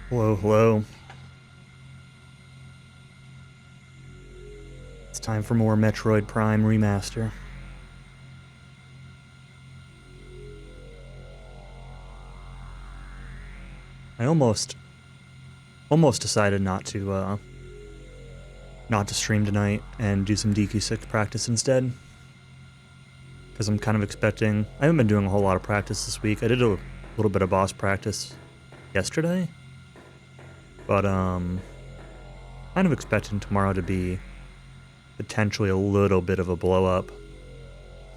Hello, hello. It's time for more Metroid Prime Remaster. I almost decided not to stream tonight and do some DQ6 practice instead. Because I'm kind of expecting... I haven't been doing a whole lot of practice this week. I did a little bit of boss practice yesterday. But, kind of expecting tomorrow to be potentially a little bit of a blow-up.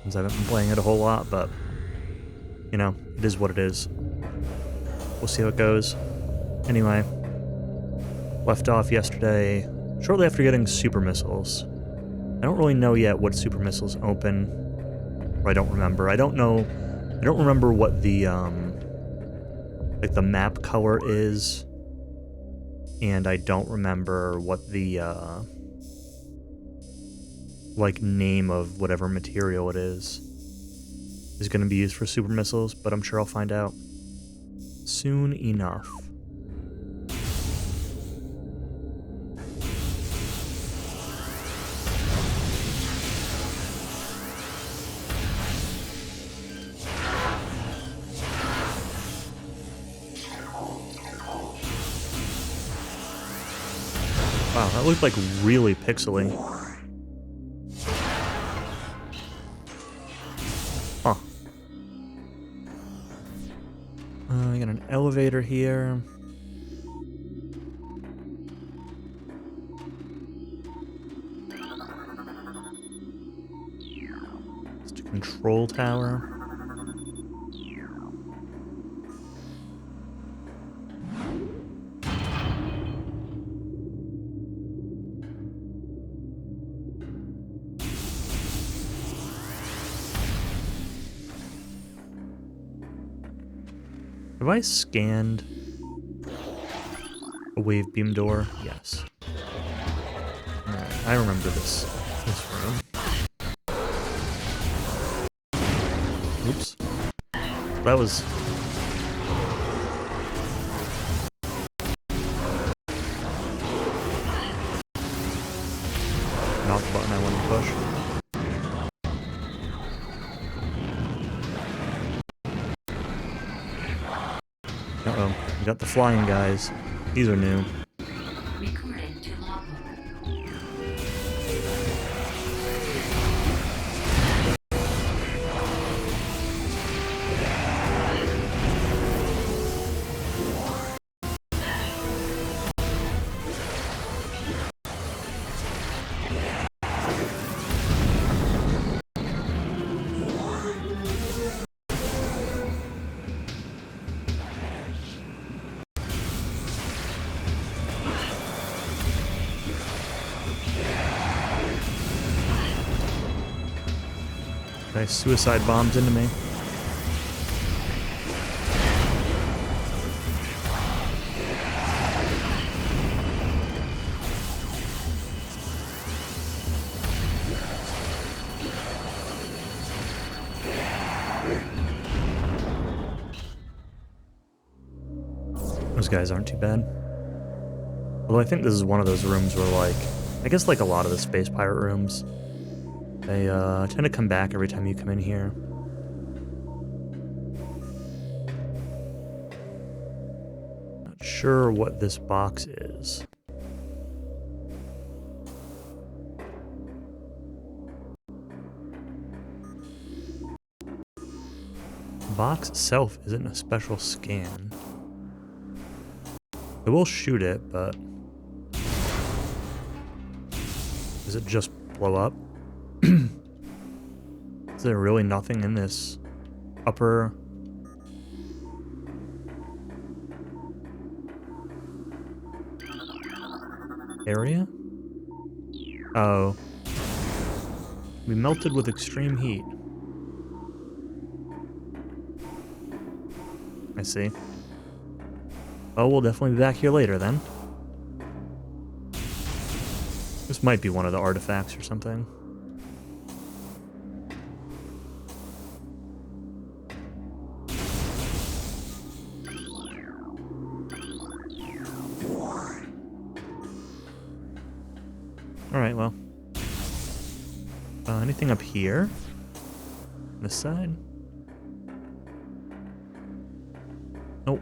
Since I haven't been playing it a whole lot, but... You know, it is what it is. We'll see how it goes. Anyway, left off yesterday, shortly after getting super missiles. I don't really know yet what super missiles open, or I don't remember. I don't remember what the, like the map color is, and I don't remember what the, like name of whatever material it is going to be used for super missiles, but I'm sure I'll find out soon enough. Wow, that looked like really pixely. Huh. We got an elevator here. It's a control tower. Have I scanned a wave beam door? Yes. Alright, I remember this room. Oops. That was... not the button I wanted to push. Uh-oh, we got the flying guys. These are new. Nice suicide bombs into me. Those guys aren't too bad. Although I think this is one of those rooms where, like, I guess like a lot of the Space Pirate rooms, they tend to come back every time you come in here. Not sure what this box is. The box itself isn't a special scan. I will shoot it, but... does it just blow up? Is there really nothing in this upper... area? Oh. We melted with extreme heat. I see. Oh, we'll definitely be back here later then. This might be one of the artifacts or something. Alright, well. Anything up here? This side? Nope.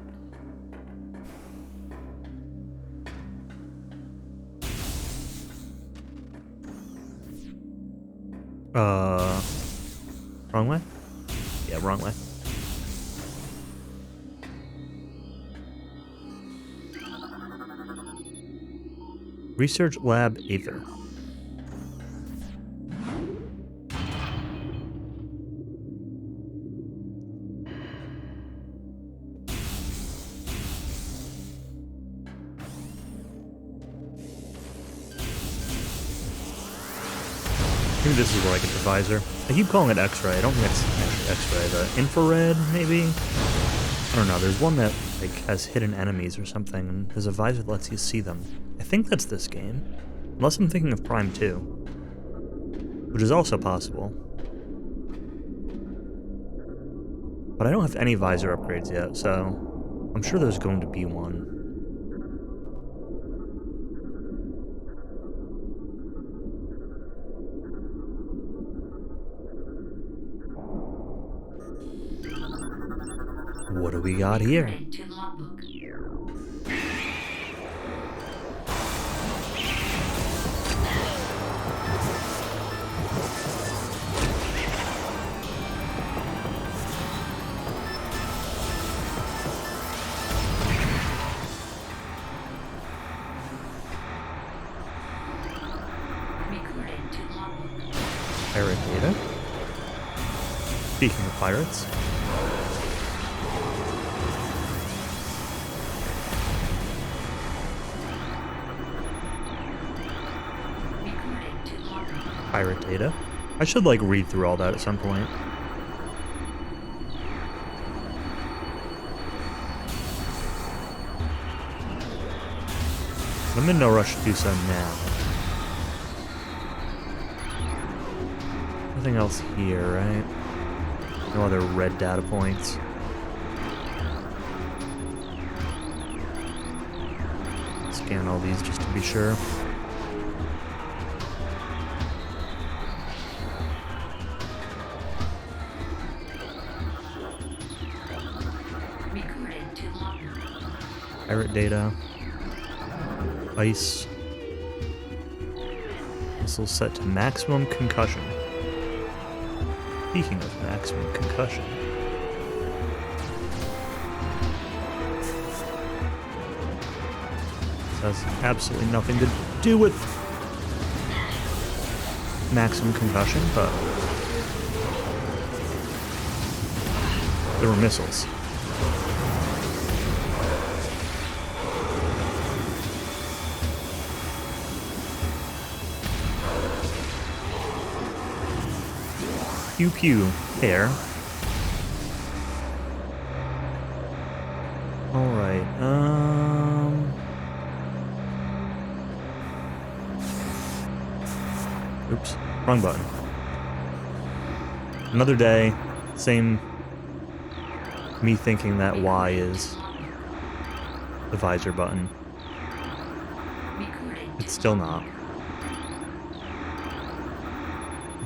Wrong way? Yeah, wrong way. Research Lab Aether. Maybe this is where I get the visor. I keep calling it X-ray. I don't think it's actually X-ray. The infrared, maybe? I don't know. There's one that like has hidden enemies or something, and there's a visor that lets you see them. I think that's this game. Unless I'm thinking of Prime 2. Which is also possible. But I don't have any visor upgrades yet, so I'm sure there's going to be one. What do we got here? Pirate data. Speaking of pirates. Pirate data. I should like read through all that at some point. I'm in no rush to do so now. Nothing else here, right? No other red data points. Scan all these just to be sure. Pirate data. Ice. Missile set to maximum concussion. Speaking of maximum concussion. This has absolutely nothing to do with maximum concussion, but there were missiles. Pew pew. There. Alright, oops. Wrong button. Another day. Same me thinking that Y is the visor button. It's still not.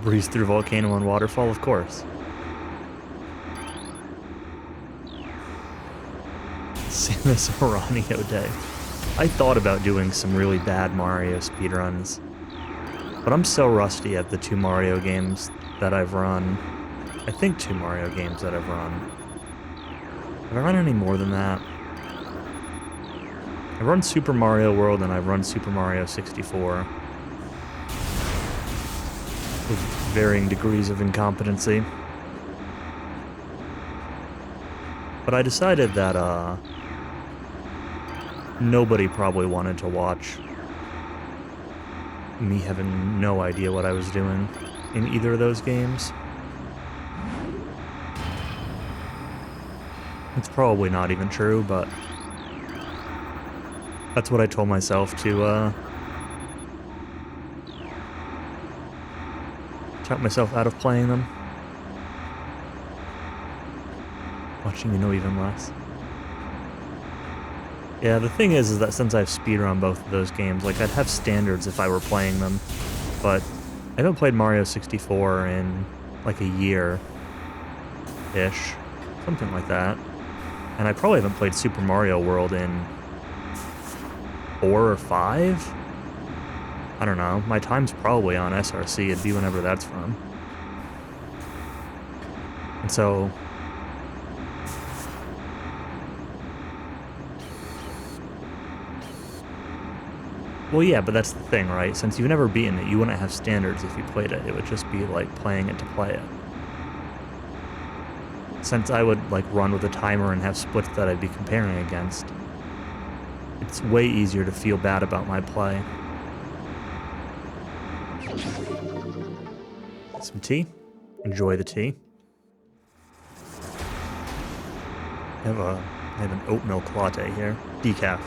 Breeze through volcano and waterfall, of course. Samus Aranio Day. I thought about doing some really bad Mario speedruns, but I'm so rusty at the 2 Mario games that I've run. I think 2 Mario games that I've run. Have I run any more than that? I've run Super Mario World and I've run Super Mario 64. With varying degrees of incompetency. But I decided that, nobody probably wanted to watch me having no idea what I was doing in either of those games. It's probably not even true, but that's what I told myself to, talk myself out of playing them. Watching you know even less. Yeah, the thing is that since I've speedrun both of those games, like, I'd have standards if I were playing them, but I haven't played Mario 64 in, like, a year-ish, something like that, and I probably haven't played Super Mario World in 4 or 5? I don't know, my time's probably on SRC, it'd be whenever that's from. And so... Well, yeah, but that's the thing, right? Since you've never beaten it, you wouldn't have standards if you played it. It would just be like playing it to play it. Since I would like run with a timer and have splits that I'd be comparing against, it's way easier to feel bad about my play. Some tea. Enjoy the tea. I have an oat milk latte here. Decaf.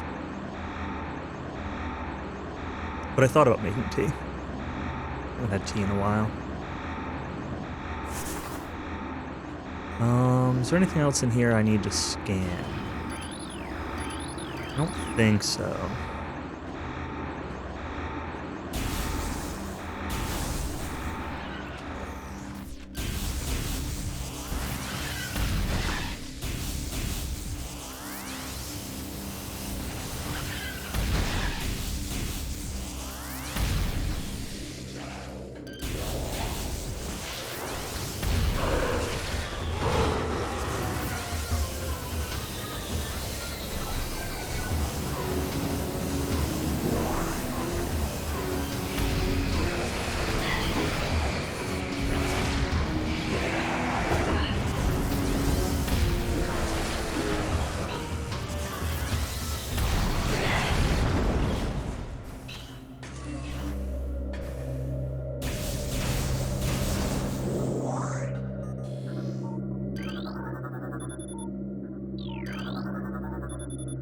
But I thought about making tea. I haven't had tea in a while. Is there anything else in here I need to scan? I don't think so.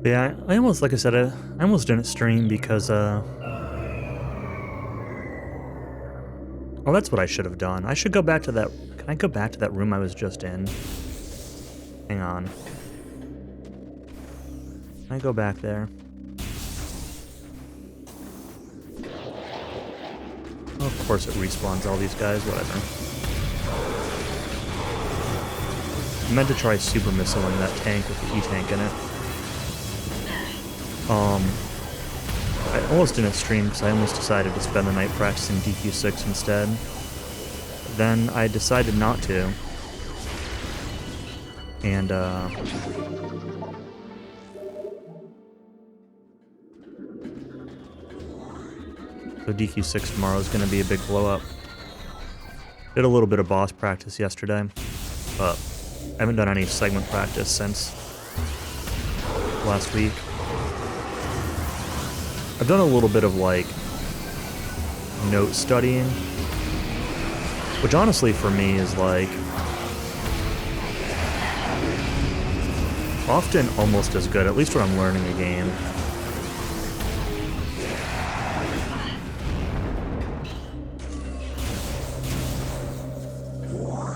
Yeah, I almost, like I said, I almost didn't stream because, oh, that's what I should have done. I should go back to that, can I go back to that room I was just in? Hang on. Can I go back there? Oh, of course it respawns all these guys, whatever. I meant to try super missiling that tank with the E-tank in it. I almost didn't stream because I almost decided to spend the night practicing DQ6 instead. Then I decided not to. And, so DQ6 tomorrow is going to be a big blow-up. Did a little bit of boss practice yesterday, but I haven't done any segment practice since last week. I've done a little bit of, like, note studying, which honestly for me is, like, often almost as good, at least when I'm learning a game.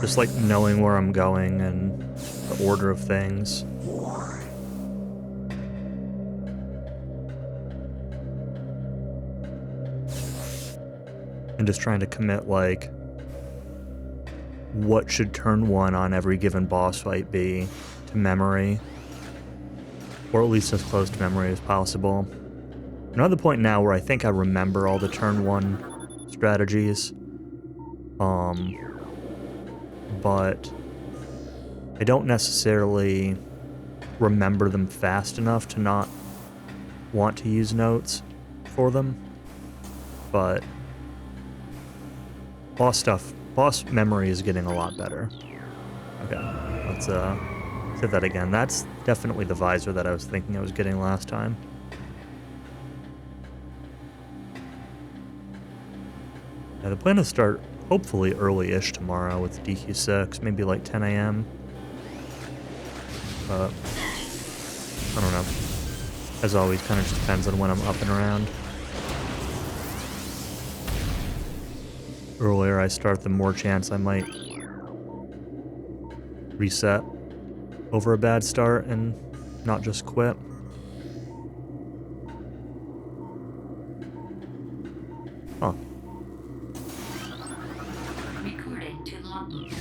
Just, like, knowing where I'm going and the order of things. And just trying to commit, like, what should turn 1 on every given boss fight be to memory, or at least as close to memory as possible. I'm at the point now where I think I remember all the turn 1 strategies, but I don't necessarily remember them fast enough to not want to use notes for them, but boss memory is getting a lot better. Okay, let's hit that again. That's definitely the visor that I was thinking I was getting last time. Yeah, the plan is to start hopefully early-ish tomorrow with DQ6, maybe like 10 a.m. But I don't know. As always, kind of just depends on when I'm up and around. Earlier I start, the more chance I might reset over a bad start and not just quit. Huh. Recording to logbook. I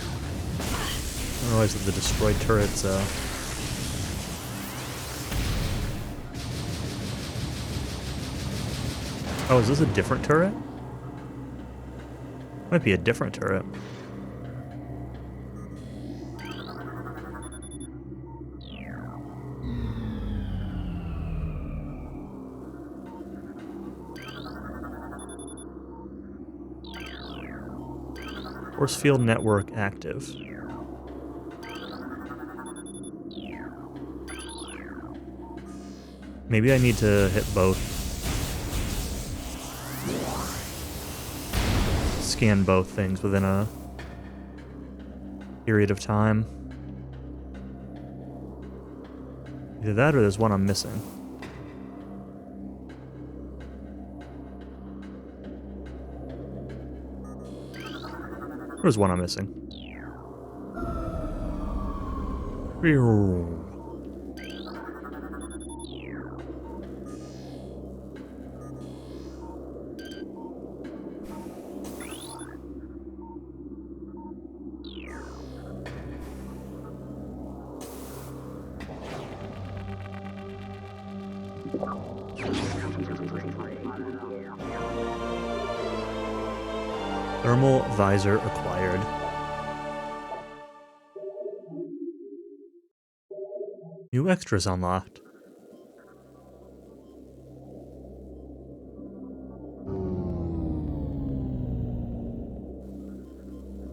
didn't realize that the destroyed turrets, Oh, is this a different turret? Might be a different turret. Force field network active. Maybe I need to hit both. Scan both things within a period of time. Either that or there's one I'm missing. There's one I'm missing. Thermal visor acquired. New extras unlocked.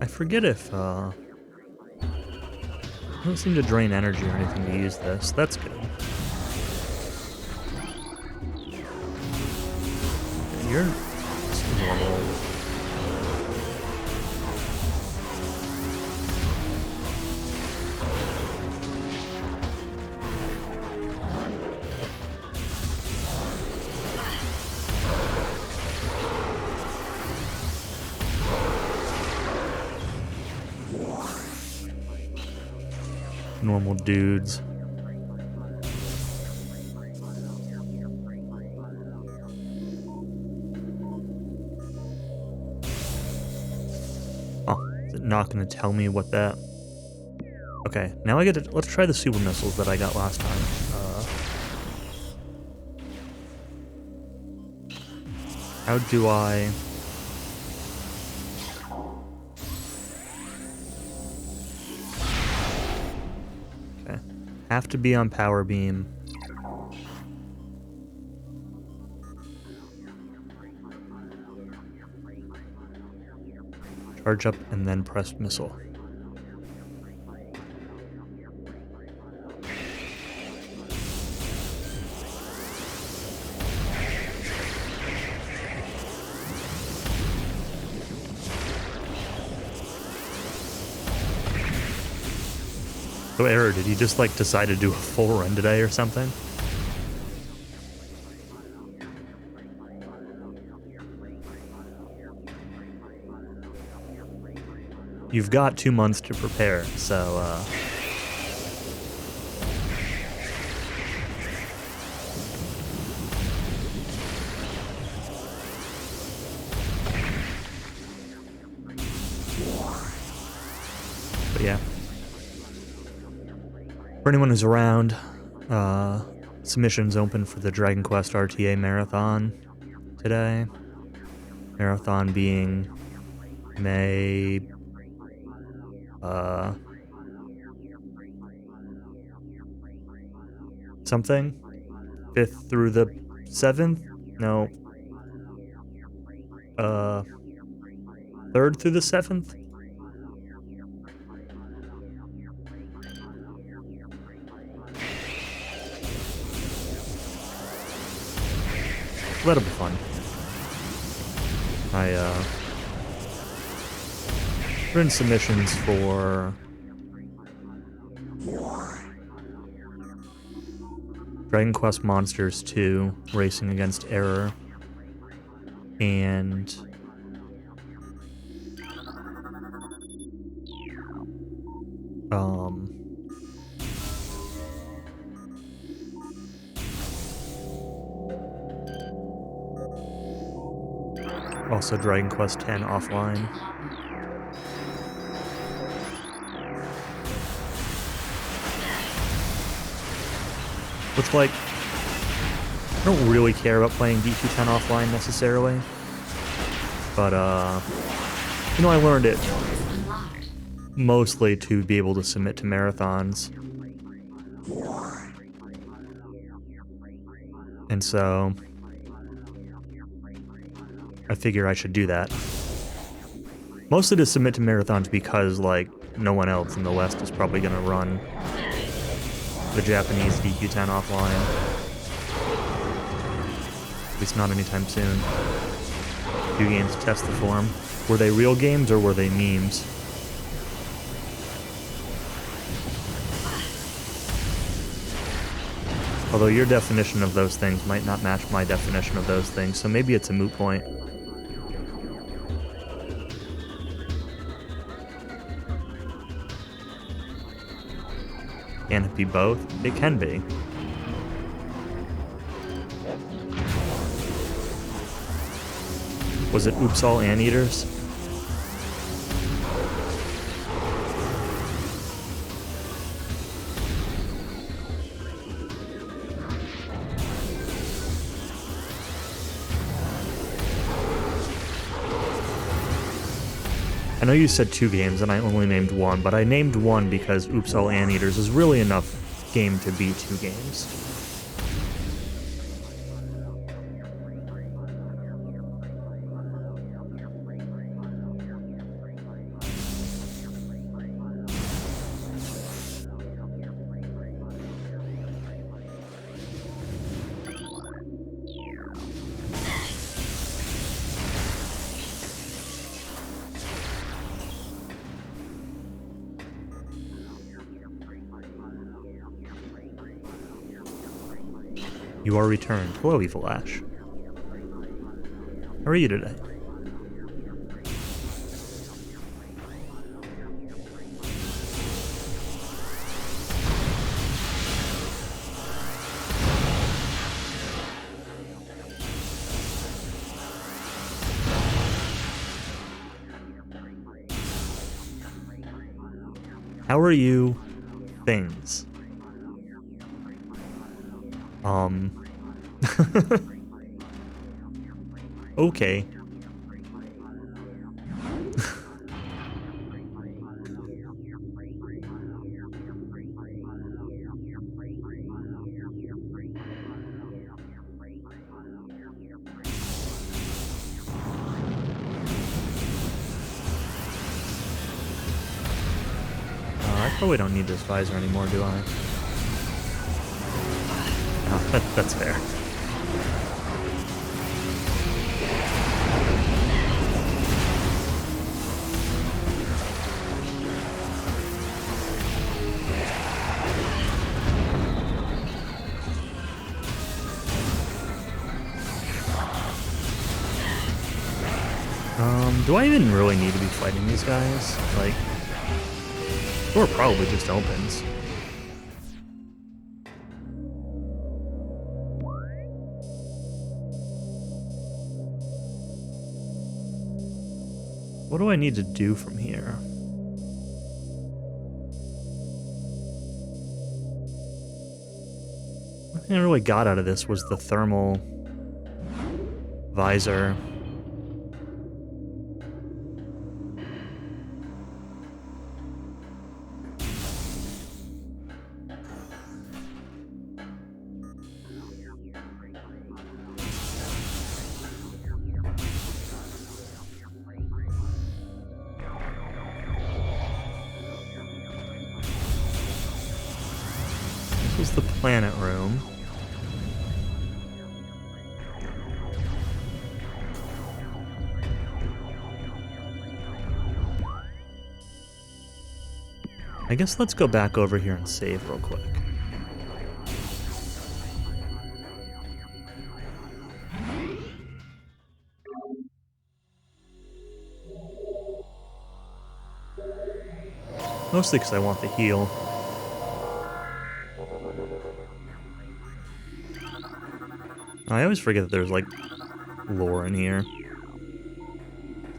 I forget if, I don't seem to drain energy or anything to use this. That's good. You're just normal. Normal dudes. Oh, is it not going to tell me what that... Okay, now I get to... Let's try the super missiles that I got last time. How do I... Okay. Have to be on power beam. Charge up and then press missile. So Error, did you just like decide to do a full run today or something? You've got 2 months to prepare, so but yeah. For anyone who's around, submissions open for the Dragon Quest RTA Marathon today. Marathon being May... something? 5th through the 7th? No. 3rd through the 7th? That'll be fun. Put in submissions for Dragon Quest Monsters 2, Racing Against Error, and Also Dragon Quest X offline. Which, like, I don't really care about playing DQ10 offline necessarily. But, you know, I learned it mostly to be able to submit to marathons. And so I figure I should do that. Mostly to submit to marathons because, like, no one else in the West is probably going to run the Japanese DQ10 offline. At least not anytime soon. Few games test the form. Were they real games or were they memes? Although your definition of those things might not match my definition of those things, so maybe it's a moot point. Can it be both? It can be. Was it Oops All Anteaters? I know you said 2 games and I only named 1, but I named 1 because Oops All Anteaters is really enough game to be 2 games. You are returned. Hello, Evil Ash. How are you today? How are you? Things. Okay. I probably don't need this visor anymore, do I? Oh, that's fair. Do I even really need to be fighting these guys? Like, door probably just opens. What do I need to do from here? One thing I really got out of this was the thermal visor. This is the planet room. I guess let's go back over here and save real quick. Mostly because I want the heal. I always forget that there's, like, lore in here.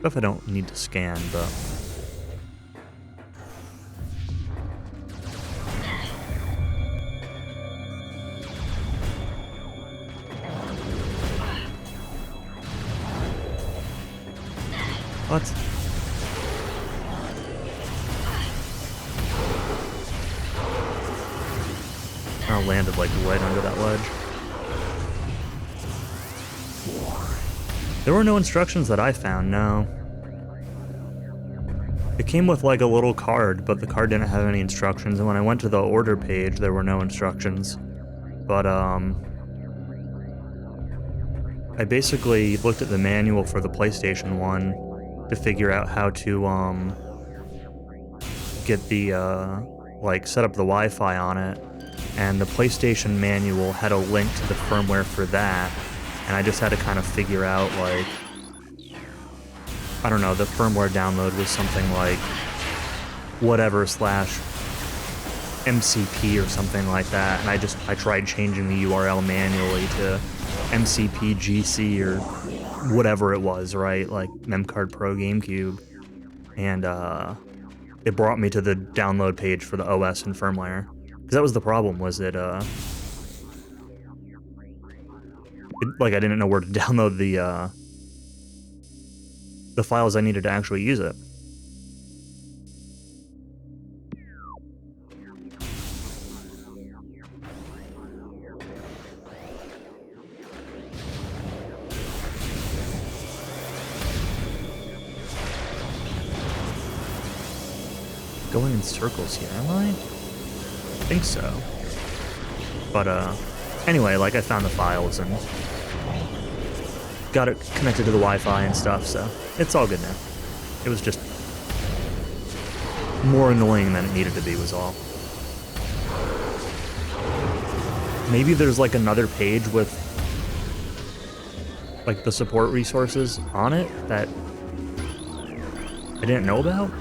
Stuff I don't need to scan, but... What? I landed like right under that ledge. There were no instructions that I found, no. It came with like a little card, but the card didn't have any instructions, and when I went to the order page, there were no instructions. But, I basically looked at the manual for the PlayStation 1 to figure out how to, get the, like, set up the Wi-Fi on it, and the PlayStation manual had a link to the firmware for that, and I just had to kind of figure out, like, I don't know, the firmware download was something like whatever slash MCP or something like that, and I tried changing the URL manually to MCP GC or whatever it was, right? Like Memcard Pro GameCube, and it brought me to the download page for the OS and firmware. Because that was the problem, was like I didn't know where to download the files I needed to actually use it. Going in circles here, am I? I think so. But, anyway, like, I found the files and got it connected to the Wi-Fi and stuff, so it's all good now. It was just more annoying than it needed to be was all. Maybe there's, like, another page with, like, the support resources on it that I didn't know about?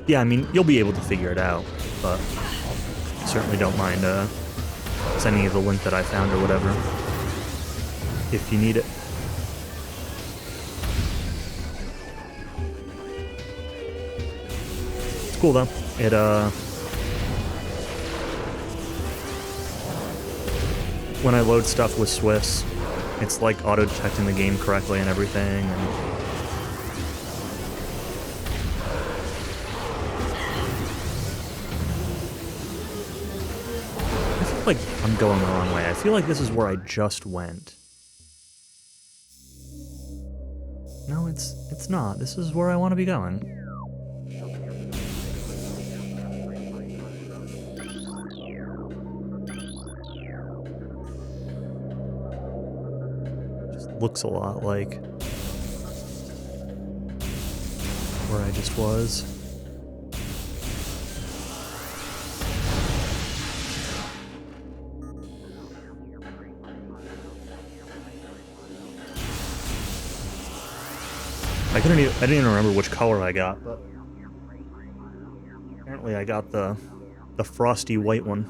Yeah, I mean, you'll be able to figure it out, but I certainly don't mind sending you the link that I found or whatever, if you need it. It's cool, though. It, when I load stuff with Swiss, it's like auto-detecting the game correctly and everything, and like I'm going the wrong way. I feel like this is where I just went. No, it's not. This is where I want to be going. Just looks a lot like where I just was. I didn't even remember which color I got, but apparently I got the frosty white one.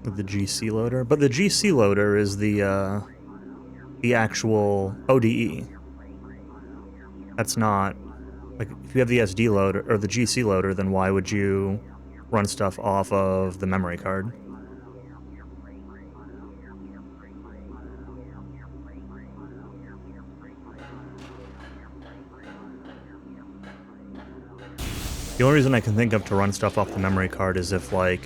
With the GC loader, but the GC loader is the actual ODE. That's not, like, if you have the SD loader, or the GC loader, then why would you run stuff off of the memory card? The only reason I can think of to run stuff off the memory card is if, like,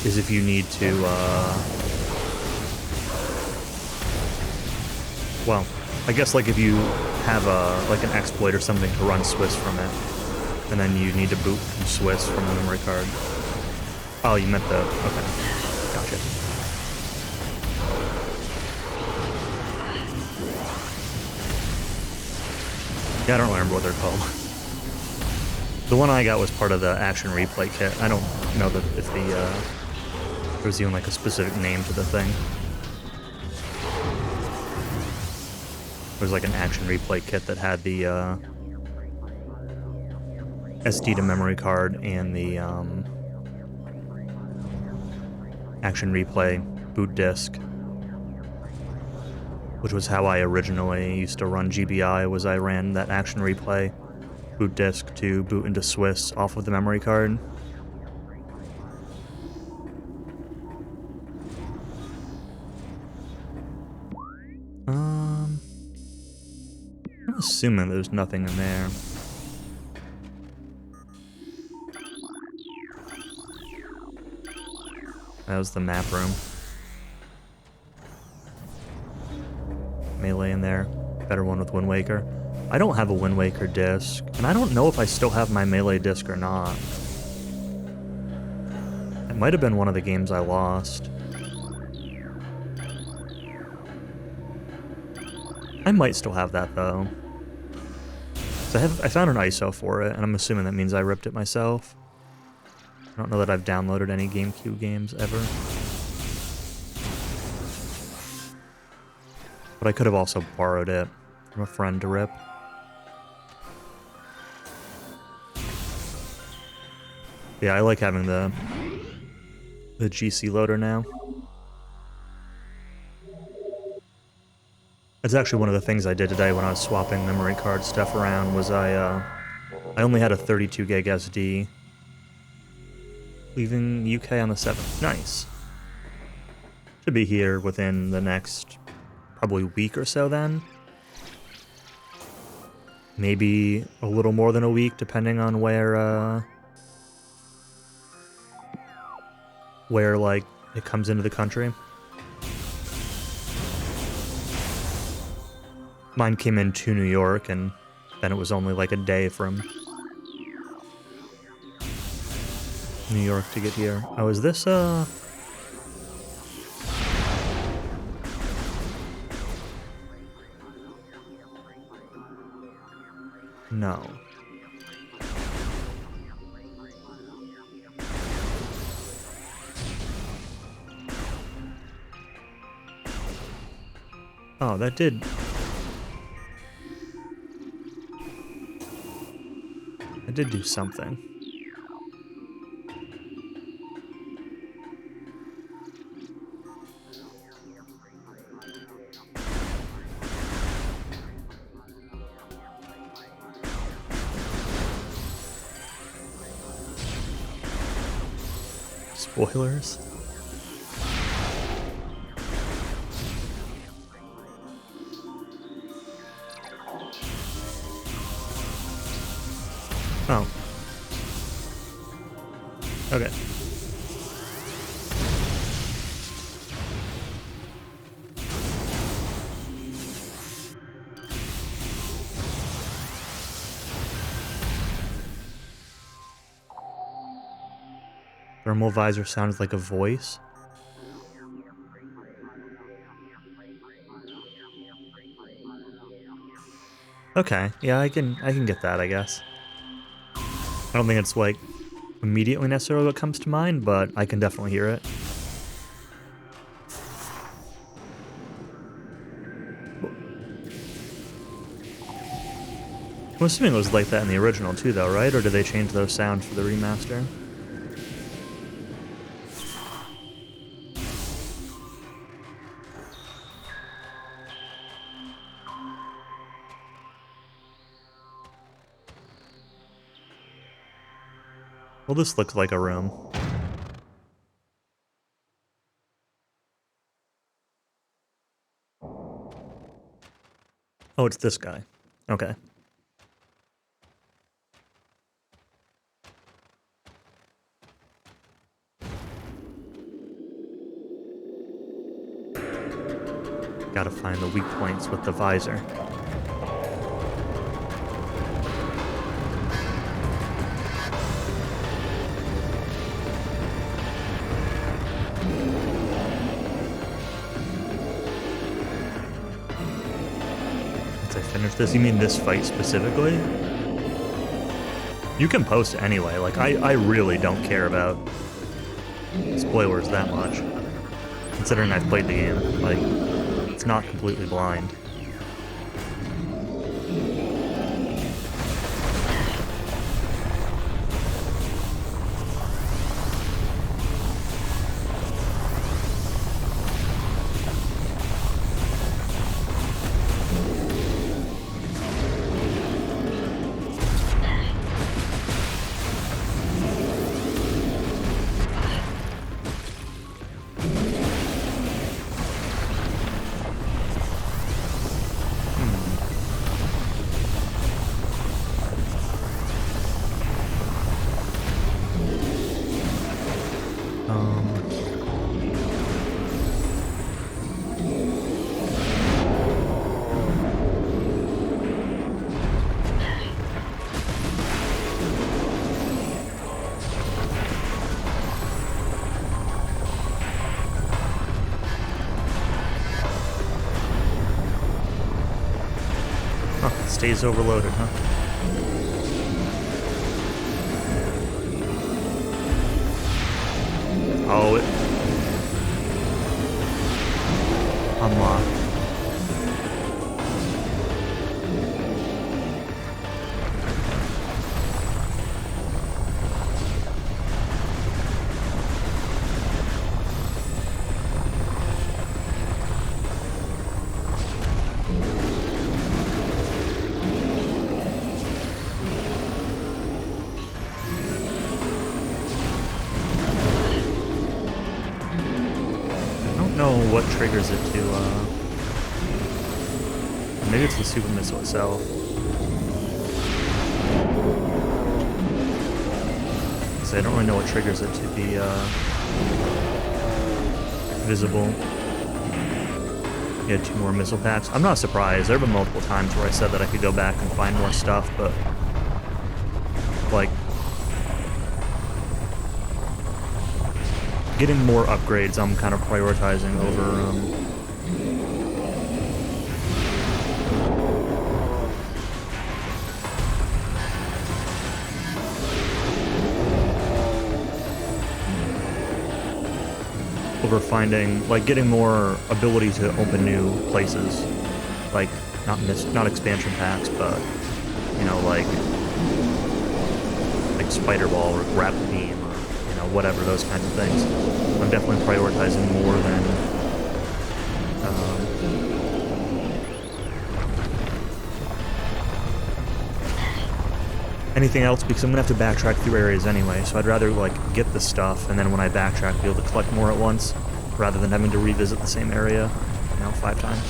if you need to, well, I guess, like, if you have like an exploit or something to run Swiss from it, and then you need to boot from Swiss from the memory card. Oh, you meant the... okay. Gotcha. Yeah, I don't remember what they're called. The one I got was part of the action replay kit. I don't know that if there was even like a specific name to the thing. It was like an action replay kit that had the SD to memory card and the action replay boot disk, which was how I originally used to run GBI. Was I ran that action replay boot disk to boot into Swiss off of the memory card. I'm assuming there's nothing in there. That was the map room. Melee in there. Better one with Wind Waker. I don't have a Wind Waker disc, and I don't know if I still have my Melee disc or not. It might have been one of the games I lost. I might still have that, though. So I found an ISO for it, and I'm assuming that means I ripped it myself. I don't know that I've downloaded any GameCube games ever. But I could have also borrowed it from a friend to rip. Yeah, I like having the GC loader now. That's actually one of the things I did today when I was swapping memory card stuff around. Was I only had a 32 gig SD. Leaving UK on the 7th. Nice. Should be here within the next probably week or so then. Maybe a little more than a week, depending on where like it comes into the country. Mine came into New York, and then it was only like a day from New York to get here. Oh, is this no. Oh, that did do something. Spoilers? Oh. Okay. Thermal visor sounds like a voice. Okay, yeah, I can get that, I guess. I don't think it's like immediately necessarily what comes to mind, but I can definitely hear it. I'm assuming it was like that in the original too, though, right? Or did they change those sounds for the remaster? Well, this looks like a room. Oh, it's this guy. Okay. Gotta find the weak points with the visor. Once I finish this, you mean this fight specifically? You can post anyway. Like, I really don't care about spoilers that much. Considering I've played the game. Like, it's not completely blind. Huh, it stays overloaded, huh? Oh, it... Unlocked. Know what triggers it to, maybe it's the super missile itself. So I don't really know what triggers it to be, visible. Yeah, 2 more missile packs. I'm not surprised. There have been multiple times where I said that I could go back and find more stuff, but, like, getting more upgrades I'm kind of prioritizing over, finding, like, getting more ability to open new places. Like, not expansion packs, but, you know, like Spider Ball or Grapple Beam or, you know, whatever, those kinds of things. I'm definitely prioritizing more than anything else, because I'm gonna have to backtrack through areas anyway, so I'd rather, like, get the stuff and then when I backtrack be able to collect more at once rather than having to revisit the same area, you know, 5 times.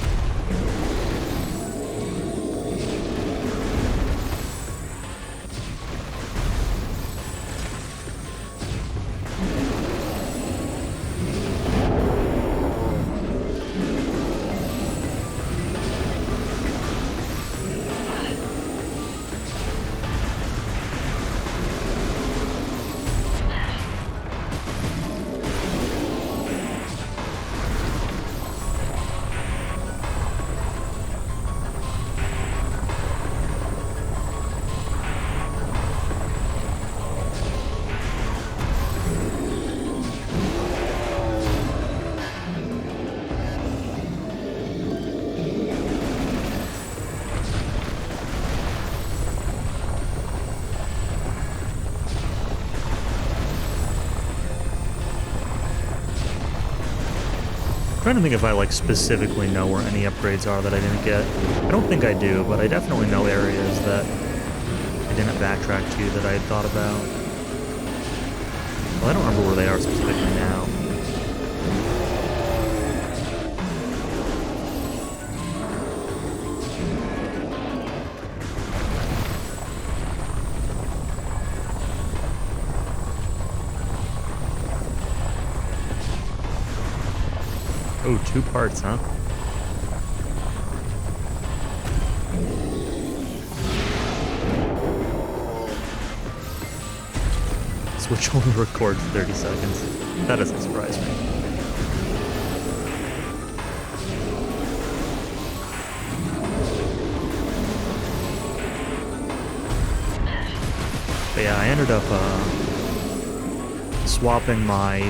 I'm trying to think if I, like, specifically know where any upgrades are that I didn't get. I don't think I do, but I definitely know areas that I didn't backtrack to that I had thought about. Well, I don't remember where they are specifically now. Oh, 2 parts, huh? Switch only records 30 seconds. That doesn't surprise me. But yeah, I ended up swapping my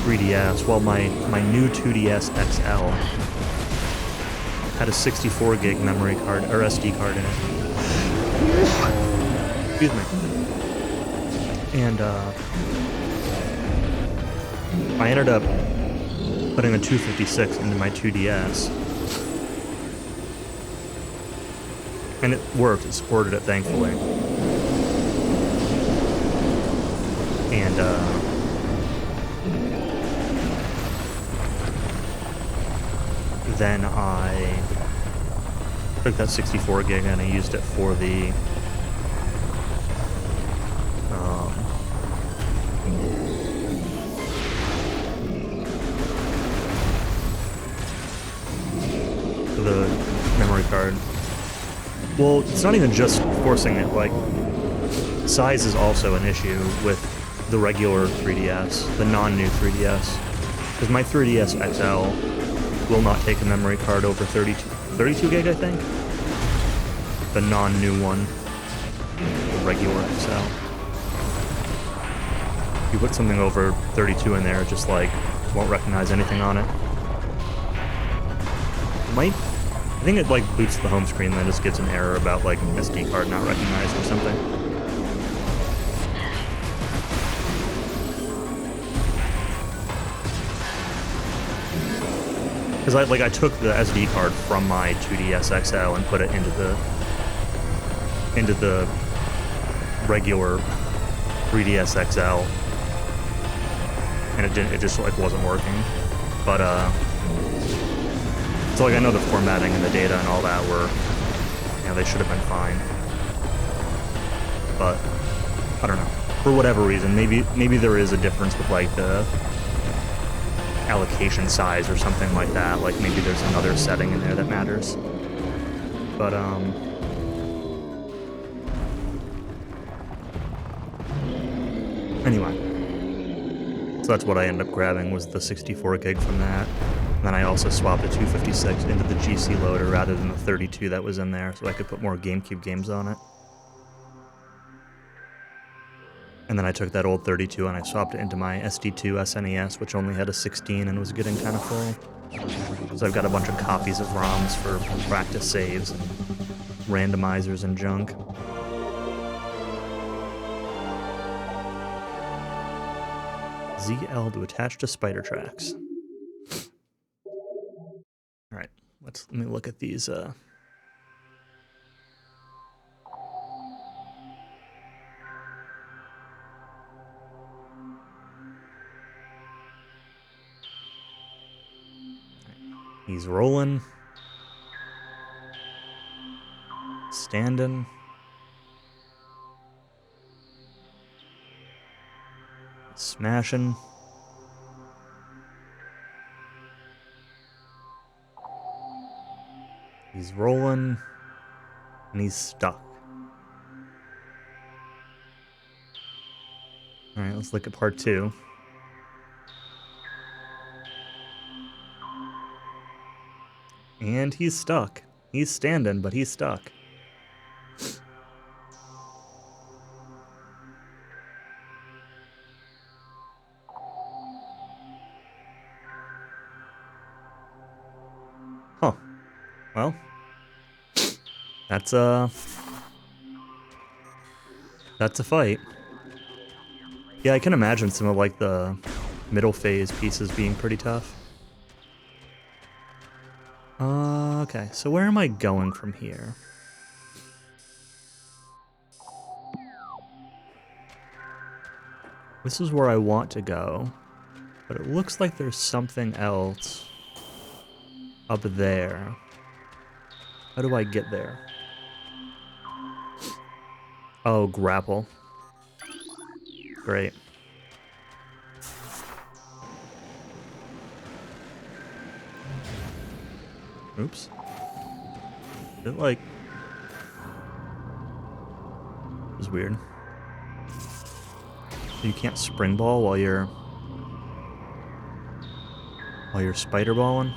3DS, well, my new 2DS XL had a 64 gig memory card, or SD card in it. Excuse me. And I ended up putting a 256 into my 2DS. And it worked, it supported it, thankfully. And, then I took that 64 gig and I used it for the, memory card. Well, it's not even just forcing it, like, size is also an issue with the regular 3DS, the non-new 3DS. Because my 3DS XL will not take a memory card over 32 gig, I think? The non-new one, the regular XL. If you put something over 32 in there, it just, like, won't recognize anything on it. I think it, like, boots the home screen, then just gives an error about, like, SD card not recognized or something. Because I took the SD card from my 2DS XL and put it into the regular 3DS XL, and it just like wasn't working. But so like I know the formatting and the data and all that were, you know, they should have been fine. But I don't know, for whatever reason, maybe there is a difference with like the allocation size or something like that. Like maybe there's another setting in there that matters. But anyway, so that's what I ended up grabbing, was the 64 gig from that. And then I also swapped a 256 into the GC loader rather than the 32 that was in there, so I could put more GameCube games on it. And then I took that old 32 and I swapped it into my SD2 SNES, which only had a 16 and was getting kind of full. So I've got a bunch of copies of ROMs for practice saves and randomizers and junk. ZL to attach to spider tracks. Alright, let me look at these, He's rolling. Standing. Smashing. He's rolling. And he's stuck. Alright, let's look at part 2. And he's stuck. He's standing, but he's stuck. Huh. Well, that's a fight. Yeah, I can imagine some of like the middle phase pieces being pretty tough. Okay, so where am I going from here? This is where I want to go, but it looks like there's something else up there. How do I get there? Oh, grapple. Great. Oops. Is it like... This is weird. You can't spring ball while you're spider balling?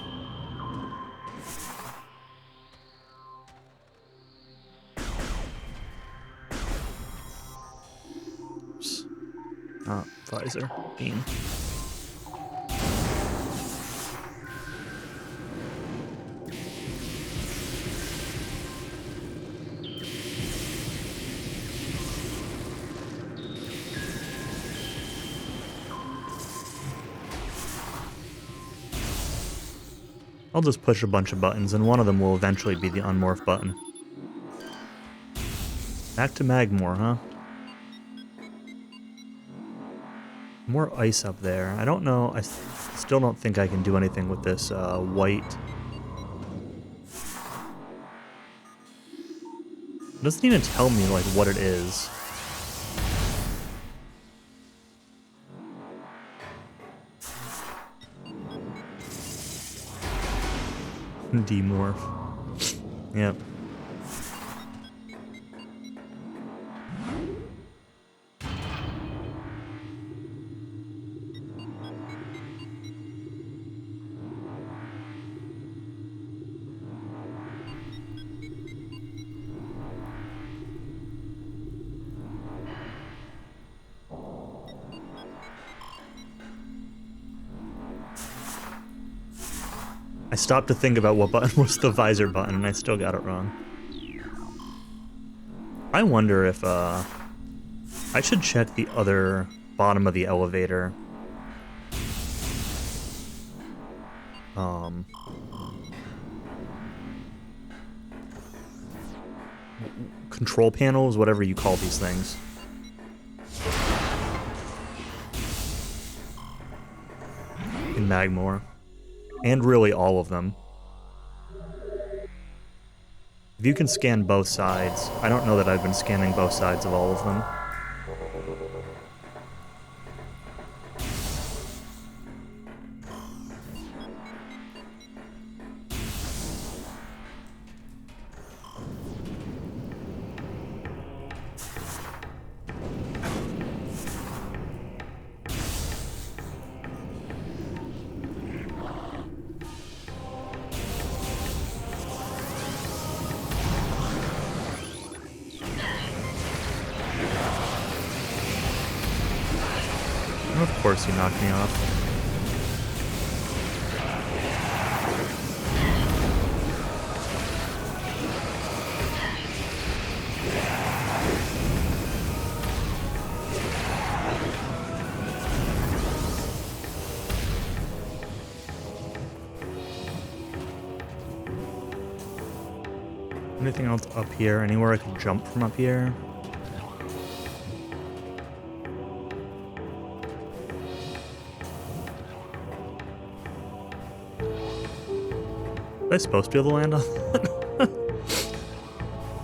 visor. Beam. I'll just push a bunch of buttons, and one of them will eventually be the unmorph button. Back to Magmore, huh? More ice up there. I don't know. I still don't think I can do anything with this white. It doesn't even tell me, like, what it is. Demorph. Yep. I stopped to think about what button was the visor button, and I still got it wrong. I wonder if, I should check the other bottom of the elevator. Control panels, whatever you call these things. In Magmore. And really all of them. If you can scan both sides, I don't know that I've been scanning both sides of all of them. Of course you knocked me off. Anything else up here? Anywhere I could jump from up here? Am I supposed to be able to land on that?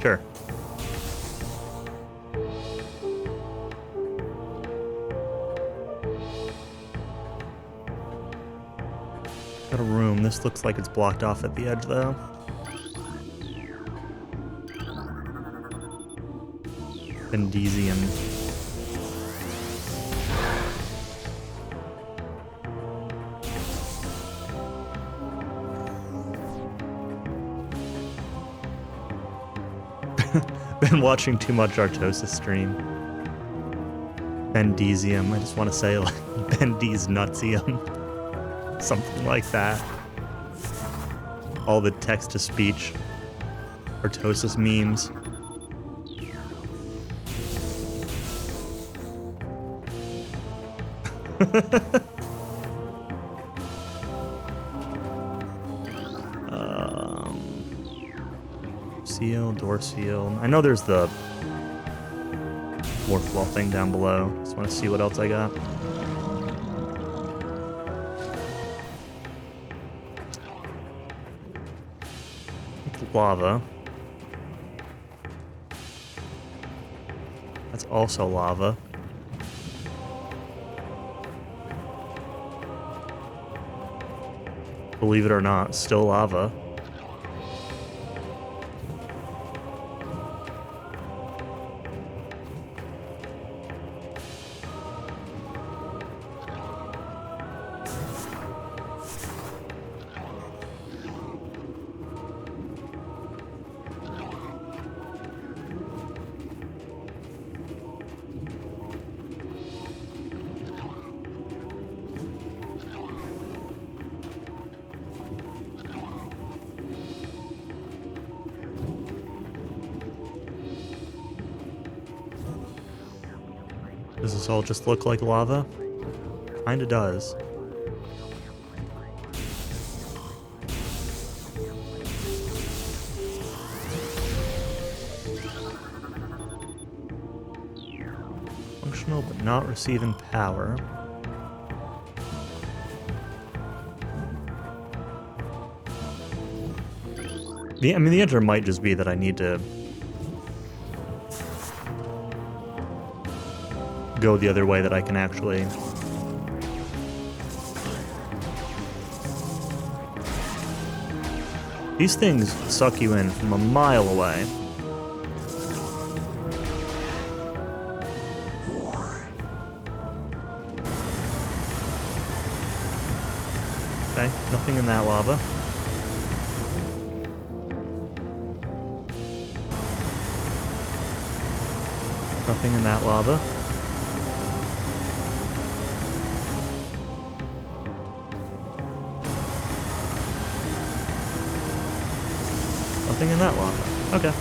Sure. Got a room. This looks like it's blocked off at the edge, though. Bendesium. Been watching too much Artosis stream. Bendesium. I just want to say, like, Bendy's nutsium. Something like that. All the text-to-speech Artosis memes. Seal, door seal. I know there's the warp wall thing down below. Just want to see what else I got. It's lava. That's also lava. Believe it or not, still lava. Does this all just look like lava? Kinda does. Functional but not receiving power. The answer might just be that I need to go the other way, that I can actually these things suck you in from a mile away. Okay, nothing in that lava. Nothing in that lava. Nothing in that lava. Okay.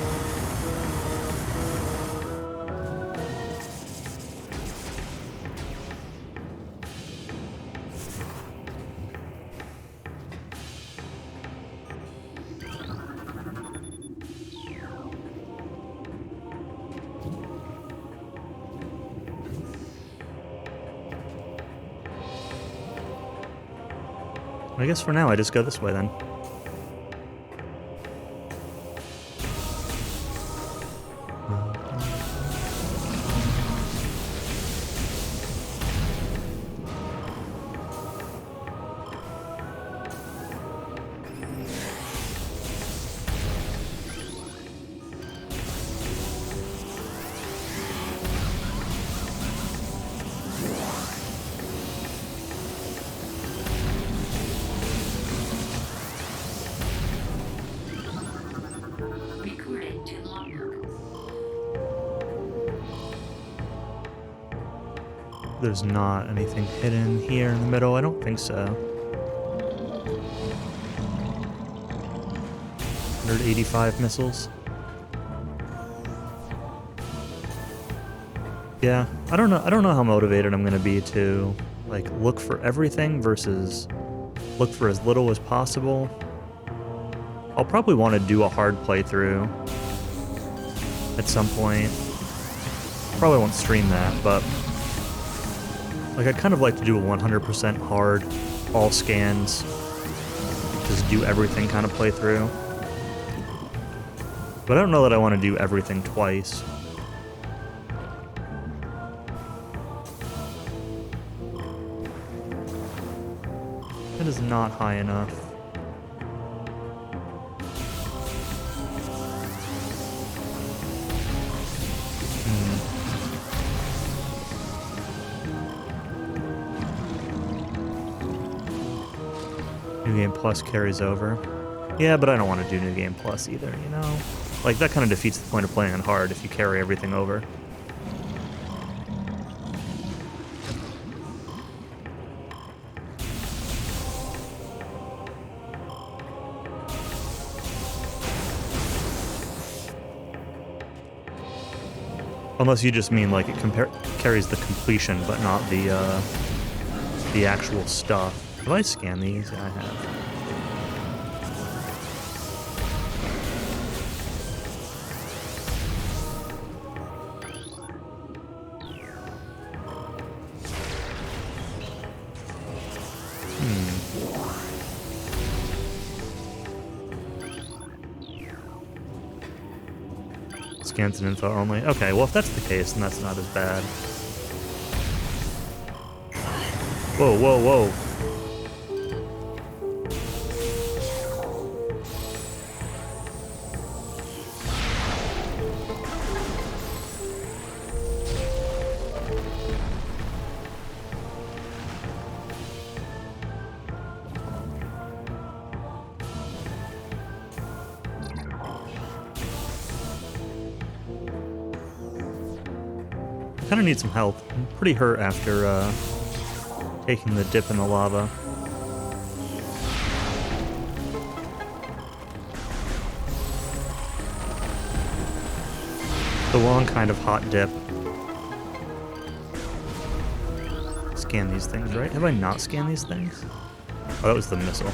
I guess for now I just go this way then. Recording to logbook. There's not anything hidden here in the middle. I don't think so. 185 missiles. Yeah, I don't know how motivated I'm gonna be to like look for everything versus look for as little as possible. I'll probably want to do a hard playthrough at some point. Probably won't stream that, but like I'd kind of like to do a 100% hard, all scans, just do everything kind of playthrough. But I don't know that I want to do everything twice. That is not high enough. New Game Plus carries over. Yeah, but I don't want to do New Game Plus either, you know? Like, that kind of defeats the point of playing on hard if you carry everything over. Unless you just mean, like, it carries the completion, but not the actual stuff. Have I scanned these? Yeah, I have. Scans and info only. Okay, well if that's the case, then that's not as bad. Whoa, whoa, whoa. I kind of need some health. I'm pretty hurt after taking the dip in the lava. The wrong kind of hot dip. scanned these things, right? Have I not scanned these things? Oh, that was the missile.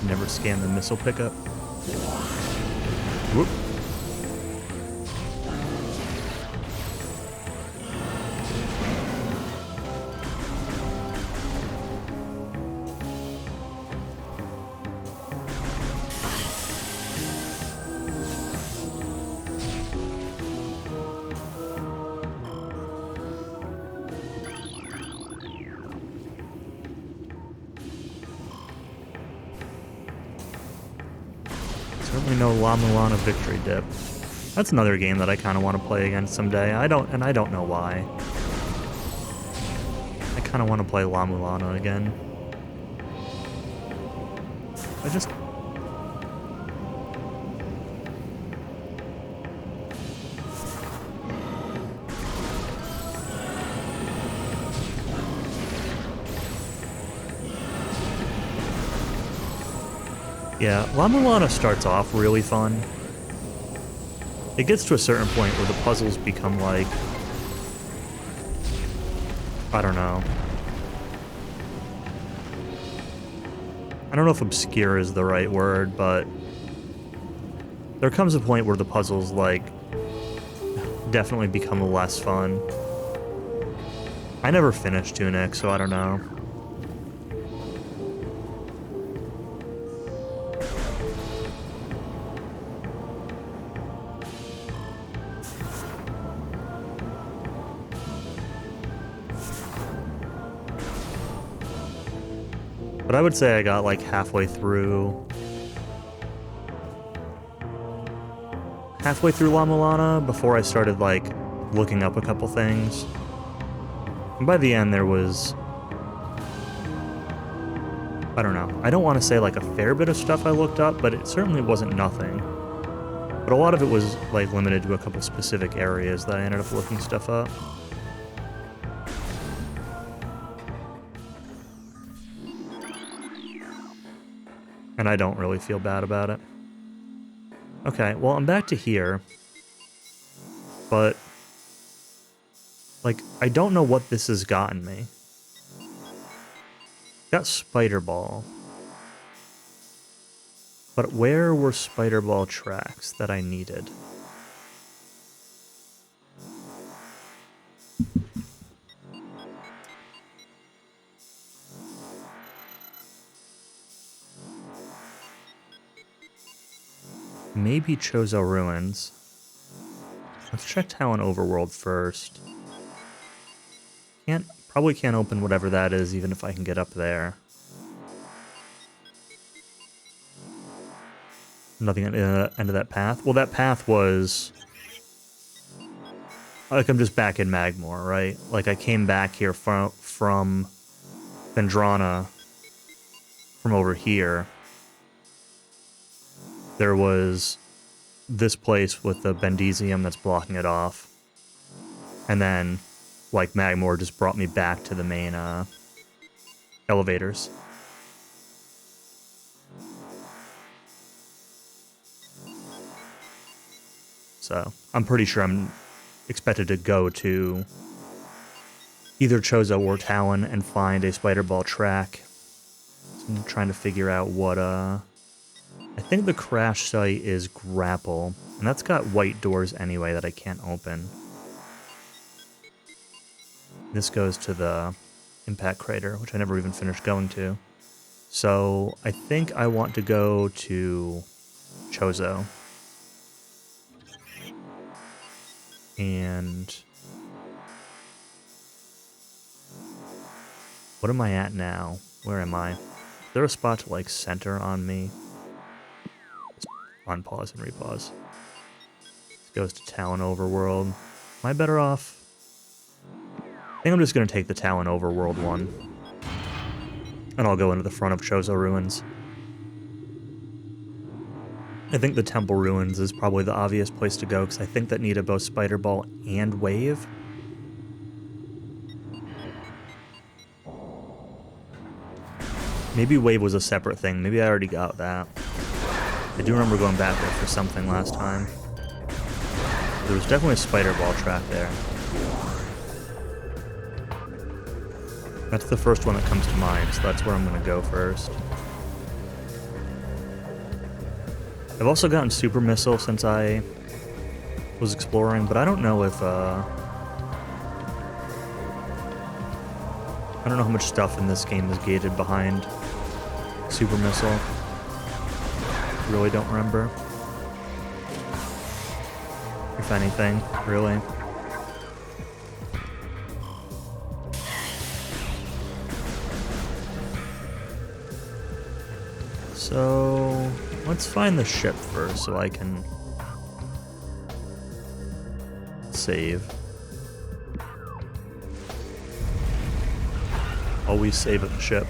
Never scanned the missile pickup. Whoop. Certainly no La Mulana Victory Dip. That's another game that I kind of want to play again someday. I don't know why. I kind of want to play La Mulana again. I just... Yeah, La Mulana starts off really fun. It gets to a certain point where the puzzles become like... I don't know. I don't know if obscure is the right word, but... there comes a point where the puzzles, like, definitely become less fun. I never finished Tunic, so I don't know. But I would say I got like halfway through La Mulana before I started like looking up a couple things. And by the end there was, I don't know, I don't want to say like a fair bit of stuff I looked up, but it certainly wasn't nothing. But a lot of it was like limited to a couple specific areas that I ended up looking stuff up. And I don't really feel bad about it. Okay, well, I'm back to here. But, like, I don't know what this has gotten me. Got Spider Ball. But where were Spider Ball tracks that I needed? Maybe Chozo Ruins. Let's check Talon Overworld first. Probably can't open whatever that is, even if I can get up there. Nothing at the end of that path. Well, that path was... like, I'm just back in Magmore, right? Like, I came back here from Vendrana, from over here. There was this place with the Bendezium that's blocking it off. And then, like, Magmore just brought me back to the main elevators. So, I'm pretty sure I'm expected to go to either Chozo or Talon and find a Spider Ball track. So I'm trying to figure out what, I think the crash site is Grapple, and that's got white doors anyway that I can't open. This goes to the Impact Crater, which I never even finished going to. So I think I want to go to Chozo. And what am I at now? Where am I? Is there a spot to like center on me? Unpause and repause. This goes to Talon Overworld. Am I better off? I think I'm just going to take the Talon Overworld one. And I'll go into the front of Chozo Ruins. I think the Temple Ruins is probably the obvious place to go, because I think that needed both Spider Ball and Wave. Maybe Wave was a separate thing. Maybe I already got that. I do remember going back there for something last time. There was definitely a Spider Ball track there. That's the first one that comes to mind, so that's where I'm gonna go first. I've also gotten Super Missile since I was exploring, but I don't know if, I don't know how much stuff in this game is gated behind Super Missile. Really don't remember. If anything, really. So, let's find the ship first so I can save. Always save at the ship.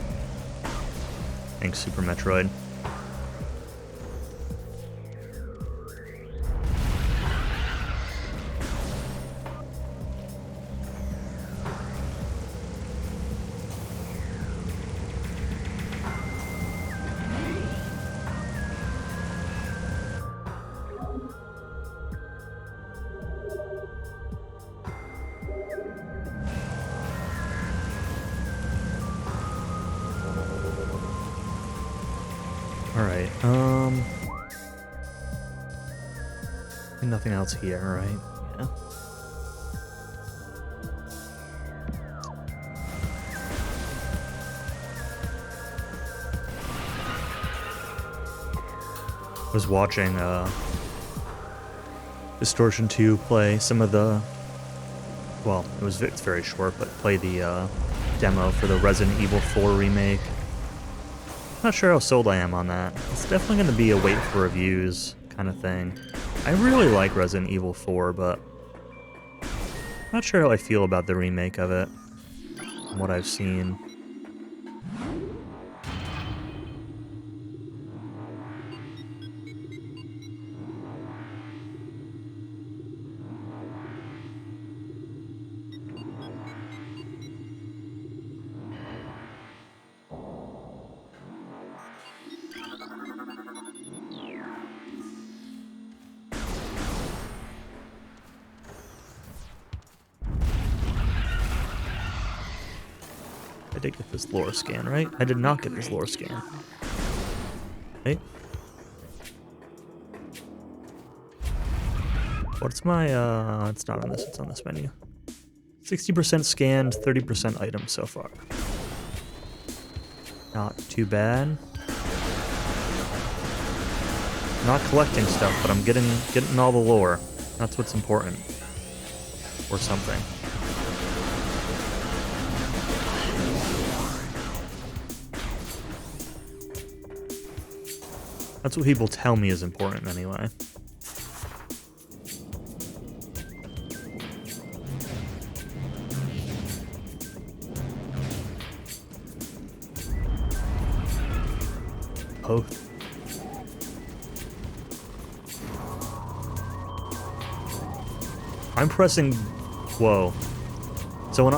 Thanks, Super Metroid. Alright, nothing else here, right? Yeah. I was watching, Distortion 2 play some of the, well, it's very short, but play the, demo for the Resident Evil 4 remake. Not sure how sold I am on that. It's definitely going to be a wait for reviews kind of thing. I really like Resident Evil 4, but not sure how I feel about the remake of it from what I've seen. I did get this lore scan, right? I did not get this lore scan. Right? What's my, it's not on this, it's on this menu. 60% scanned, 30% items so far. Not too bad. Not collecting stuff, but I'm getting all the lore. That's what's important. Or something. That's what people tell me is important, anyway. Both. I'm pressing... Whoa. So when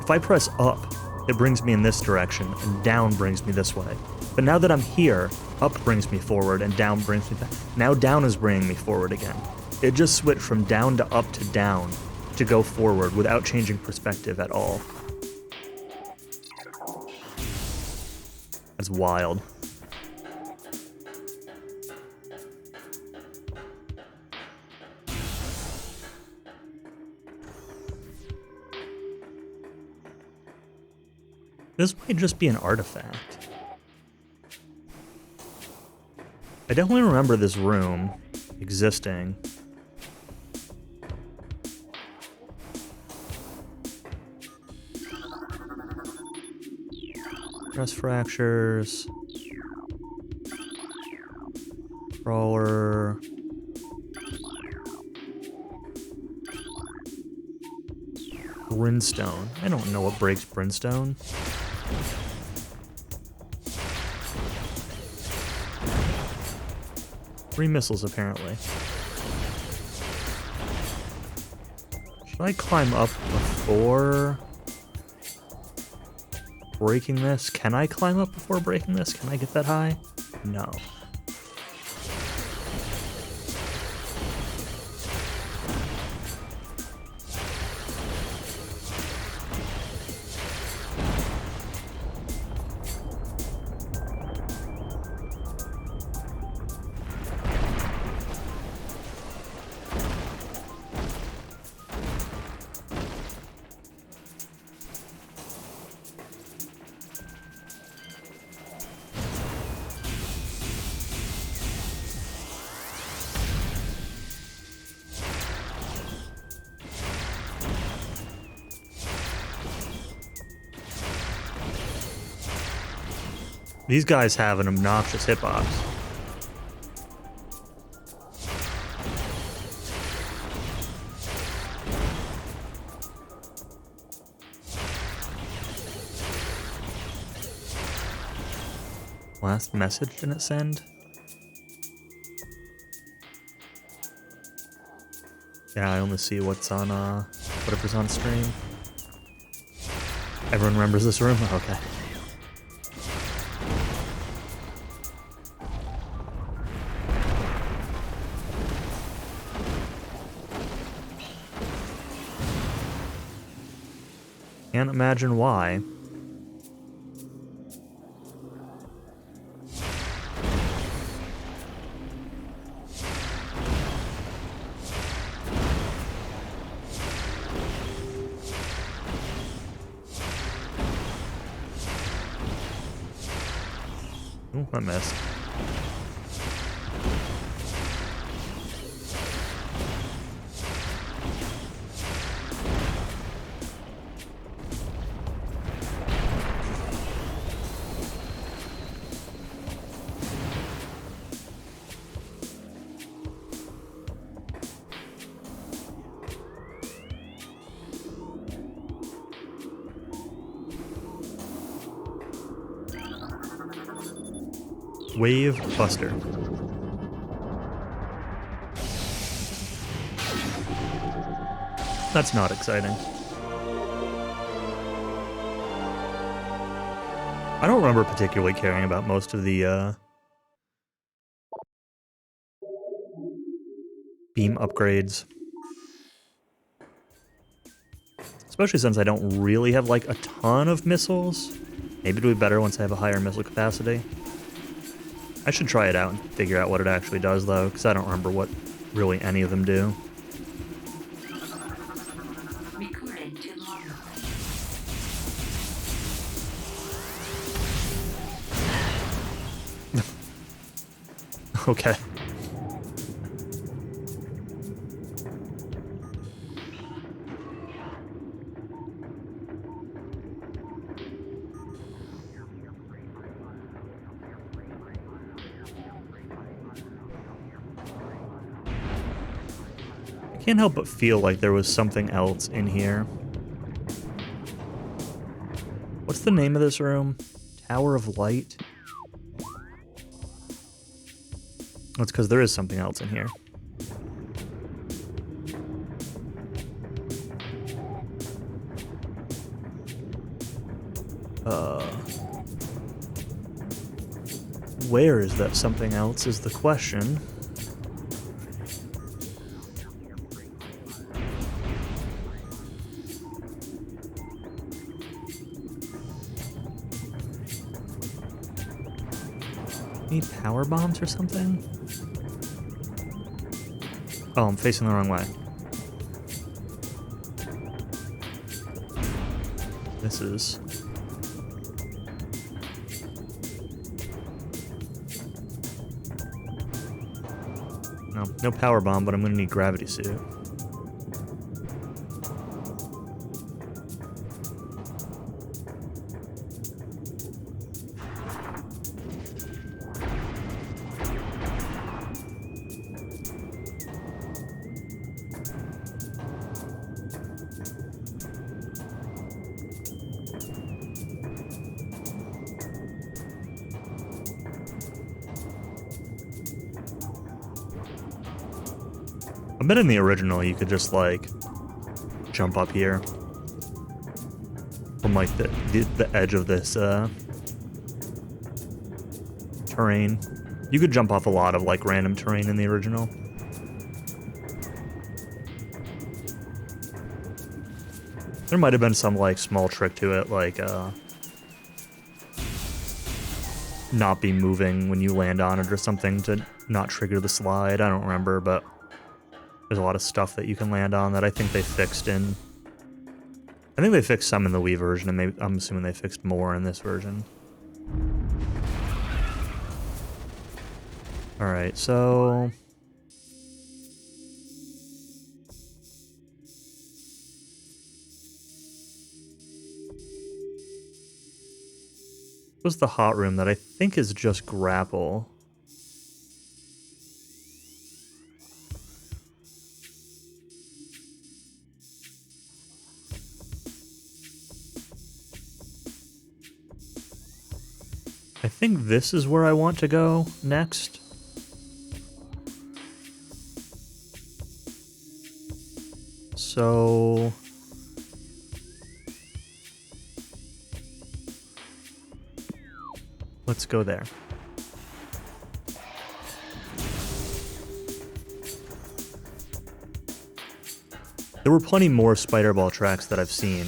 if I press up, it brings me in this direction, and down brings me this way. But now that I'm here, up brings me forward, and down brings me back. Now down is bringing me forward again. It just switched from down to up to down to go forward without changing perspective at all. That's wild. This might just be an artifact. I definitely remember this room existing. Rest fractures. Crawler. Brimstone. I don't know what breaks brimstone. Three missiles, apparently. Should I climb up before breaking this? Can I climb up before breaking this? Can I get that high? No. These guys have an obnoxious hitbox. Last message didn't send? Yeah, I only see what's on, whatever's on stream. Everyone remembers this room? Okay. Can't imagine why. Ooh, I missed. Wave Buster. That's not exciting. I don't remember particularly caring about most of the beam upgrades. Especially since I don't really have like a ton of missiles. Maybe it'll be better once I have a higher missile capacity. I should try it out and figure out what it actually does, though, because I don't remember what really any of them do. Recorded to logbook. Okay. I can't help but feel like there was something else in here. What's the name of this room? Tower of Light? That's because there is something else in here. Where is that something else is the question. Need power bombs or something? Oh, I'm facing the wrong way. This is... No power bomb, but I'm gonna need gravity suit. I bet in the original you could just, like, jump up here from, like, the edge of this, terrain. You could jump off a lot of, like, random terrain in the original. There might have been some, like, small trick to it, like, not be moving when you land on it or something to not trigger the slide. I don't remember, but there's a lot of stuff that you can land on that I think they fixed in... I think they fixed some in the Wii version, and I'm assuming they fixed more in this version. Alright, so... was the hot room that I think is just grapple. I think this is where I want to go next. So let's go there. There were plenty more spider ball tracks that I've seen,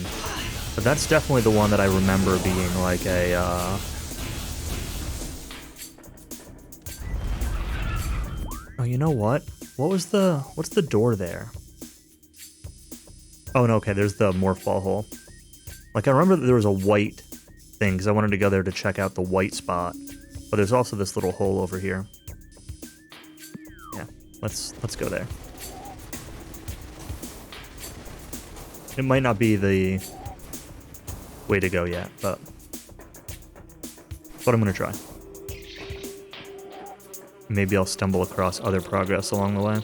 but that's definitely the one that I remember being like a Oh, you know what? What's the door there? Oh, no, okay, there's the morph ball hole. Like, I remember that there was a white thing, because I wanted to go there to check out the white spot. But there's also this little hole over here. Yeah, let's go there. It might not be the way to go yet, but I'm gonna try. Maybe I'll stumble across other progress along the way.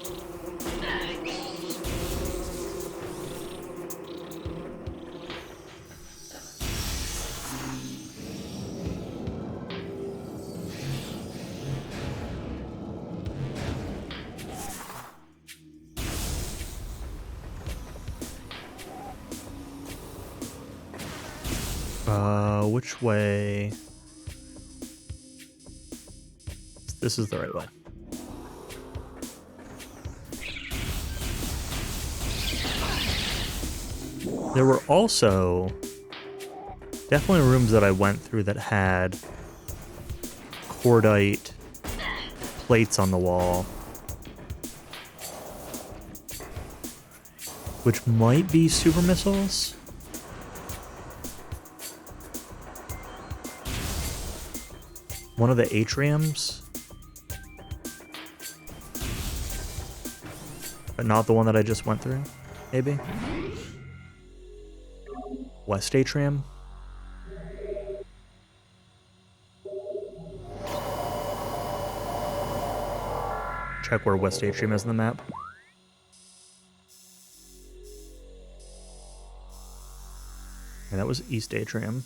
Which way? This is the right way. There were also definitely rooms that I went through that had cordite plates on the wall, which might be super missiles. One of the atriums, but not the one that I just went through, maybe? West atrium? Check where West atrium is in the map. And that was East atrium.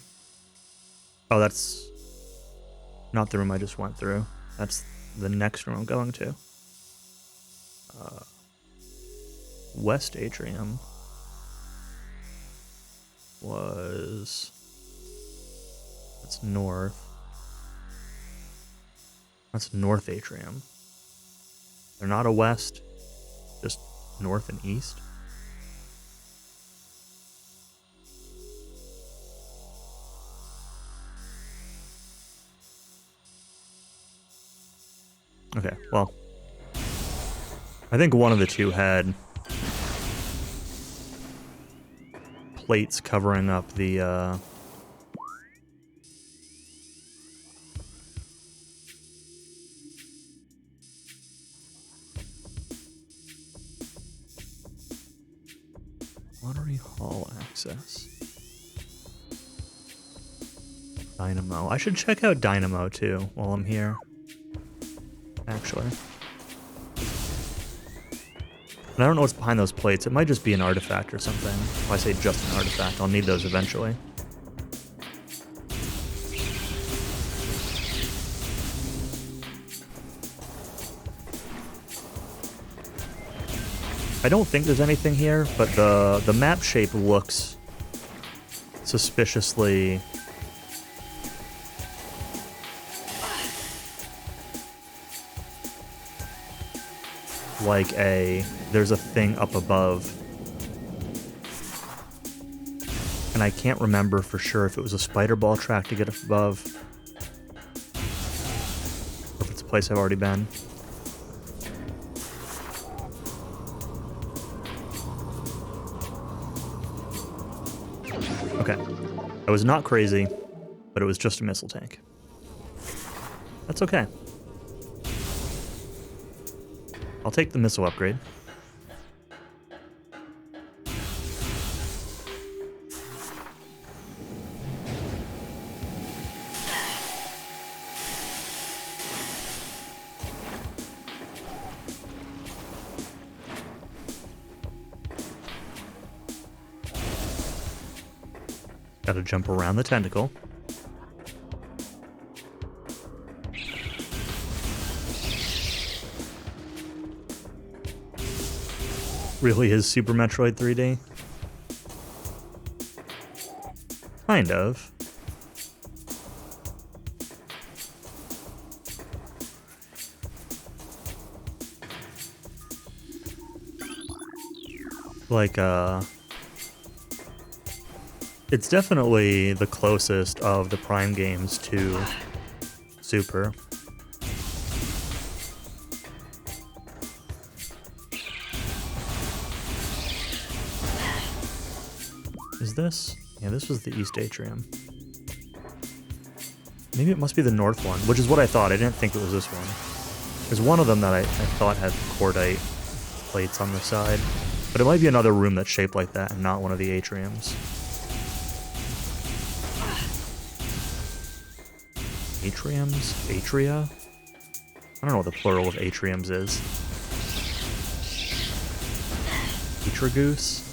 Oh, that's not the room I just went through. That's the next room I'm going to. West atrium was... That's north. That's north atrium. They're not a west, just north and east. Okay, well, I think one of the two had plates covering up the, Lottery Hall access. Dynamo. I should check out Dynamo, too, while I'm here. Actually. And I don't know what's behind those plates. It might just be an artifact or something. If I say just an artifact, I'll need those eventually. I don't think there's anything here, but the map shape looks suspiciously like there's a thing up above. And I can't remember for sure if it was a spider ball track to get up above, or if it's a place I've already been. Okay. I was not crazy, but it was just a missile tank. That's okay. I'll take the missile upgrade. Gotta jump around the tentacle. Really is Super Metroid 3D? Kind of. Like, it's definitely the closest of the Prime games to Super. Is this? Yeah, this was the East Atrium. Maybe it must be the North one, which is what I thought. I didn't think it was this one. There's one of them that I thought had cordite plates on the side. But it might be another room that's shaped like that and not one of the atriums. Atriums? Atria? I don't know what the plural of atriums is. Atragoose?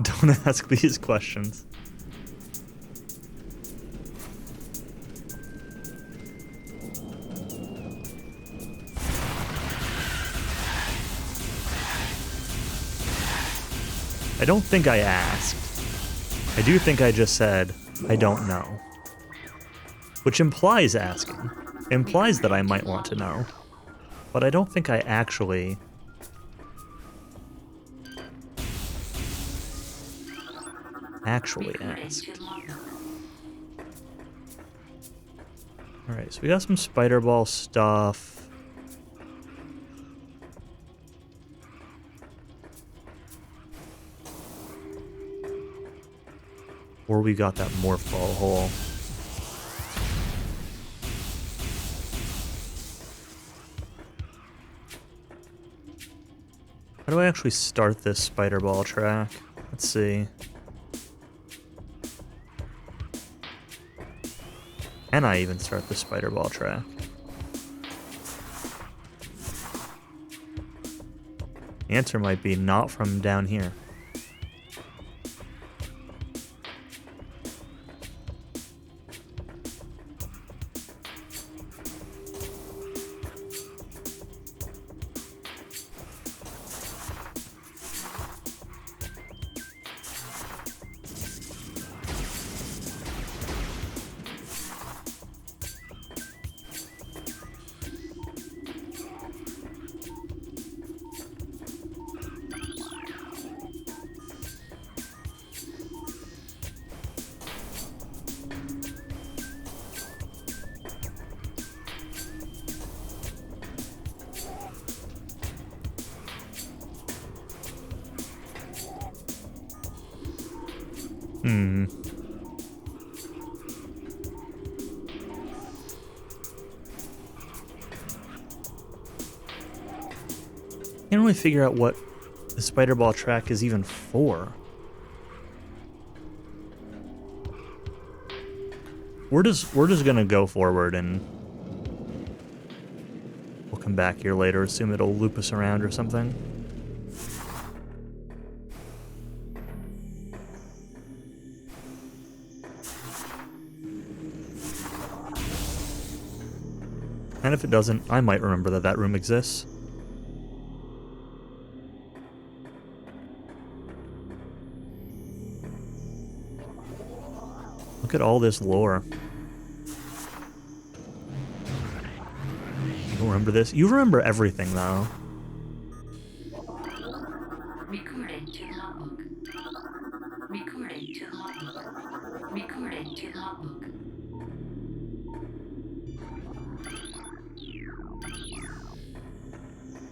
Don't ask these questions. I don't think I asked. I do think I just said, I don't know. Which implies asking. Implies that I might want to know. But I don't think I actually... asked. Alright, so we got some spider ball stuff. Or we got that morph ball hole. How do I actually start this spider ball track? Let's see. Can I even start the spider ball track? The answer might be not from down here. Can't really figure out what the spider ball track is even for. We're just gonna go forward and we'll come back here later. Assume it'll loop us around or something. And if it doesn't, I might remember that that room exists. Look at all this lore. You don't remember this? You remember everything, though. Recording to logbook. Recording to logbook. Recording to logbook.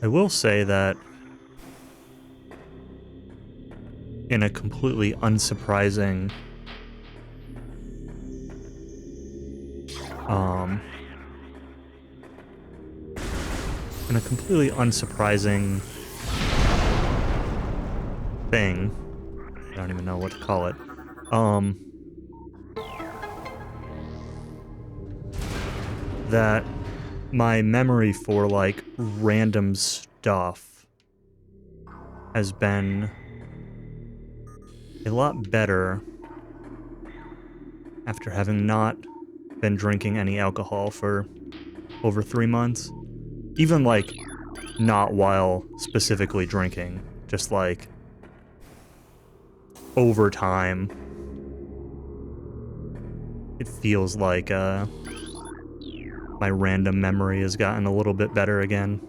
I will say that in a completely unsurprising thing, I don't even know what to call it, that my memory for, like, random stuff has been a lot better after having not been drinking any alcohol for over 3 months. Even, like, not while specifically drinking, just, like, over time. It feels like, my random memory has gotten a little bit better again.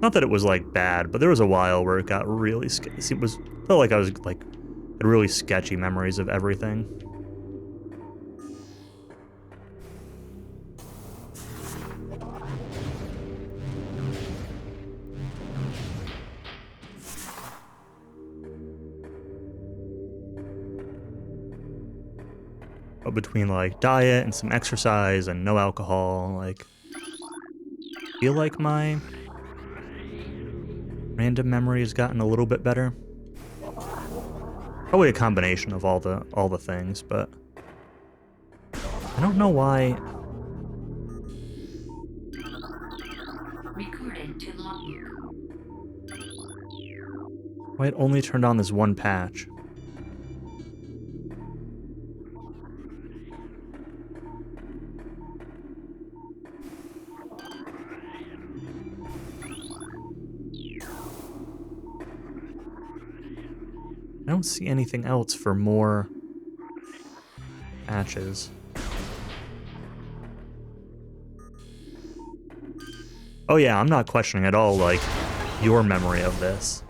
Not that it was, like, bad, but there was a while where it got really felt like I was, like, had really sketchy memories of everything. But between, like, diet and some exercise and no alcohol, like, I feel like my random memory has gotten a little bit better. Probably a combination of all the things, but I don't know why. Recorded to logbook. Why it only turned on this one patch. I don't see anything else for more patches. Oh yeah, I'm not questioning at all, like, your memory of this.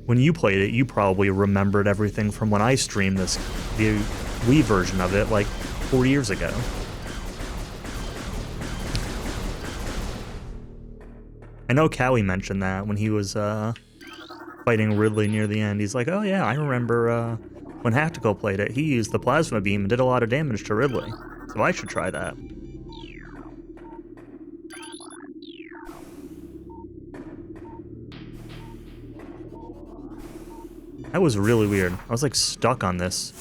When you played it, you probably remembered everything from when I streamed the Wii version of it, like, 4 years ago. I know Callie mentioned that when he was, fighting Ridley near the end. He's like, oh yeah, I remember, when Hactical played it, he used the plasma beam and did a lot of damage to Ridley. So I should try that. That was really weird. I was, like, stuck on this.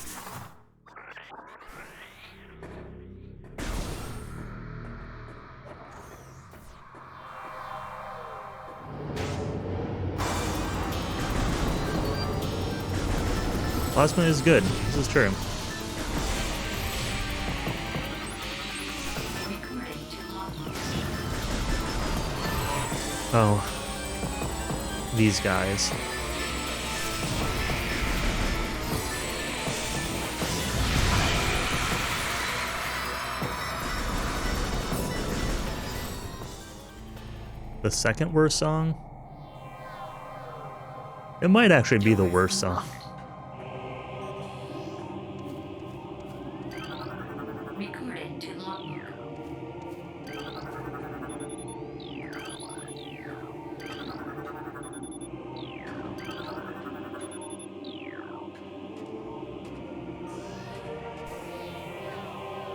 Plasma is good. This is true. Oh. These guys. The second worst song? It might actually be the worst song. Recorded to logbook.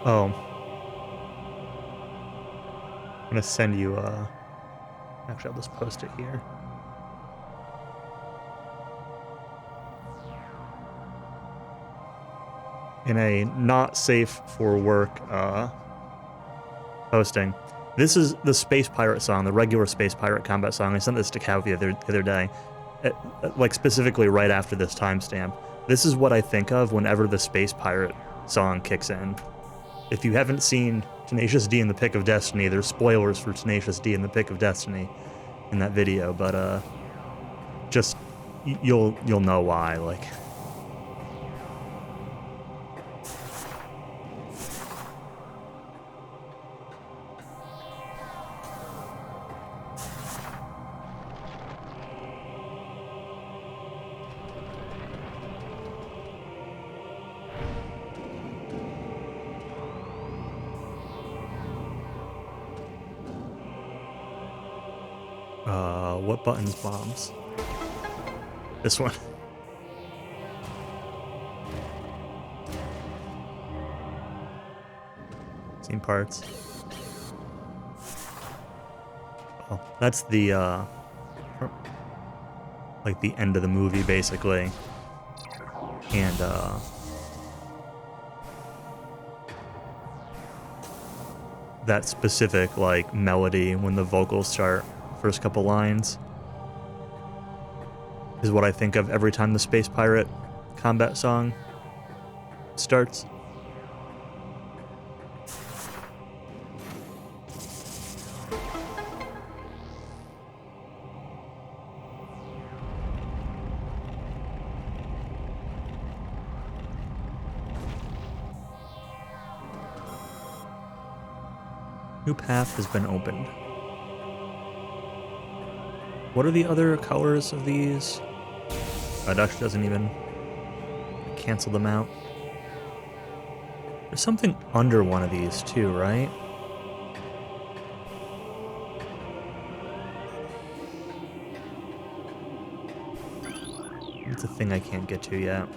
Oh. I'm gonna send you, actually, I'll just post it here. In a not safe for work, posting. This is the Space Pirate song, the regular Space Pirate combat song. I sent this to Cal the other day, like, specifically right after this timestamp. This is what I think of whenever the Space Pirate song kicks in. If you haven't seen Tenacious D in the Pick of Destiny, there's spoilers for Tenacious D in the Pick of Destiny in that video, but just you'll know why. Like, what buttons bombs? This one. Scene parts. Oh, that's the, like, the end of the movie, basically. And, that specific, like, melody when the vocals start, first couple lines, is what I think of every time the Space Pirate combat song starts. New path has been opened. What are the other colors of these? Oh, it actually doesn't even cancel them out. There's something under one of these too, right? It's a thing I can't get to yet.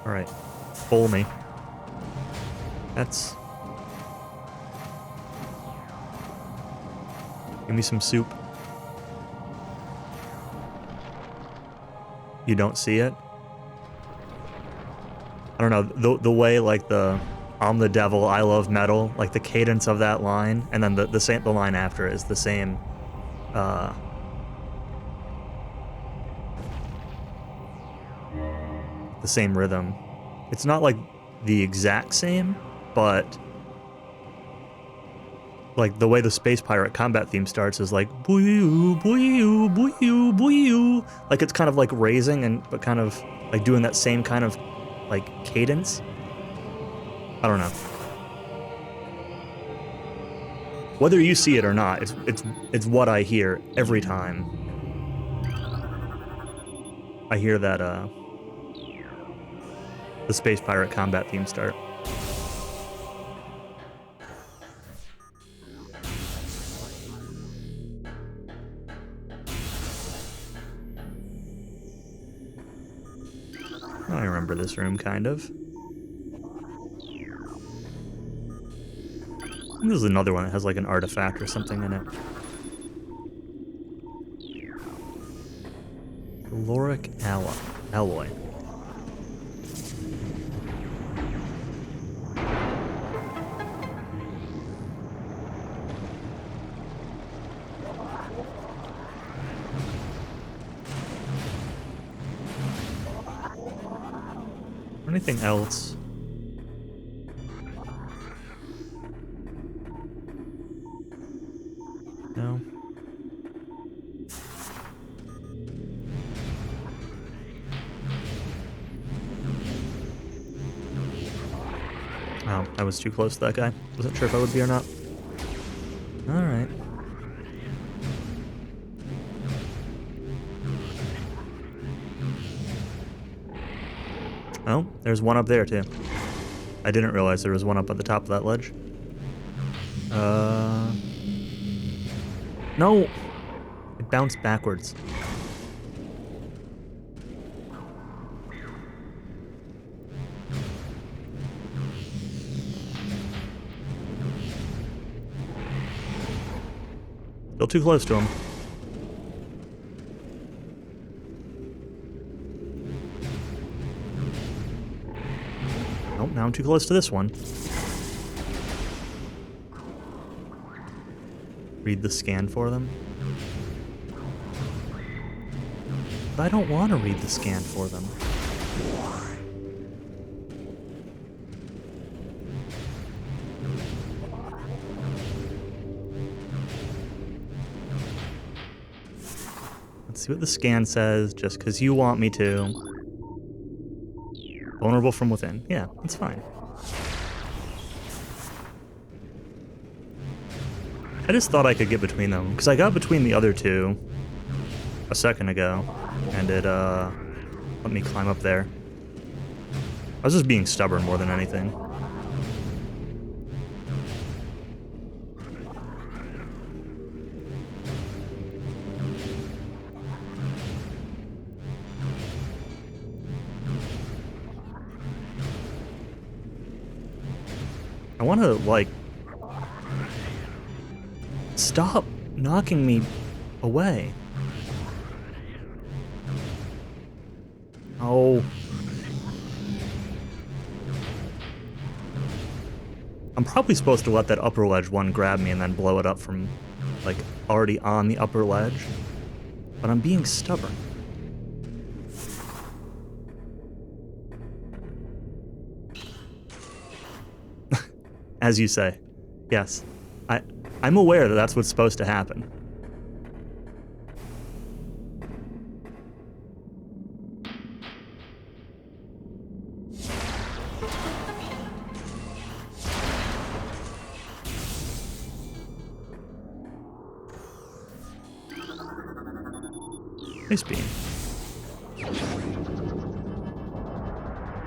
Alright. Bowl me. That's... Give me some soup. You don't see it? I don't know, the way, like, the I'm the devil, I love metal, like the cadence of that line, and then the line after it is the same, the same rhythm. It's not like the exact same, but like the way the Space Pirate combat theme starts is like boo boo boo boo, like it's kind of like raising and but kind of like doing that same kind of like cadence. I don't know. Whether you see it or not, it's what I hear every time I hear that the Space Pirate combat theme start. I remember this room, kind of. I think this is another one that has like an artifact or something in it. Caloric alloy. Anything else? No. Oh, I was too close to that guy. Wasn't sure if I would be or not. Alright. Oh, there's one up there too. I didn't realize there was one up at the top of that ledge. No! It bounced backwards. Still too close to him. Oh, now I'm too close to this one. Read the scan for them. But I don't want to read the scan for them. Let's see what the scan says, just because you want me to. Vulnerable from within. Yeah, that's fine. I just thought I could get between them, because I got between the other two a second ago, and it, let me climb up there. I was just being stubborn more than anything. I want to, like, stop knocking me away. Oh. I'm probably supposed to let that upper ledge one grab me and then blow it up from, like, already on the upper ledge. But I'm being stubborn. As you say. Yes. I'm aware that that's what's supposed to happen. Nice beam.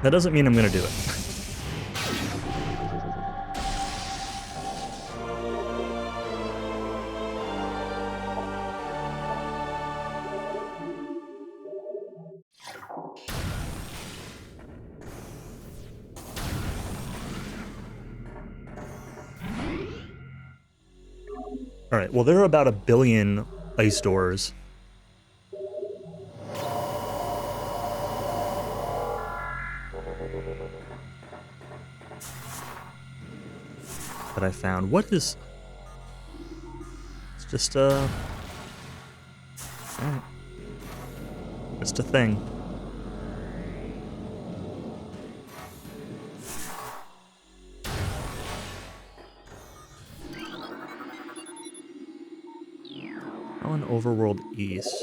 That doesn't mean I'm gonna do it. Alright, well there are about 1 billion ice doors. That I found. What is... It's just a... Alright. Just a thing. Oh, an Overworld East.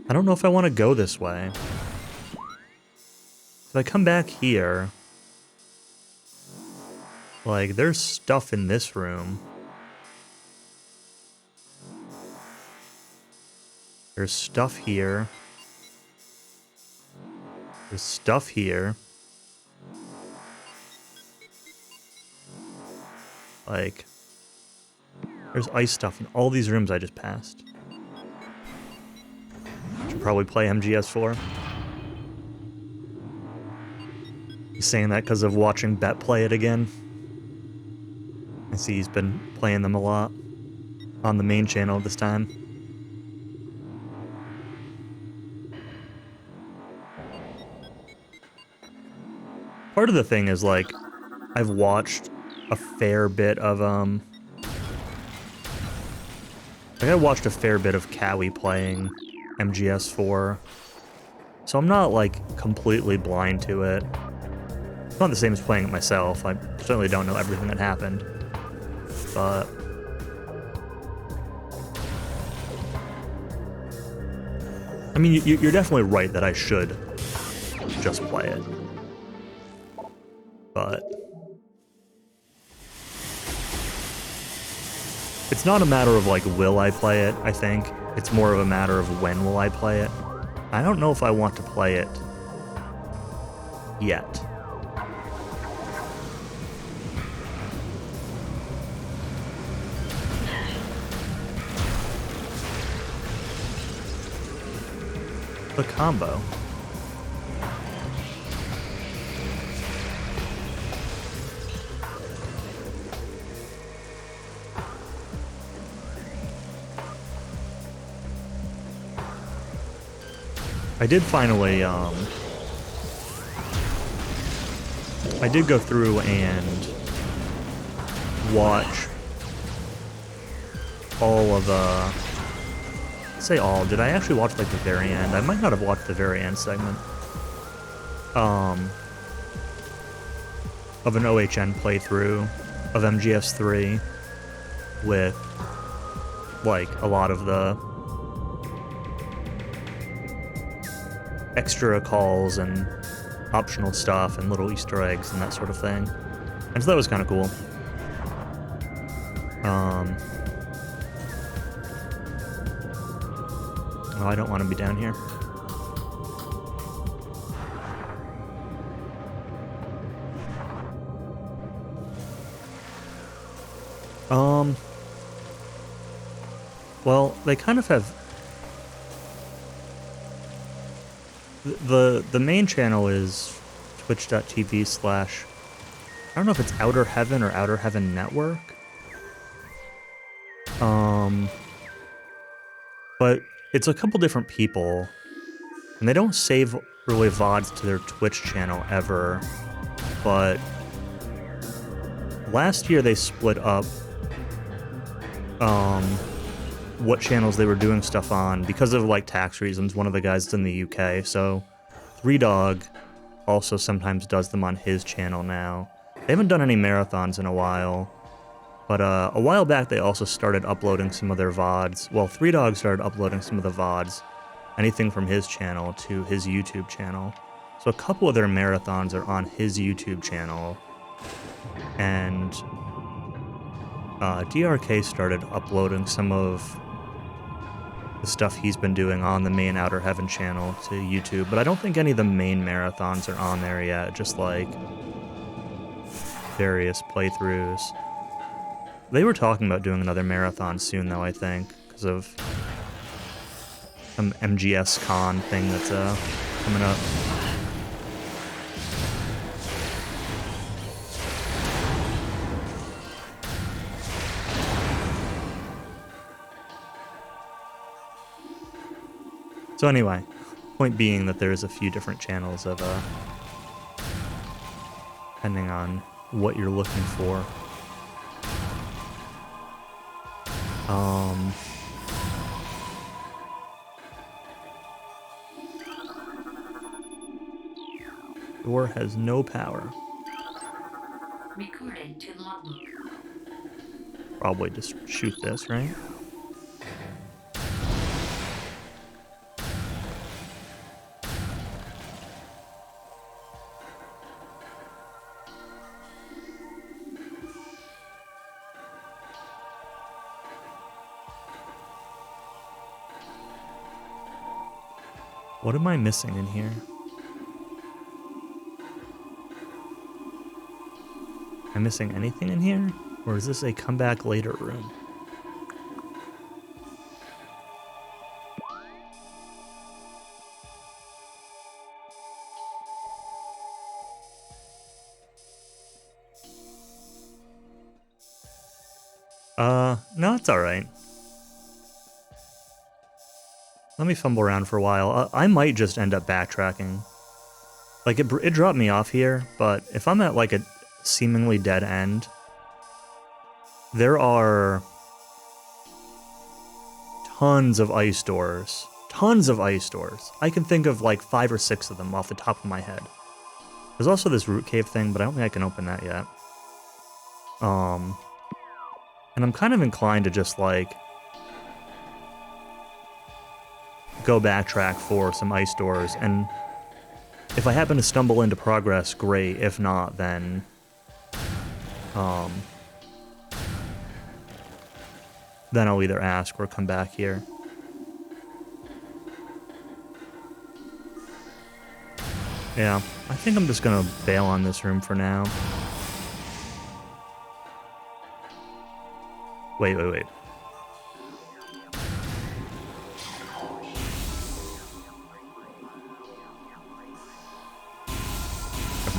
I don't know if I want to go this way. If I come back here... Like, there's stuff in this room. There's stuff here. There's stuff here. Like, there's ice stuff in all these rooms I just passed. Should probably play MGS4. He's saying that because of watching Bet play it again. I see he's been playing them a lot on the main channel this time. Part of the thing is, like, I've watched a fair bit of, I watched a fair bit of Cowie playing MGS4, so I'm not, like, completely blind to it. It's not the same as playing it myself. I certainly don't know everything that happened, but... I mean, you're definitely right that I should just play it. But... it's not a matter of, like, will I play it, I think. It's more of a matter of when will I play it. I don't know if I want to play it yet. The combo. I did finally, I did go through and watch all of, say all, did I actually watch, like, the very end? I might not have watched the very end segment. Of an OHN playthrough of MGS3 with, like, a lot of the extra calls and optional stuff and little Easter eggs and that sort of thing. And so that was kind of cool. Oh, I don't want to be down here. Well, they kind of have... The main channel is twitch.tv/, I don't know if it's Outer Heaven or Outer Heaven Network. But it's a couple different people, and they don't save really VODs to their Twitch channel ever. But last year they split up what channels they were doing stuff on because of like tax reasons. One of the guys is in the UK, so Three Dog also sometimes does them on his channel now. They haven't done any marathons in a while, but a while back they also started uploading some of their VODs. Well, Three Dog started uploading some of the VODs, anything from his channel to his YouTube channel. So a couple of their marathons are on his YouTube channel, and DRK started uploading some of the stuff he's been doing on the main Outer Heaven channel to YouTube, but I don't think any of the main marathons are on there yet, just like various playthroughs. They were talking about doing another marathon soon, though, I think, because of some MGS Con thing that's coming up. So anyway, point being that there's a few different channels of, depending on what you're looking for. Door has no power. Recorded to logbook. Probably just shoot this, right? What am I missing in here? Am I missing anything in here? Or is this a come back later room? No, it's alright. Let me fumble around for a while. I might just end up backtracking. Like, it dropped me off here, but if I'm at, like, a seemingly dead end, there are tons of ice doors. Tons of ice doors. I can think of, like, 5 or 6 of them off the top of my head. There's also this root cave thing, but I don't think I can open that yet. And I'm kind of inclined to just, like, go backtrack for some ice doors, and if I happen to stumble into progress, great. If not, then then I'll either ask or come back here. Yeah, I think I'm just gonna bail on this room for now. Wait. Never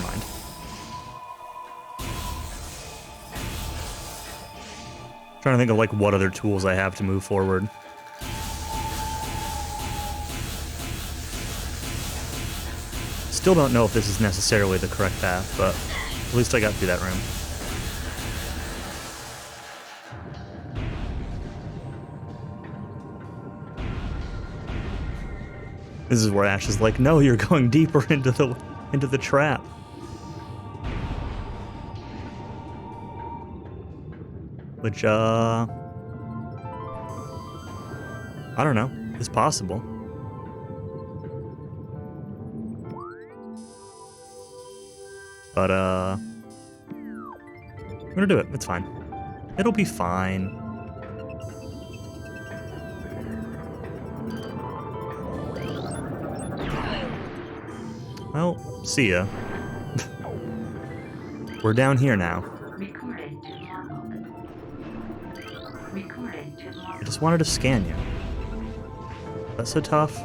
mind. Trying to think of, like, what other tools I have to move forward. Still don't know if this is necessarily the correct path, but at least I got through that room. This is where Ash is like, no, you're going deeper into the trap. Which, I don't know, is possible. But, I'm gonna do it. It's fine. It'll be fine. Well, see ya. We're down here now. Recorded to logbook. Recorded to logbook. I just wanted to scan you. That's so tough.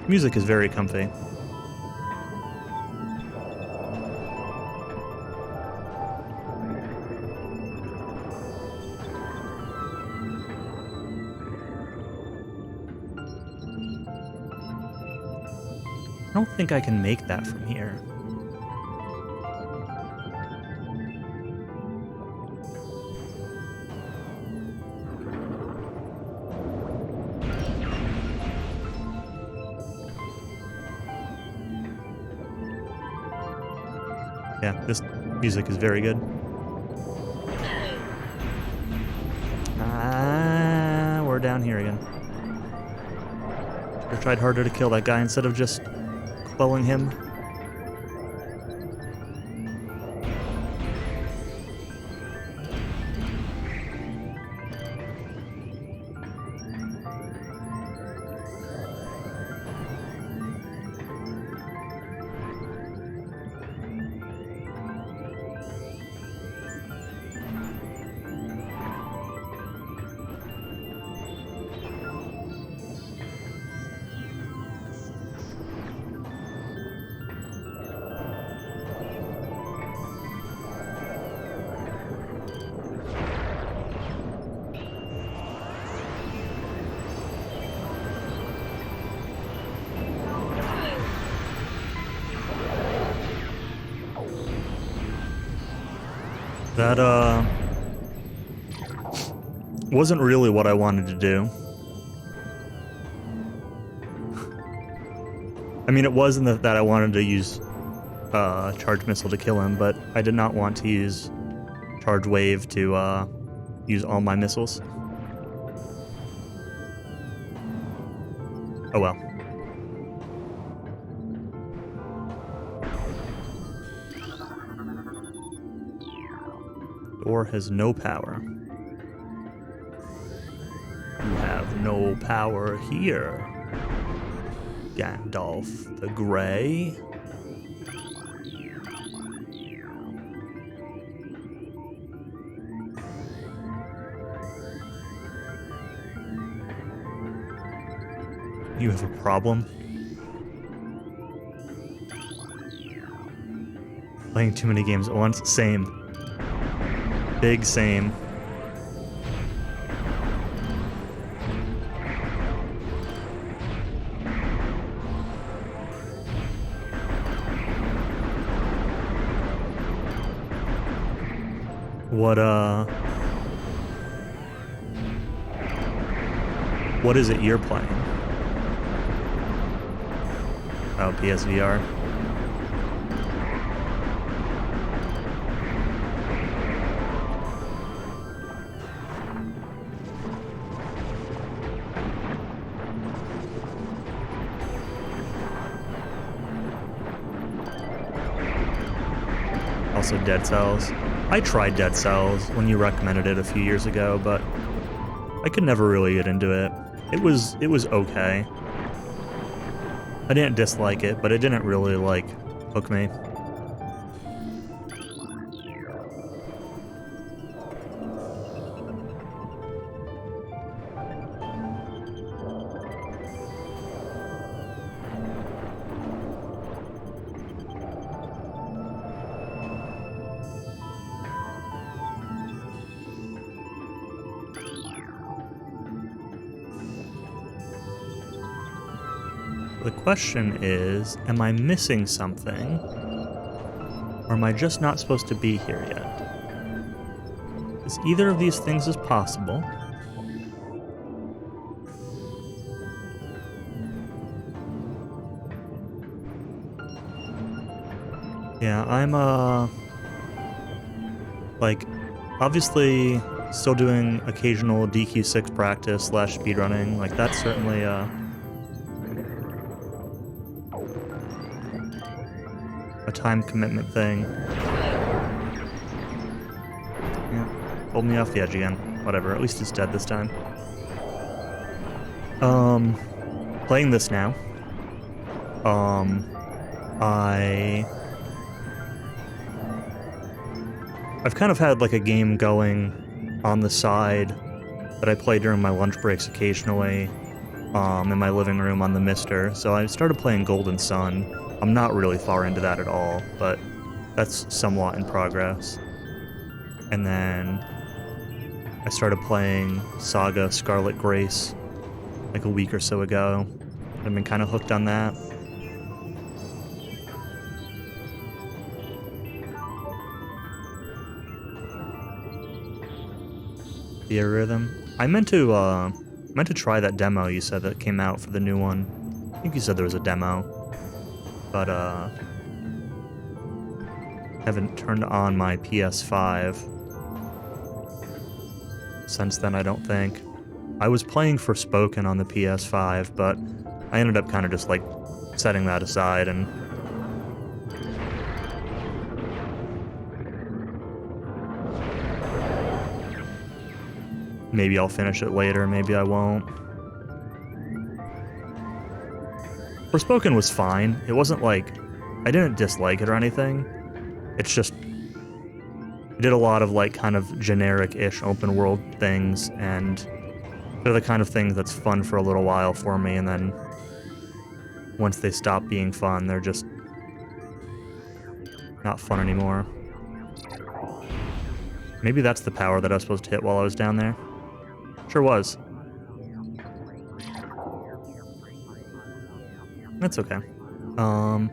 Music is very comfy. I don't think I can make that from here. Yeah, this music is very good. We're down here again. I tried harder to kill that guy instead of just quelling him. That, wasn't really what I wanted to do. I mean, it wasn't that I wanted to use, Charge Missile to kill him, but I did not want to use Charge Wave to, use all my missiles. Oh well. Door has no power. You have no power here, Gandalf the Grey. You have a problem? Playing too many games at once? Same. Big same. What is it you're playing? Oh, PSVR. Also Dead Cells. I tried Dead Cells when you recommended it a few years ago, but I could never really get into it. It was okay. I didn't dislike it, but it didn't really, like, hook me. The question is, am I missing something? Or am I just not supposed to be here yet? Is either of these things is possible? Yeah, I'm, like, obviously still doing occasional DQ6 practice / speedrunning. Like, that's certainly, a time commitment thing. Yeah, pulled me off the edge again. Whatever, at least it's dead this time. Playing this now. I've kind of had like a game going on the side that I play during my lunch breaks occasionally in my living room on the Mister, so I started playing Golden Sun. I'm not really far into that at all, but that's somewhat in progress. And then I started playing Saga Scarlet Grace like a week or so ago. I've been kind of hooked on that. The rhythm. I meant to try that demo you said that came out for the new one. I think you said there was a demo, but haven't turned on my PS5 since then. I don't think. I was playing Forspoken on the PS5, but I ended up kind of just like setting that aside and maybe I'll finish it later, maybe I won't. Forspoken was fine. It wasn't like... I didn't dislike it or anything. It's just... it did a lot of like kind of generic-ish open world things, and they're the kind of things that's fun for a little while for me, and then once they stop being fun, they're just not fun anymore. Maybe that's the power that I was supposed to hit while I was down there. Sure was. That's okay. I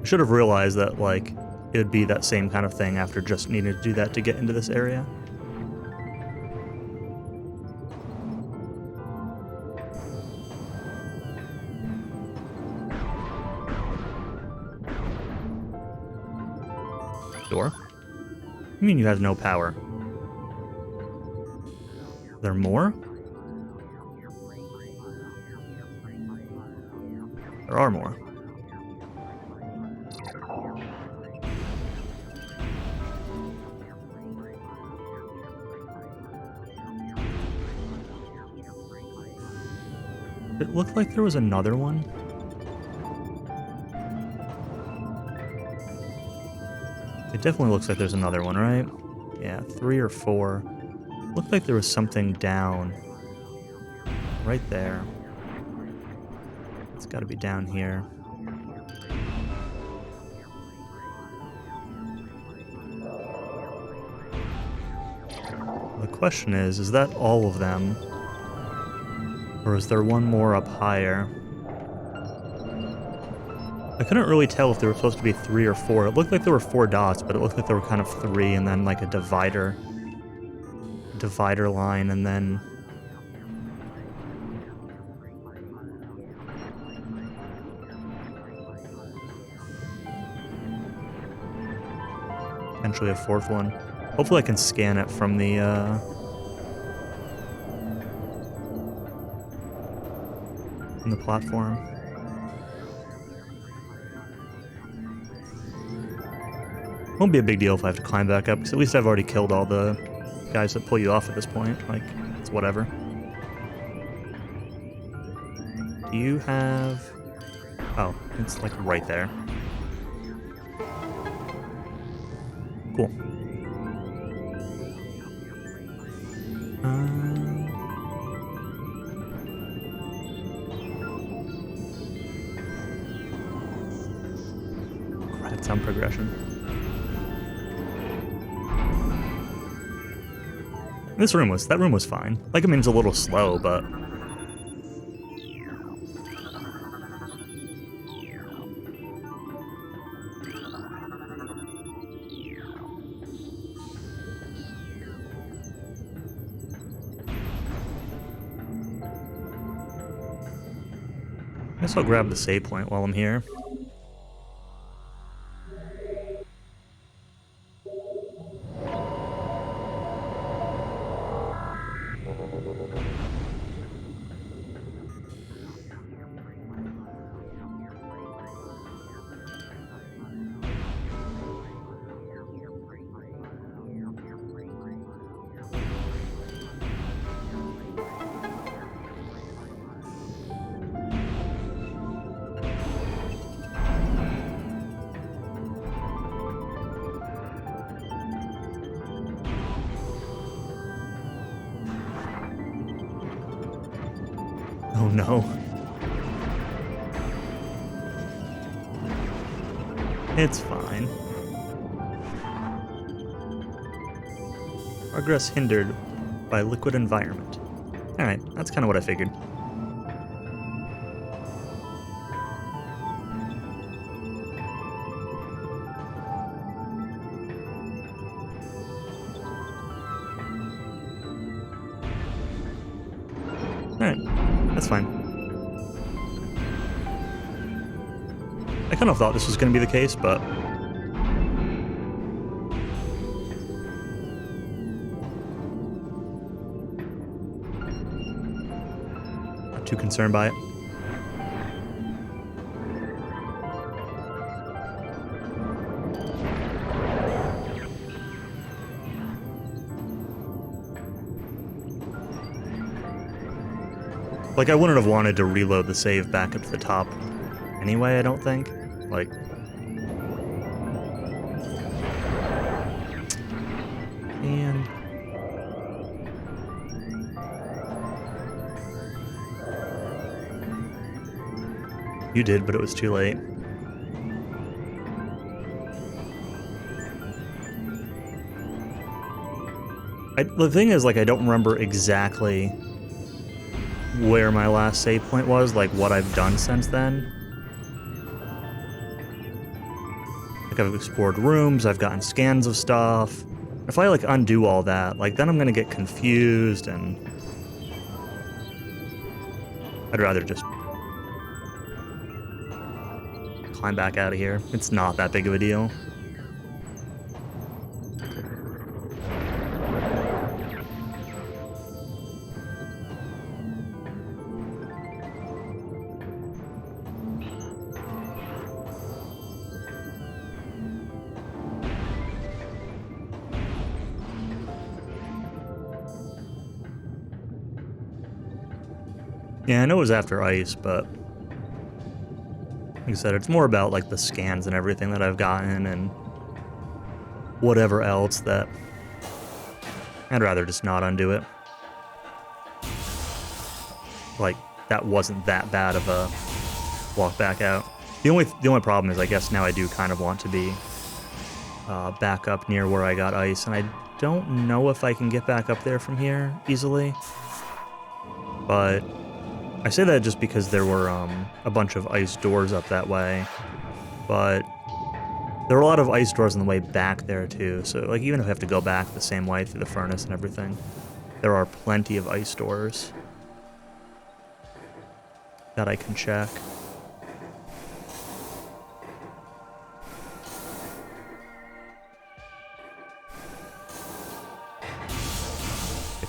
should have realized that, like, it would be that same kind of thing after just needing to do that to get into this area. Door? You mean you have no power? There more? There are more. It looked like there was another one. It definitely looks like there's another one, right? Yeah, 3 or 4. Looked like there was something down right there. It's got to be down here. The question is that all of them? Or is there one more up higher? I couldn't really tell if there were supposed to be 3 or 4. It looked like there were 4 dots, but it looked like there were kind of 3 and then like a divider line, and then potentially a 4th one. Hopefully I can scan it from the platform. Won't be a big deal if I have to climb back up, because at least I've already killed all the guys that pull you off at this point. Like, it's whatever. Do you have... oh, it's like right there. Cool. Crap, sound progression. That room was fine. Like, I mean, it's a little slow, but... I guess I'll grab the save point while I'm here. Oh no. It's fine. Progress hindered by liquid environment. Alright, that's kind of what I figured. Alright, that's fine. I kind of thought this was going to be the case, but... not too concerned by it. Like, I wouldn't have wanted to reload the save back up to the top anyway, I don't think. Like... and... you did, but it was too late. The thing is, like, I don't remember exactly where my last save point was, like what I've done since then. Like I've explored rooms, I've gotten scans of stuff. If I like undo all that, like then I'm gonna get confused and I'd rather just climb back out of here. It's not that big of a deal. Yeah, I know it was after ice, but like I said, it's more about like the scans and everything that I've gotten and whatever else that I'd rather just not undo it. Like, that wasn't that bad of a walk back out. The only problem is I guess now I do kind of want to be back up near where I got ice, and I don't know if I can get back up there from here easily. But I say that just because there were a bunch of ice doors up that way, but there were a lot of ice doors on the way back there too, so like even if I have to go back the same way through the furnace and everything, there are plenty of ice doors that I can check.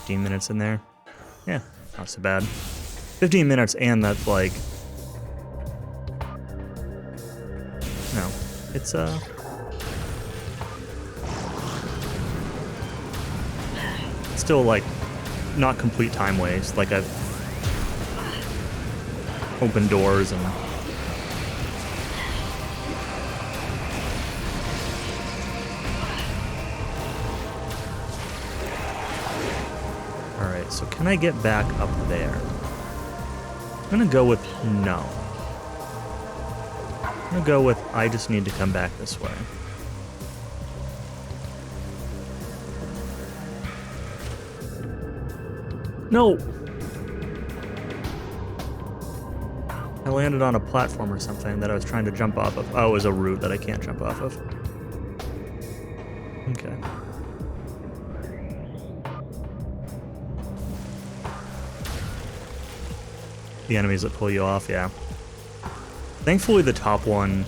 $15 in there. Yeah, not so bad. 15 minutes, and that's like... no, it's still like not complete time waste. Like I've opened doors and alright, so can I get back up there? I'm gonna go with no. I'm gonna go with I just need to come back this way. No! I landed on a platform or something that I was trying to jump off of. Oh, it was a route that I can't jump off of. Okay. The enemies that pull you off, yeah. Thankfully the top one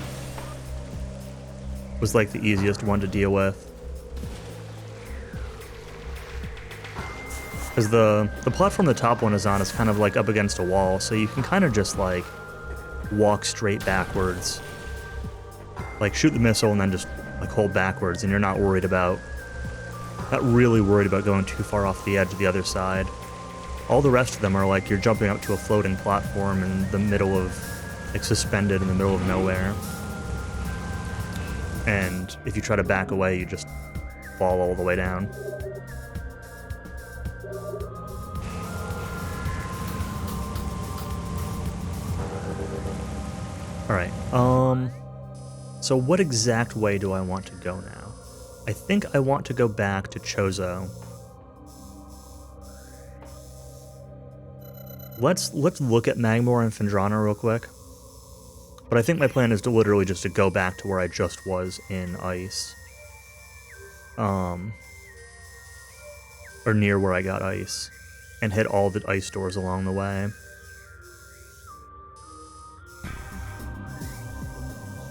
was like the easiest one to deal with. Because the platform the top one is on is kind of like up against a wall, so you can kind of just like walk straight backwards. Like shoot the missile and then just like hold backwards, and you're not worried about, not really worried about going too far off the edge of the other side. All the rest of them are like you're jumping up to a floating platform in the middle of, like suspended in the middle of nowhere. And if you try to back away, you just fall all the way down. Alright, so what exact way do I want to go now? I think I want to go back to Chozo. Let's look at Magmor and Phendrana real quick. But I think my plan is to literally just to go back to where I just was in Ice. Or near where I got Ice. And hit all the ice doors along the way.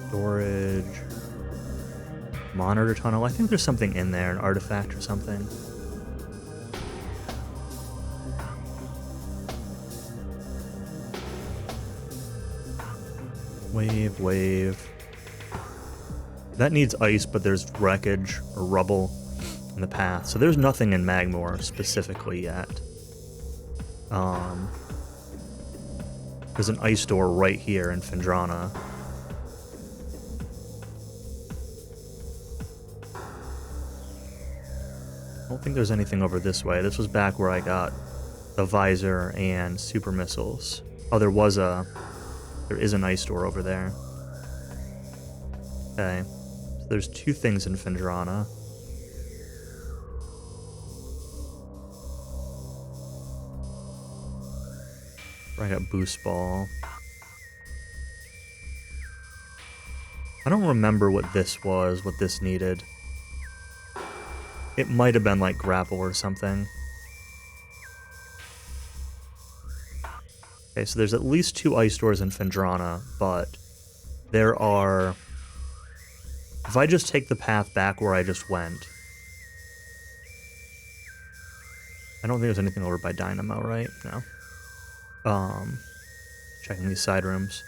Storage. Monitor tunnel. I think there's something in there, an artifact or something. Wave. That needs ice, but there's wreckage or rubble in the path. So there's nothing in Magmor specifically yet. There's an ice door right here in Phendrana. I don't think there's anything over this way. This was back where I got the visor and super missiles. Oh, there is an ice door over there. Okay. So there's two things in Phendrana. I got Boost Ball. I don't remember what this was, what this needed. It might have been like Grapple or something. Okay, so there's at least two ice doors in Phendrana, but there are... If I just take the path back where I just went... I don't think there's anything over by Dynamo, right? No. Checking these side rooms.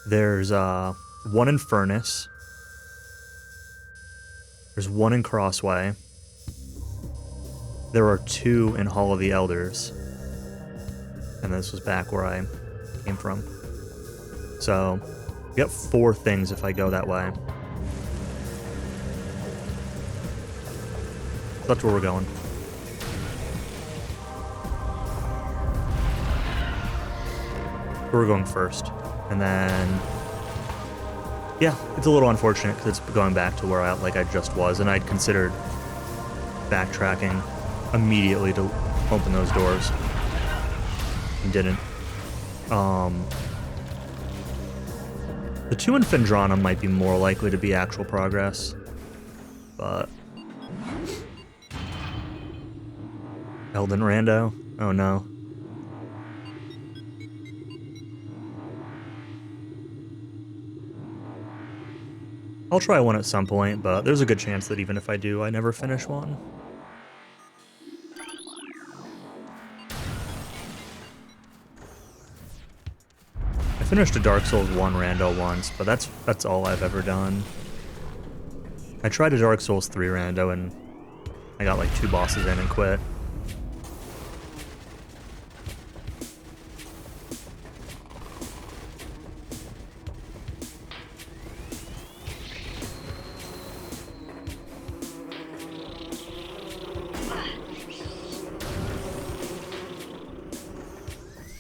There's one in Furnace. There's one in Crossway. There are two in Hall of the Elders. And this was back where I came from. So, we got 4 things if I go that way. That's where we're going. We're going first. And then... Yeah, it's a little unfortunate because it's going back to where I just was, and I'd considered backtracking immediately to open those doors. And didn't. The 2 in Phendrana might be more likely to be actual progress. But... Elden Rando? Oh no. I'll try one at some point, but there's a good chance that even if I do, I never finish one. I finished a Dark Souls 1 rando once, but that's all I've ever done. I tried a Dark Souls 3 rando and I got like 2 bosses in and quit.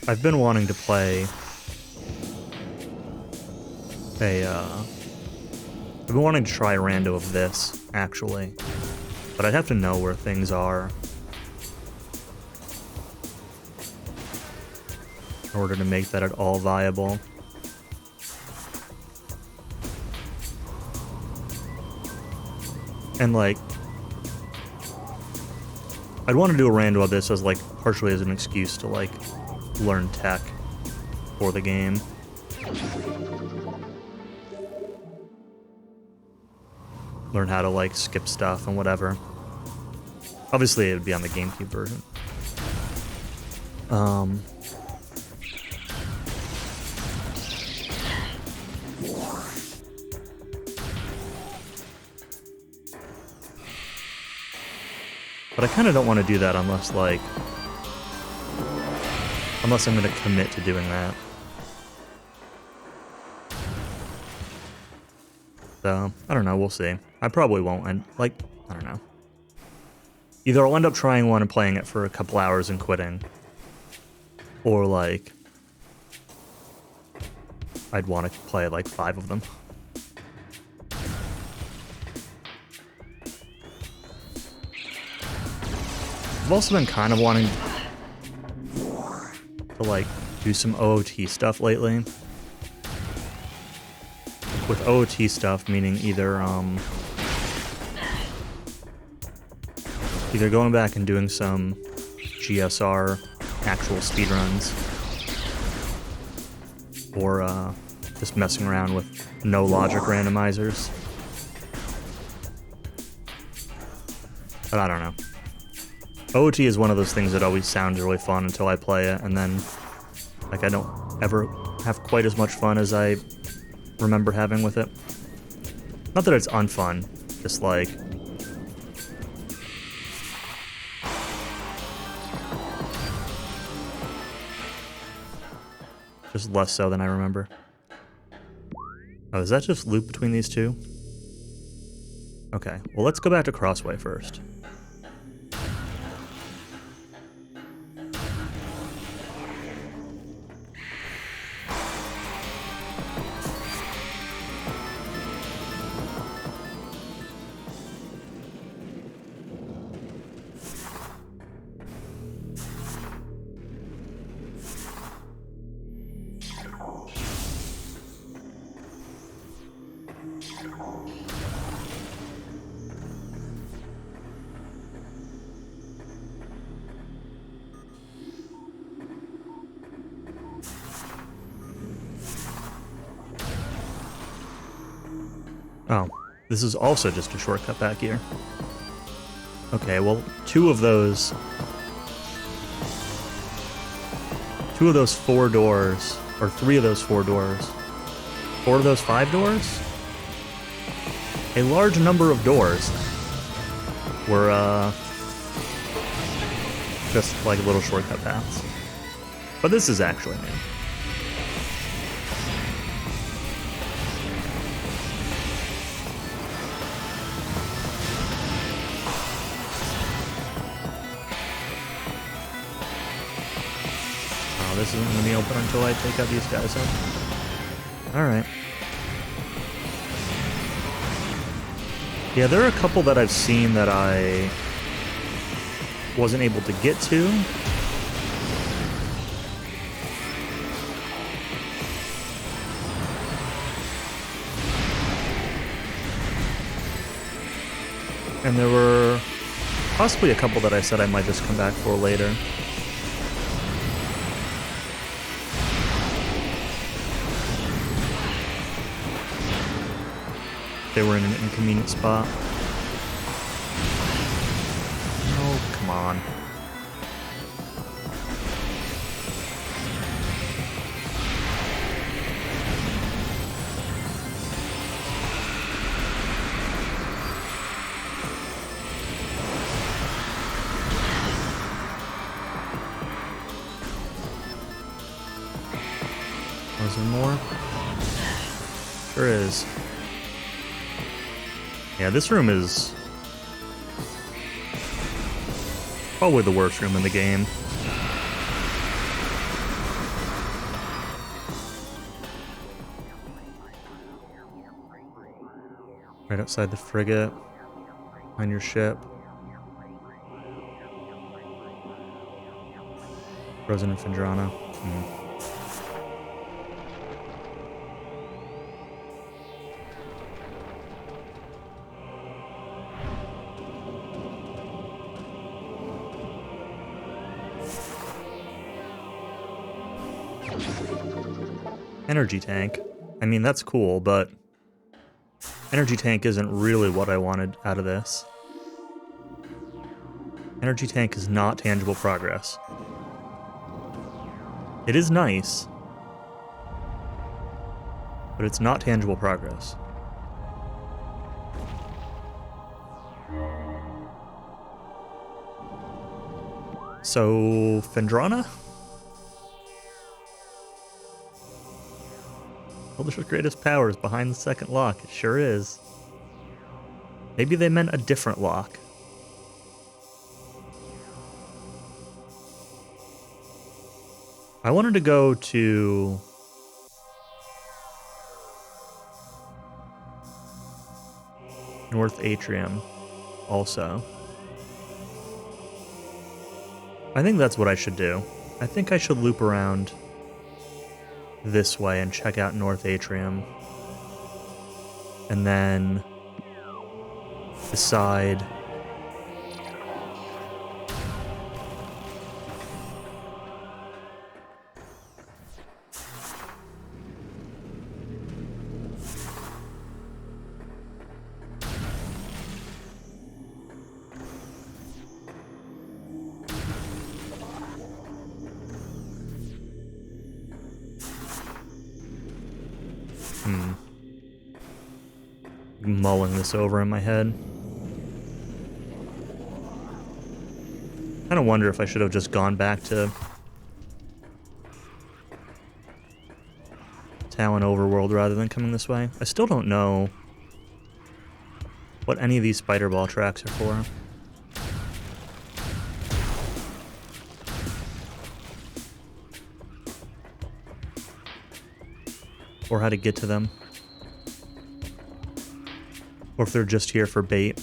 I've been wanting to play I've been wanting to try a rando of this, actually. But I'd have to know where things are in order to make that at all viable. And like, I'd want to do a rando of this as like partially as an excuse to like learn tech for the game. Learn how to like skip stuff and whatever. Obviously it would be on the GameCube version. But I kind of don't want to do that unless I'm going to commit to doing that. So, I don't know, we'll see. I probably won't, and, I don't know. Either I'll end up trying one and playing it for a couple hours and quitting, or, I I'd want to play like 5 of them. I've also been kind of wanting to like do some OOT stuff lately. With OOT stuff, meaning either going back and doing some GSR actual speedruns, or just messing around with no logic randomizers. But I don't know. OOT is one of those things that always sounds really fun until I play it, and then like I don't ever have quite as much fun as I remember having with it. Not that it's unfun, just like just less so than I remember. Oh, is that just loop between these two? Okay, well let's go back to Crossway first. Oh, this is also just a shortcut back here. Okay, well, 2 of those 4 doors, or 3 of those 4 doors, 4 of those 5 doors? A large number of doors were, just like little shortcut paths. But this is actually new. This isn't going to be open until I take out these guys, huh? Alright. Yeah, there are a couple that I've seen that I wasn't able to get to. And there were possibly a couple that I said I might just come back for later. They were in an inconvenient spot. Oh, come on. Was there more? Sure is. Yeah, this room is probably the worst room in the game. Right outside the frigate, on your ship. Frozen and Fendrana. Energy tank. I mean, that's cool, but energy tank isn't really what I wanted out of this. Energy tank is not tangible progress. It is nice, but it's not tangible progress. So, Fendrana? Publisher's greatest power is behind the second lock. It sure is. Maybe they meant a different lock. I wanted to go to North Atrium also. I think that's what I should do. I think I should loop around this way and check out North Atrium. And then decide... mulling this over in my head. I kind of wonder if I should have just gone back to Talon Overworld rather than coming this way. I still don't know what any of these spider ball tracks are for. Or how to get to them. Or if they're just here for bait.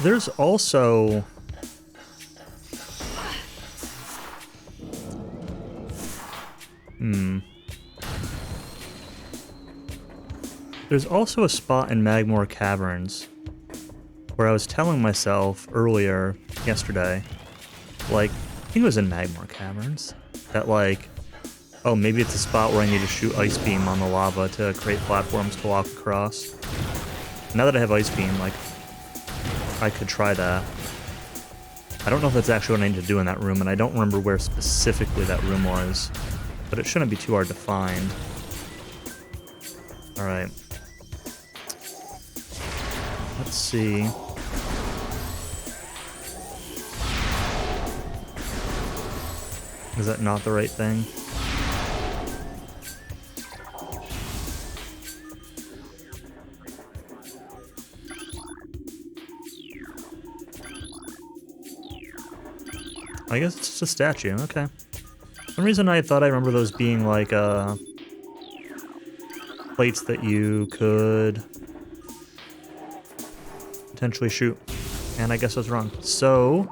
There's also... There's also a spot in Magmoor Caverns where I was telling myself earlier, yesterday, like, I think it was in Magmoor Caverns, that like, oh, maybe it's a spot where I need to shoot Ice Beam on the lava to create platforms to walk across. Now that I have Ice Beam, like, I could try that. I don't know if that's actually what I need to do in that room, and I don't remember where specifically that room was, but it shouldn't be too hard to find. Alright. Let's see. Is that not the right thing? I guess it's just a statue, okay. For some reason I thought I remember those being like, plates that you could potentially shoot. And I guess I was wrong. So...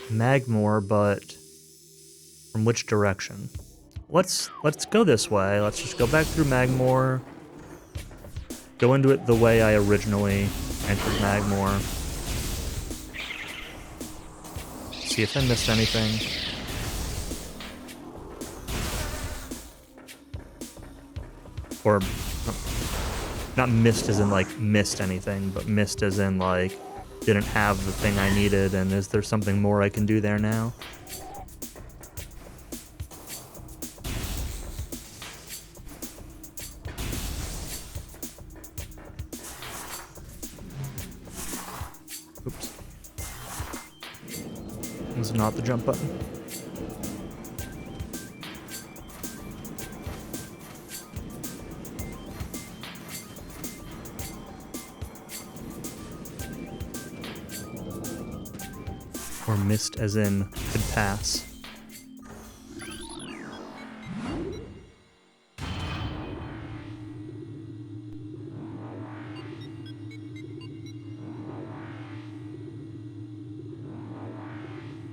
Magmoor, but... from which direction? Let's go this way. Let's just go back through Magmoor. Go into it the way I originally entered Magmoor. See if I missed anything. Or, not missed as in like missed anything, but missed as in like didn't have the thing I needed, and is there something more I can do there now? Oops. This is not the jump button. Or missed as in could pass.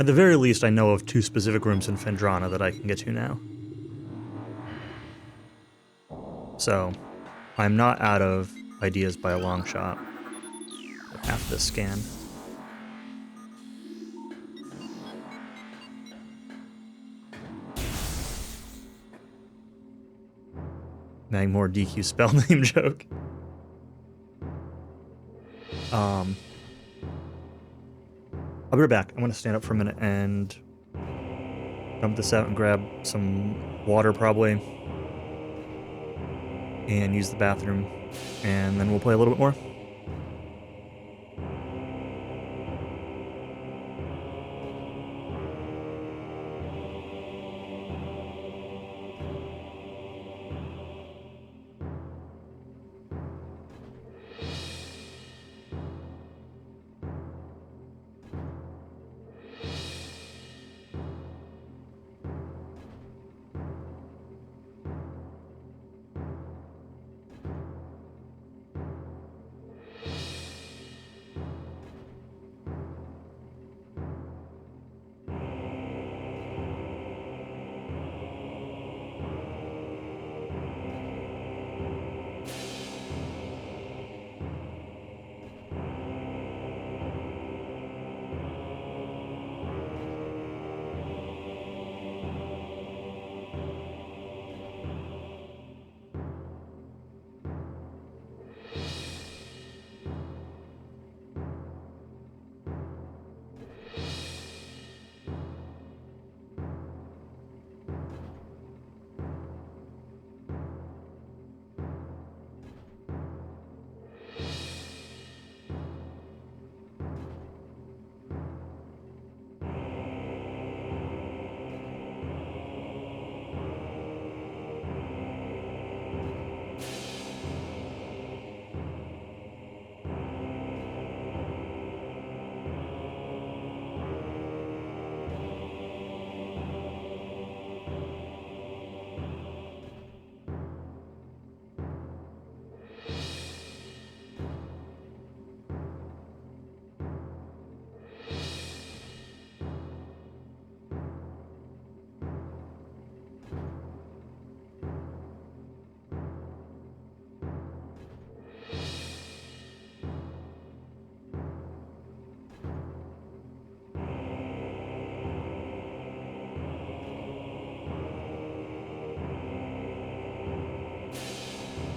At the very least, I know of 2 specific rooms in Fendrana that I can get to now. So, I'm not out of ideas by a long shot. With half this scan. Magmore DQ spell name joke. I'll be right back. I'm gonna stand up for a minute and dump this out and grab some water probably. And use the bathroom. And then we'll play a little bit more.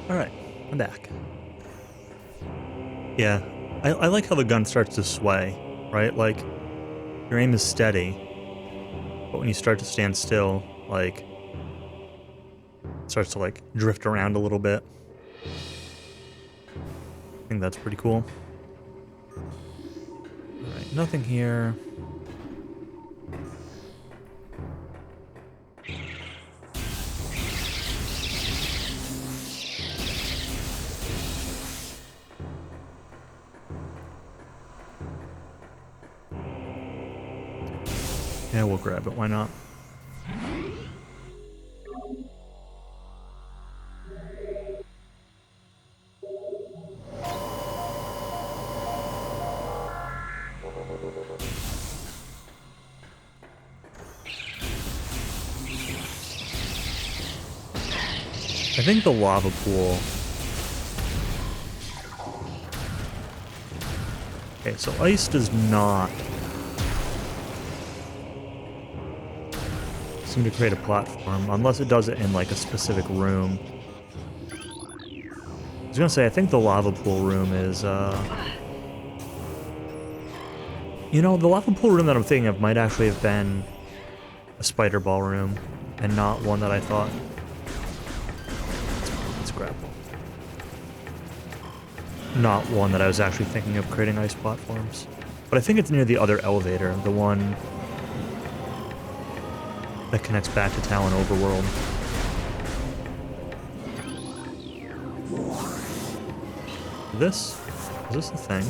Alright, I'm back. Yeah, I like how the gun starts to sway, right? Like, your aim is steady, but when you start to stand still, like, it starts to, like, drift around a little bit. I think that's pretty cool. Alright, nothing here. Yeah, we'll grab it, why not? I think the lava pool... Okay, so ice does not seem to create a platform, unless it does it in, like, a specific room. I was gonna say, I think the lava pool room is, You know, the lava pool room that I'm thinking of might actually have been a spider ball room, and not one that I thought. Let's grab one. Not one that I was actually thinking of creating ice platforms. But I think it's near the other elevator, the one that connects back to Talon Overworld. Is this the thing?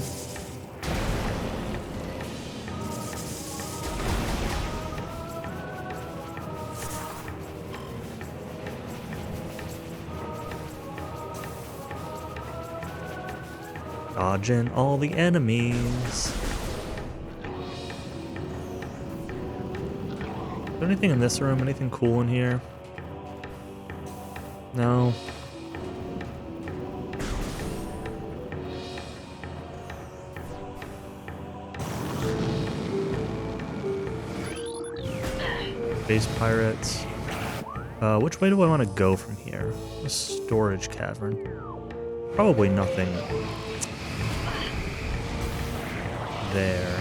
Dodging all the enemies. there anything in this room? Anything cool in here? No. Space pirates. Which way do I want to go from here? A storage cavern. Probably nothing there.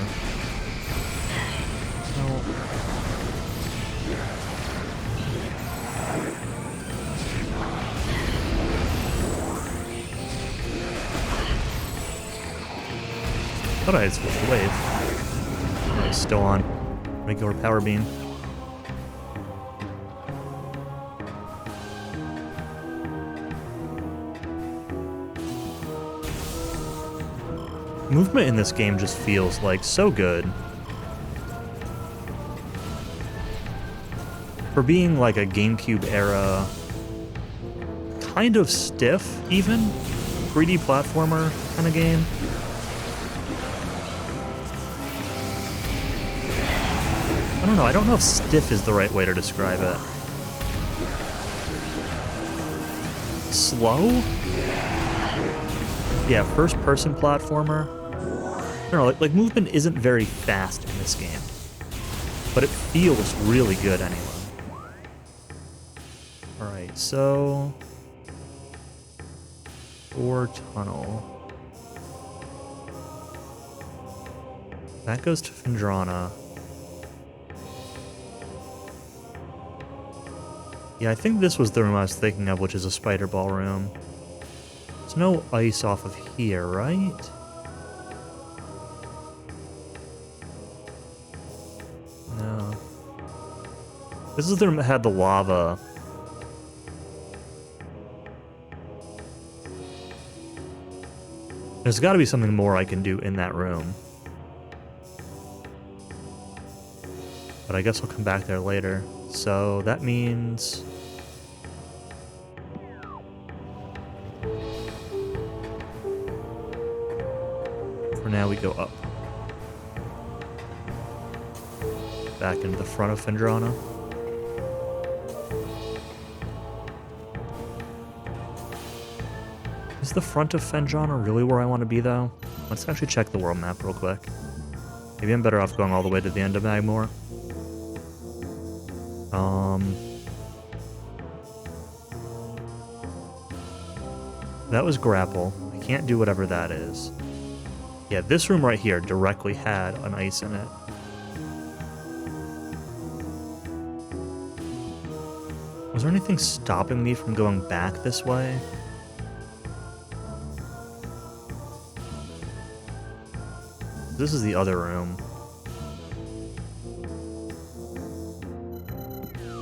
No. Thought I had switched the wave. Oh, it's still on. Regular power beam. Movement in this game just feels like so good. For being like a GameCube era, kind of stiff even, 3D platformer kind of game. I don't know, I don't know if stiff is the right way to describe it. Slow? Yeah, first-person platformer. I don't know, like movement isn't very fast in this game, but it feels really good anyway. Alright, so... Ore tunnel. That goes to Phendrana. Yeah, I think this was the room I was thinking of, which is a spider ball room. There's no ice off of here, right? No. This is the room that had the lava. There's got to be something more I can do in that room. But I guess I'll come back there later. So that means... For now we go up. Back into the front of Phendrana. Is the front of Phendrana really where I want to be though? Let's actually check the world map real quick. Maybe I'm better off going all the way to the end of Magmore. That was grapple. I can't do whatever that is. Yeah, this room right here directly had an ice in it. Was there anything stopping me from going back this way? This is the other room.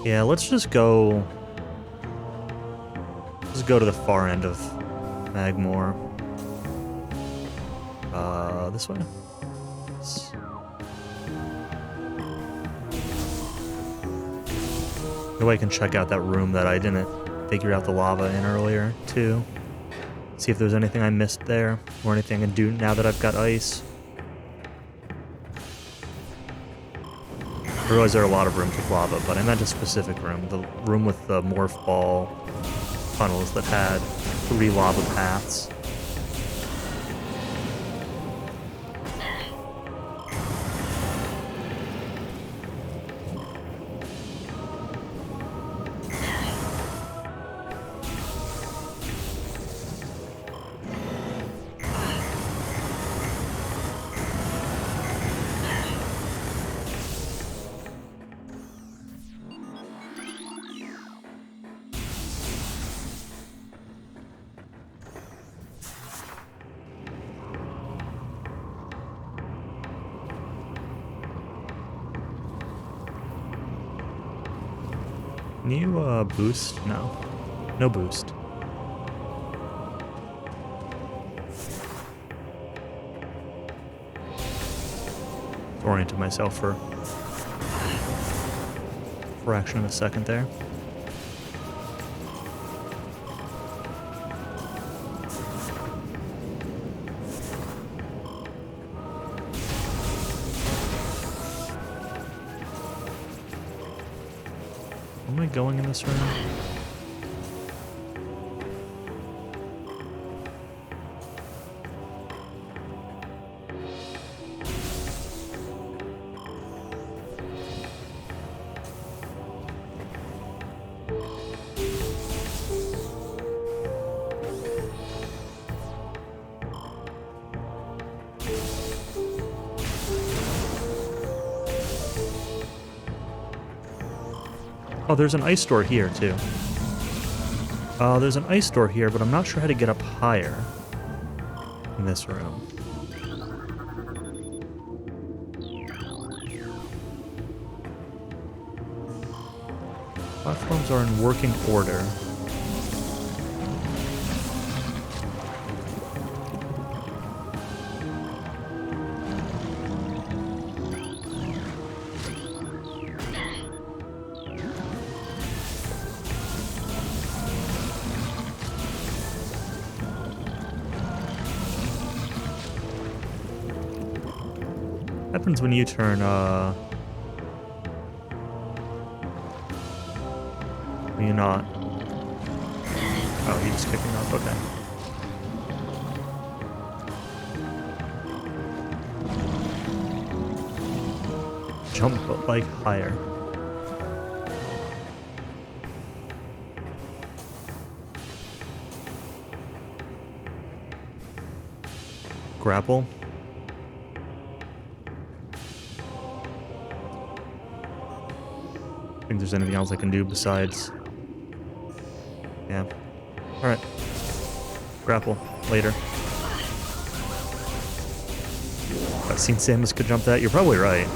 Yeah, let's just go... Let's go to the far end of Magmore. This way? Maybe I can check out that room that I didn't figure out the lava in earlier, too. See if there's anything I missed there, or anything I can do now that I've got ice. I realize there are a lot of rooms with lava, but I meant a specific room. The room with the morph ball tunnels that had 3 lava paths. Can you, boost? No. No boost. Oriented myself for a fraction of a second there. I going in this room? Oh, there's an ice door here, too. There's an ice door here, but I'm not sure how to get up higher in this room. Platforms are in working order. Happens when you turn, when you're not... Oh, you just kicking off, okay. Jump, but like higher. Grapple. I think there's anything else I can do besides... Yeah. Alright. Grapple. Later. Cutscene Samus could jump that? You're probably right.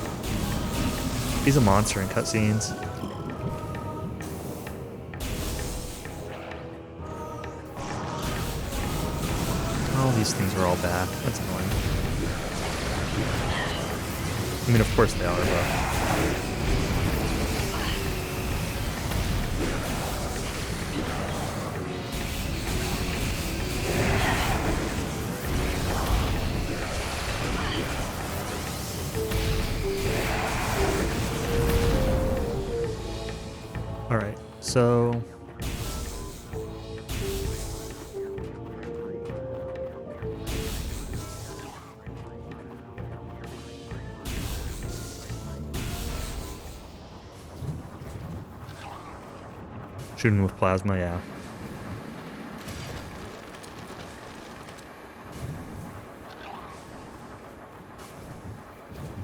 He's a monster in cutscenes. All these things are all back. That's annoying. I mean, of course they are, but... Alright, so... Shooting with plasma, yeah.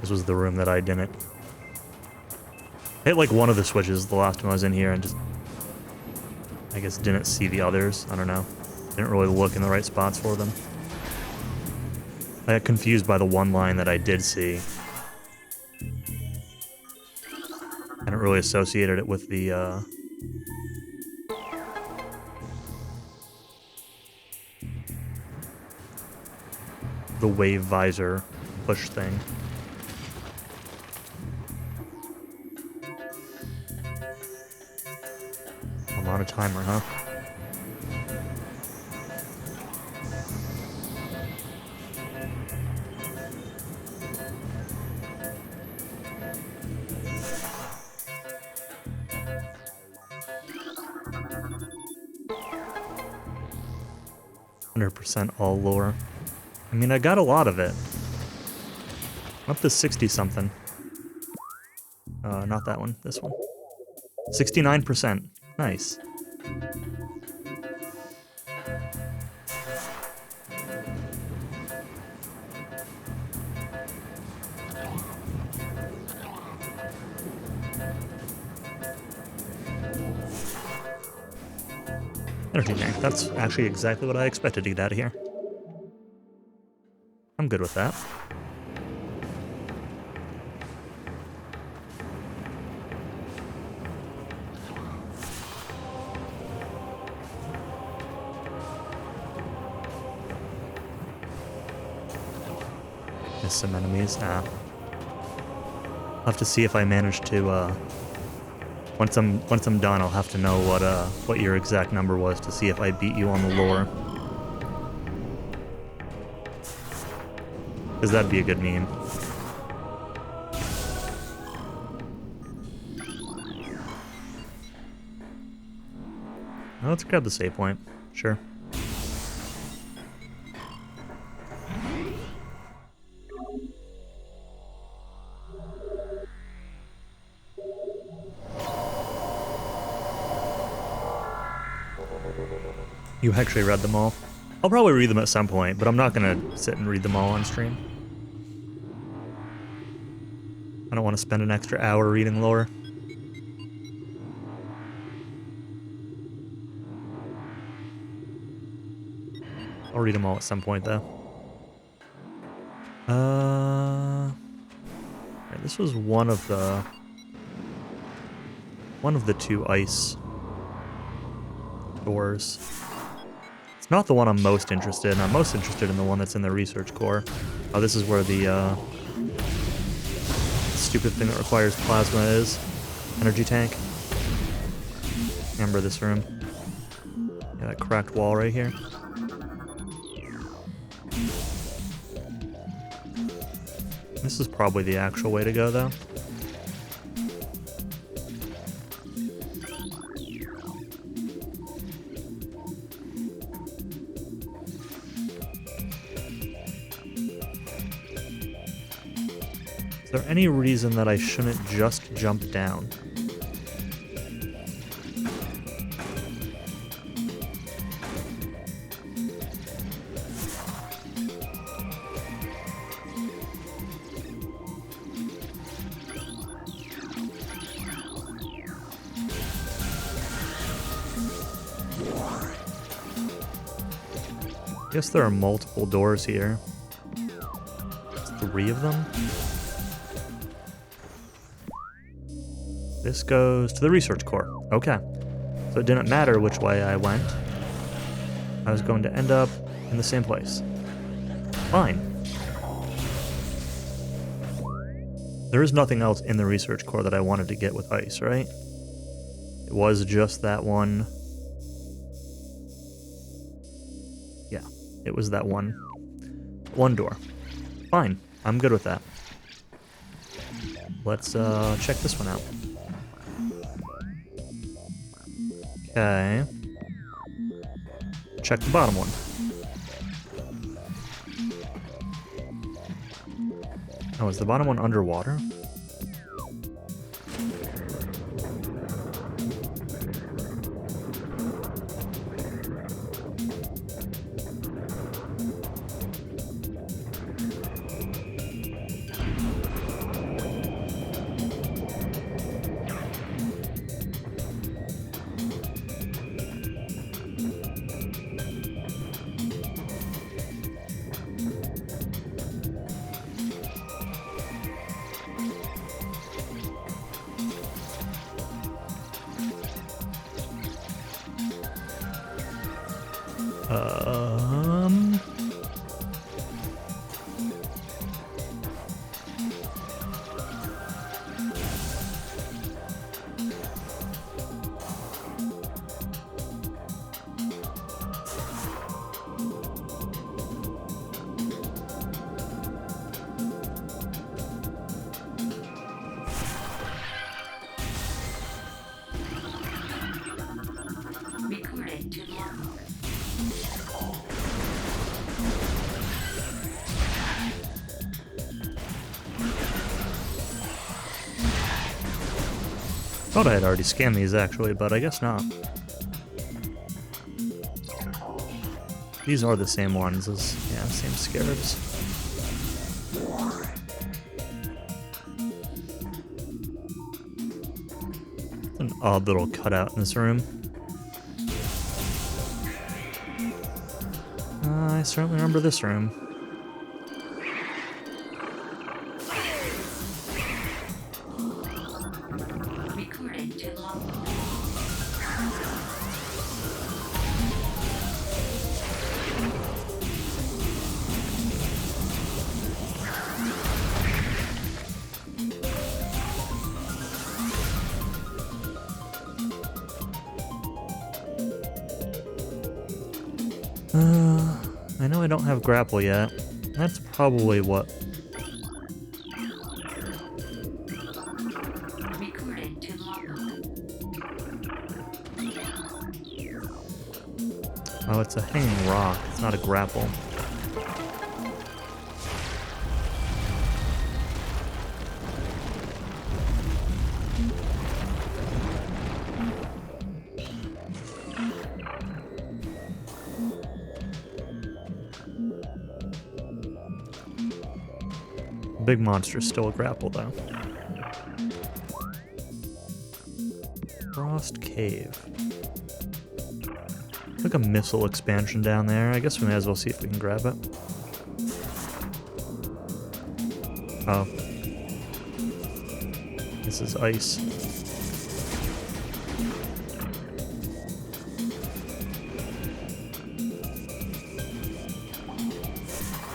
This was the room that I didn't... I hit like one of the switches the last time I was in here and just... I guess didn't see the others. I don't know. Didn't really look in the right spots for them. I got confused by the one line that I did see. I hadn't really associated it with the, the wave visor push thing. I'm on a timer, huh? %, all lore. I mean, I got a lot of it. I'm up to 60-something. Not that one, this one. 69%. Nice. Energy tank. That's actually exactly what I expected to get out of here. I'm good with that. Missed some enemies. I'll have to see if I manage to, once I'm done, I'll have to know what your exact number was to see if I beat you on the lore. Because that'd be a good meme. Well, let's grab the save point. Sure. You actually read them all? I'll probably read them at some point, but I'm not gonna sit and read them all on stream. I don't want to spend an extra hour reading lore. I'll read them all at some point, though. Right, this was one of the two ice doors. It's not the one I'm most interested in. I'm most interested in the one that's in the research core. Oh, this is where the stupid thing that requires plasma is. Energy tank. Remember this room? Yeah, that cracked wall right here. This is probably the actual way to go, though. Is there any reason that I shouldn't just jump down? I guess there are multiple doors here. There's 3 of them. This goes to the research core. Okay. So it didn't matter which way I went. I was going to end up in the same place. Fine. There is nothing else in the research core that I wanted to get with ice, right? It was just that one. Yeah, it was that one door. Fine. I'm good with that. Let's check this one out. Okay. Check the bottom one. Oh, is the bottom one underwater? Recording to normal. Thought I had already scanned these actually, but I guess not. These are the same ones as, yeah, same scarabs. An odd little cutout in this room. I certainly remember this room. Recording to normal. I know I don't have grapple yet. That's probably what. Recording to normal. Oh, it's a hanging rock. It's not a grapple. Big monster's still a grapple, though. Frost Cave. Like a missile expansion down there. I guess we may as well see if we can grab it. Oh. This is ice.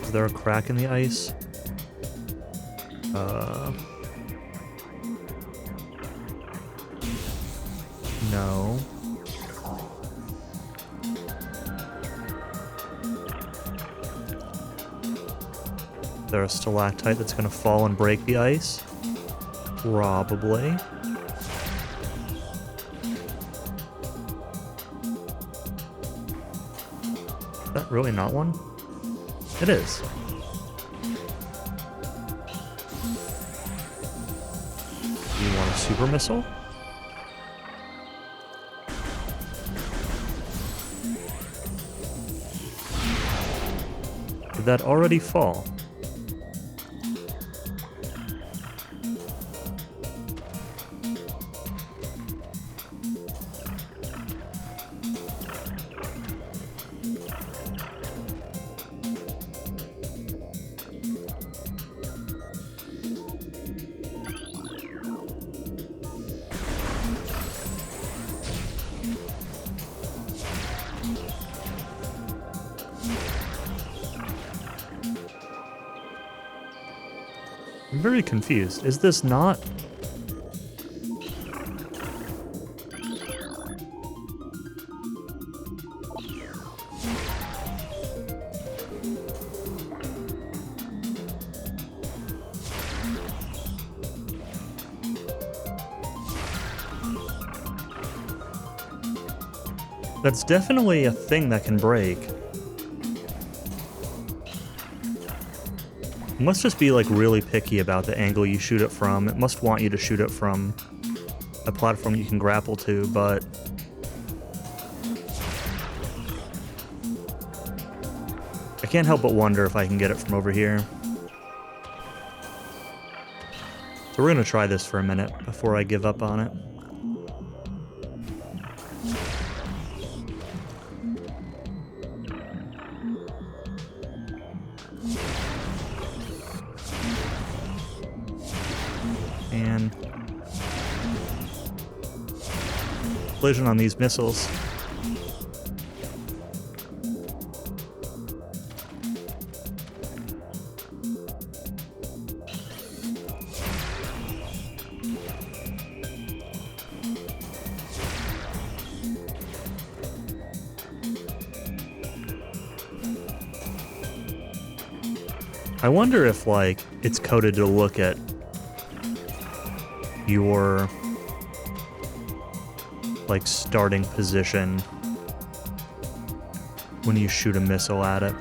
Is there a crack in the ice? No. Is there a stalactite that's gonna fall and break the ice? Probably. Is that really not one? It is. You want a super missile? Did that already fall? I'm very confused. Is this not... That's definitely a thing that can break. You must just be, like, really picky about the angle you shoot it from. It must want you to shoot it from a platform you can grapple to, but... I can't help but wonder if I can get it from over here. So we're gonna try this for a minute before I give up on it. And collision on these missiles. I wonder if, like, it's coded to look at your, like, starting position when you shoot a missile at it.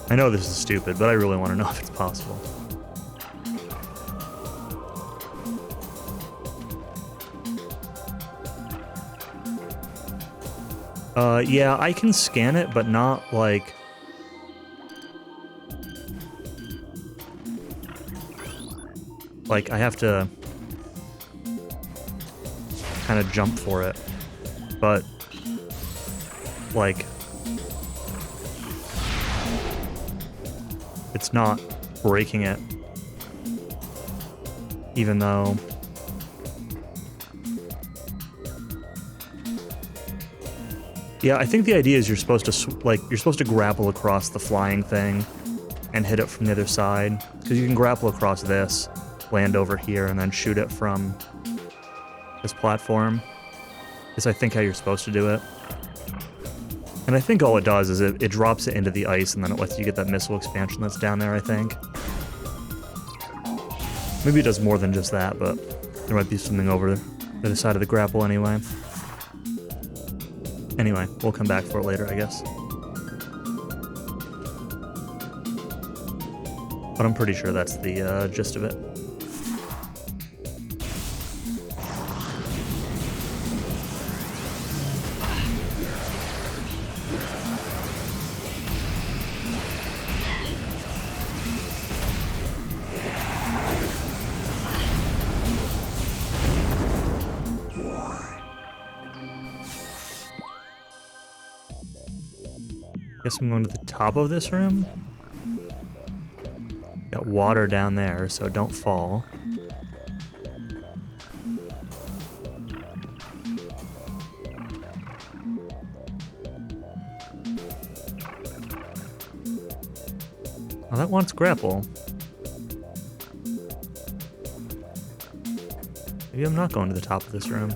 I know this is stupid, but I really want to know if it's possible. Yeah, I can scan it, but not, like... Like, I have to kind of jump for it. But, like... It's not breaking it. Even though... Yeah, I think the idea is you're supposed to grapple across the flying thing and hit it from the other side. Because you can grapple across this, land over here, and then shoot it from this platform. Is I think how you're supposed to do it. And I think all it does is it drops it into the ice and then it lets you get that missile expansion that's down there, I think. Maybe it does more than just that, but there might be something over the other side of the grapple anyway. Anyway, we'll come back for it later, I guess. But I'm pretty sure that's the gist of it. Guess I'm going to the top of this room. Got water down there, so don't fall. Oh, that wants grapple. Maybe I'm not going to the top of this room.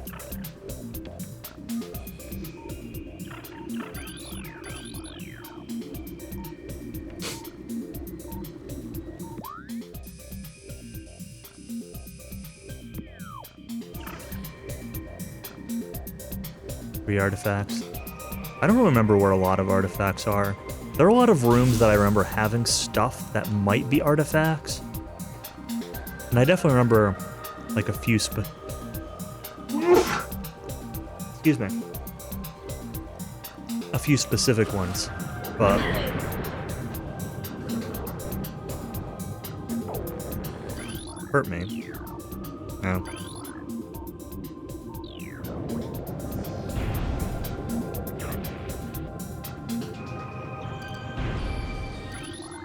Three artifacts. I don't remember where a lot of artifacts are. There are a lot of rooms that I remember having stuff that might be artifacts. And I definitely remember like a few excuse me. A few specific ones. But hurt me. No.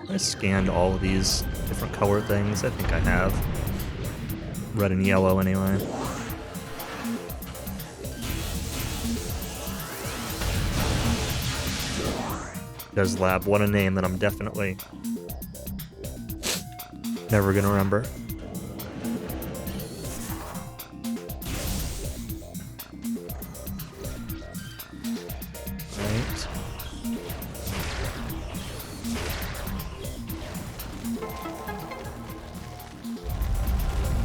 I scanned all of these different color things. I think I have. Red and yellow anyway. Des Lab, what a name that I'm definitely never gonna remember. Right.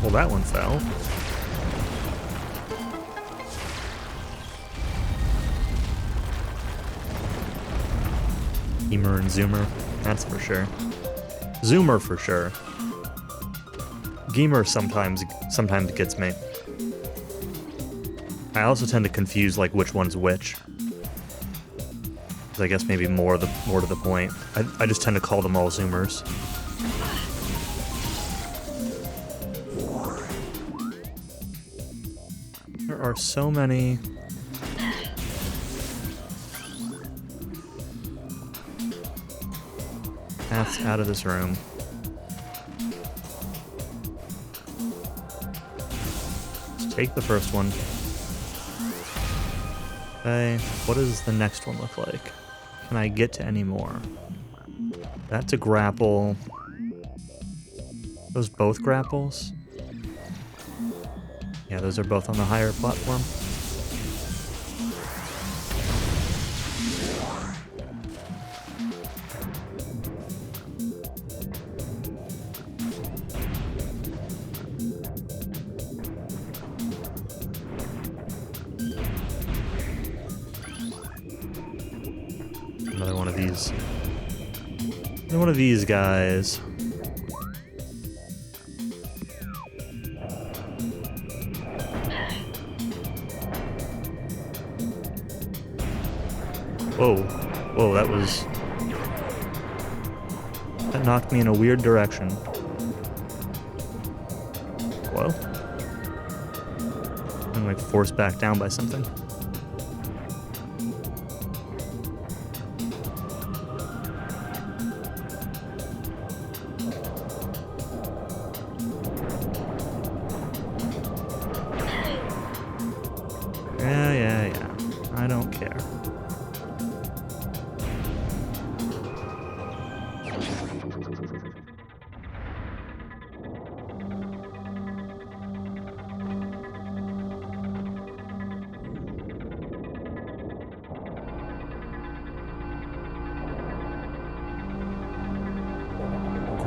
Well, that one fell. Emer and Zoomer, that's for sure. Zoomer for sure. Gamer sometimes gets me. I also tend to confuse like which one's which. 'Cause I guess maybe more to the point. I just tend to call them all Zoomers. There are so many. Paths out of this room. Let's take the first one. Okay, what does the next one look like? Can I get to any more? That's a grapple. Those both grapples? Yeah, those are both on the higher platform. Another one of these. Another one of these guys. Whoa. Whoa, that was... That knocked me in a weird direction. Whoa. I'm like forced back down by something. Yeah. I don't care.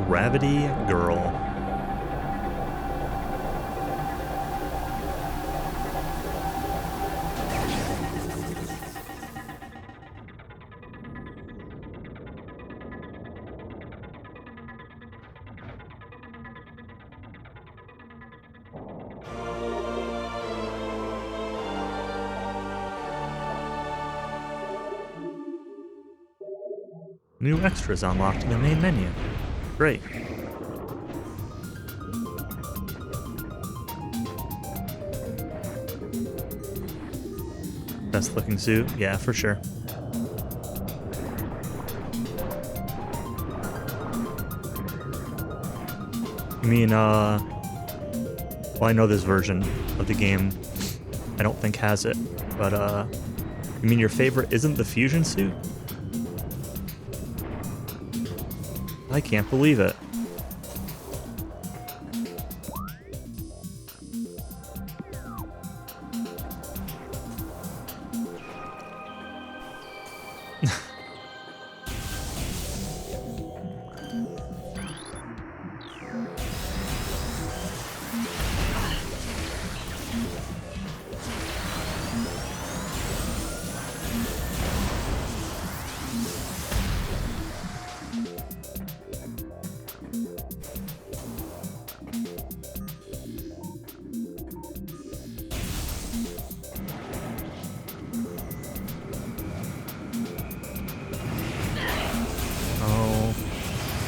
Gravity Girl. New extras unlocked in the main menu. Great. Best looking suit? Yeah, for sure. I mean, well, I know this version of the game I don't think has it, but, you mean your favorite isn't the fusion suit? I can't believe it.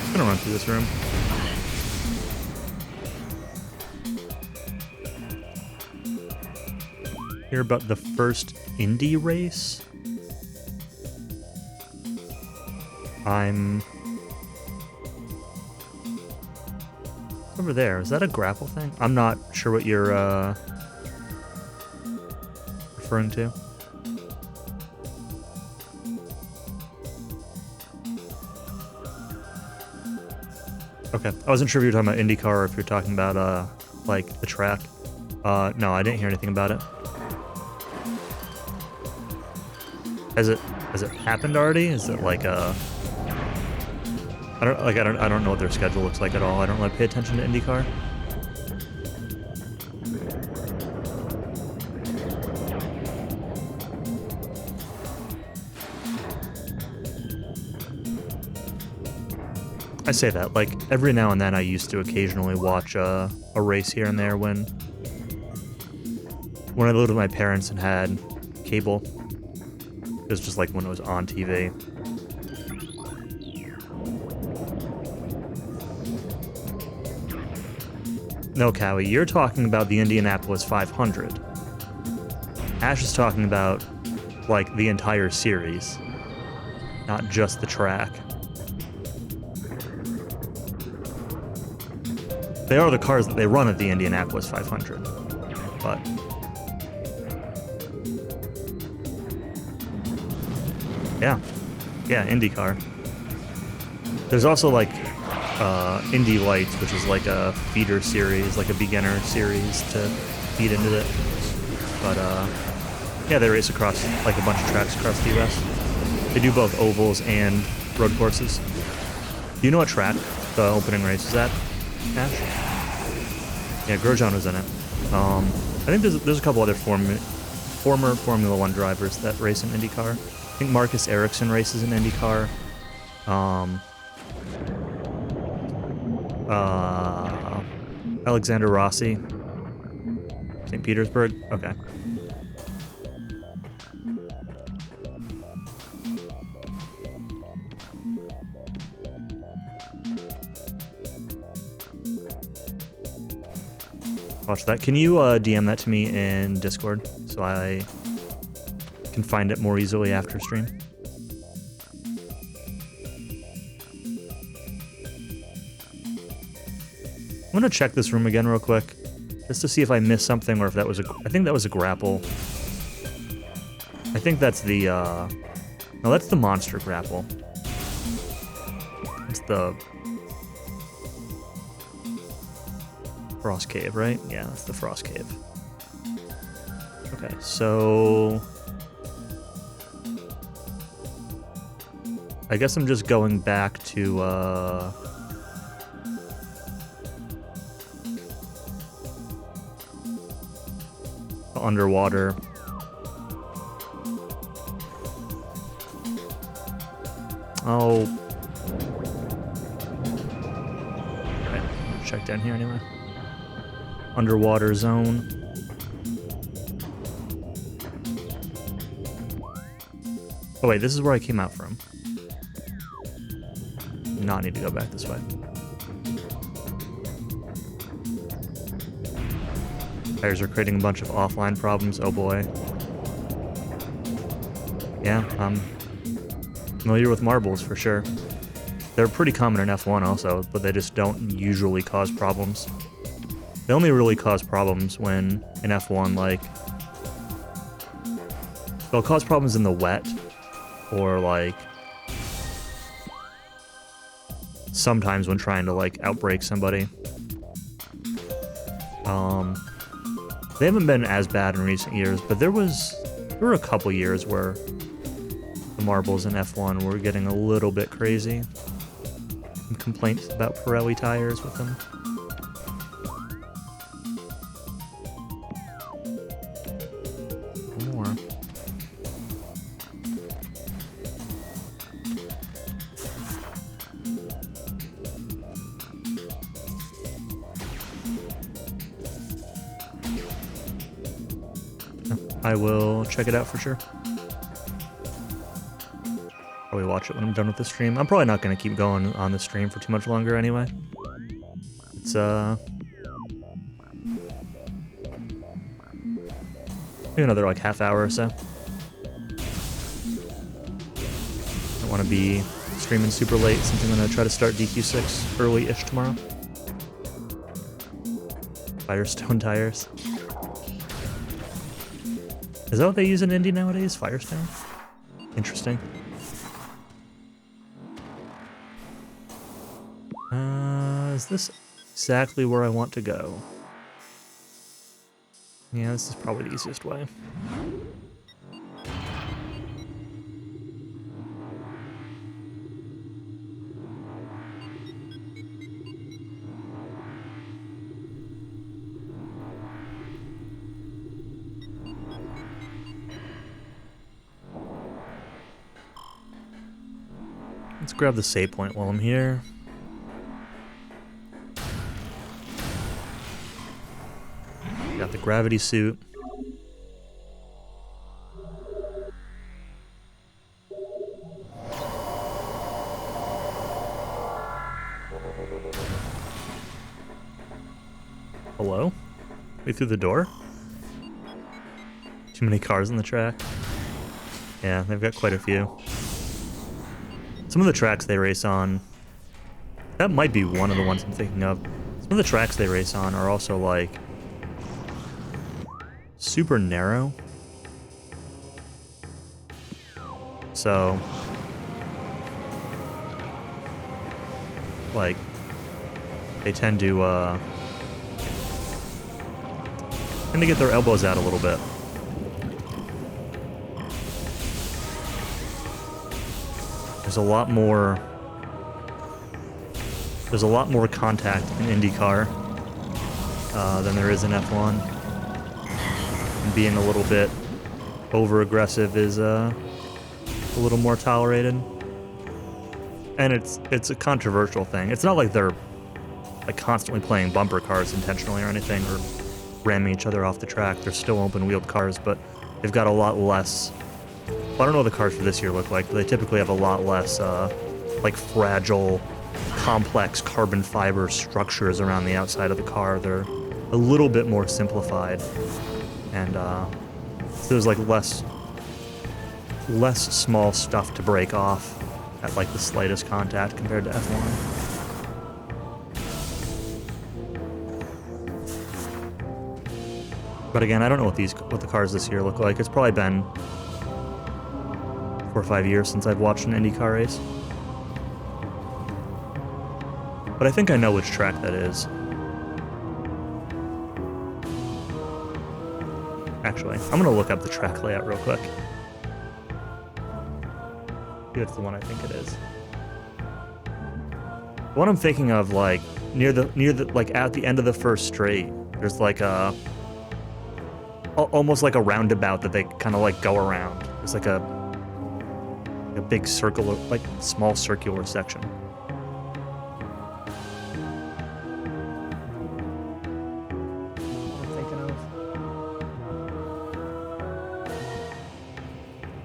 I'm gonna run through this room. Hear about the first indie race? I'm over there. Is that a grapple thing? I'm not sure what you're referring to. Okay, I wasn't sure if you were talking about IndyCar or if you're talking about like the track. No, I didn't hear anything about it. Has it happened already? Is it like a I don't know what their schedule looks like at all. I don't really pay attention to IndyCar. I say that, like, every now and then I used to occasionally watch a race here and there when I lived with my parents and had cable. It was just like when it was on TV. No, Cowie, you're talking about the Indianapolis 500. Ash is talking about, like, the entire series, not just the track. They are the cars that they run at the Indianapolis 500, but yeah, IndyCar. There's also like Indy Lights, which is like a feeder series, like a beginner series to feed into it. But yeah, they race across like a bunch of tracks across the U.S. They do both ovals and road courses. Do you know what track the opening race is at, Ash? Yeah, Grosjean was in it. I think there's a couple other former Formula One drivers that race in IndyCar. I think Marcus Ericsson races in IndyCar. Alexander Rossi, St. Petersburg. Okay. Watch that. Can you DM that to me in Discord so I can find it more easily after stream? I'm gonna check this room again real quick, just to see if I missed something or if that was I think that was a grapple. I think that's the, no, that's the monster grapple. It's the Frost Cave, right? Yeah, that's the Frost Cave. Okay, so I guess I'm just going back to underwater. Oh. Alright, check down here anyway. Underwater zone. Oh wait, this is where I came out from. not need to go back this way. Tires are creating a bunch of offline problems. Oh boy. Yeah, I'm familiar with marbles for sure. They're pretty common in F1 also, but they just don't usually cause problems. They only really cause problems when in F1, like, they'll cause problems in the wet, or like sometimes when trying to like outbrake somebody. They haven't been as bad in recent years, but there were a couple years where the marbles in F1 were getting a little bit crazy. Some complaints about Pirelli tires with them. More. I will check it out for sure. Probably watch it when I'm done with the stream. I'm probably not going to keep going on the stream for too much longer anyway. It's, maybe another, like, half hour or so. I don't want to be streaming super late since I'm going to try to start DQ6 early-ish tomorrow. Firestone tires. Is that what they use in Indy nowadays? Firestone? Interesting. Is this exactly where I want to go? Yeah, this is probably the easiest way. Let's grab the save point while I'm here. Got the gravity suit. Hello? We through the door? Too many cars on the track. Yeah, they've got quite a few. Some of the tracks they race on, that might be one of the ones I'm thinking of. Some of the tracks they race on are also like super narrow. So, like, they tend to get their elbows out a little bit. There's a lot more contact in IndyCar than there is in F1. And being a little bit over-aggressive is a little more tolerated. And it's a controversial thing. It's not like they're like constantly playing bumper cars intentionally or anything, or ramming each other off the track. They're still open-wheeled cars, but they've got a lot less. Well, I don't know what the cars for this year look like, but they typically have a lot less like fragile, complex carbon fiber structures around the outside of the car. They're a little bit more simplified, and so there's like less small stuff to break off at like the slightest contact compared to F1. But again, I don't know what the cars this year look like. It's probably been 4 or 5 years since I've watched an IndyCar race. But I think I know which track that is. Actually, I'm gonna look up the track layout real quick. See, it's the one I think it is. The one I'm thinking of, like near the like at the end of the first straight, there's like a almost like a roundabout that they kind of like go around. It's like a big circular, like small circular section. What I'm thinking of.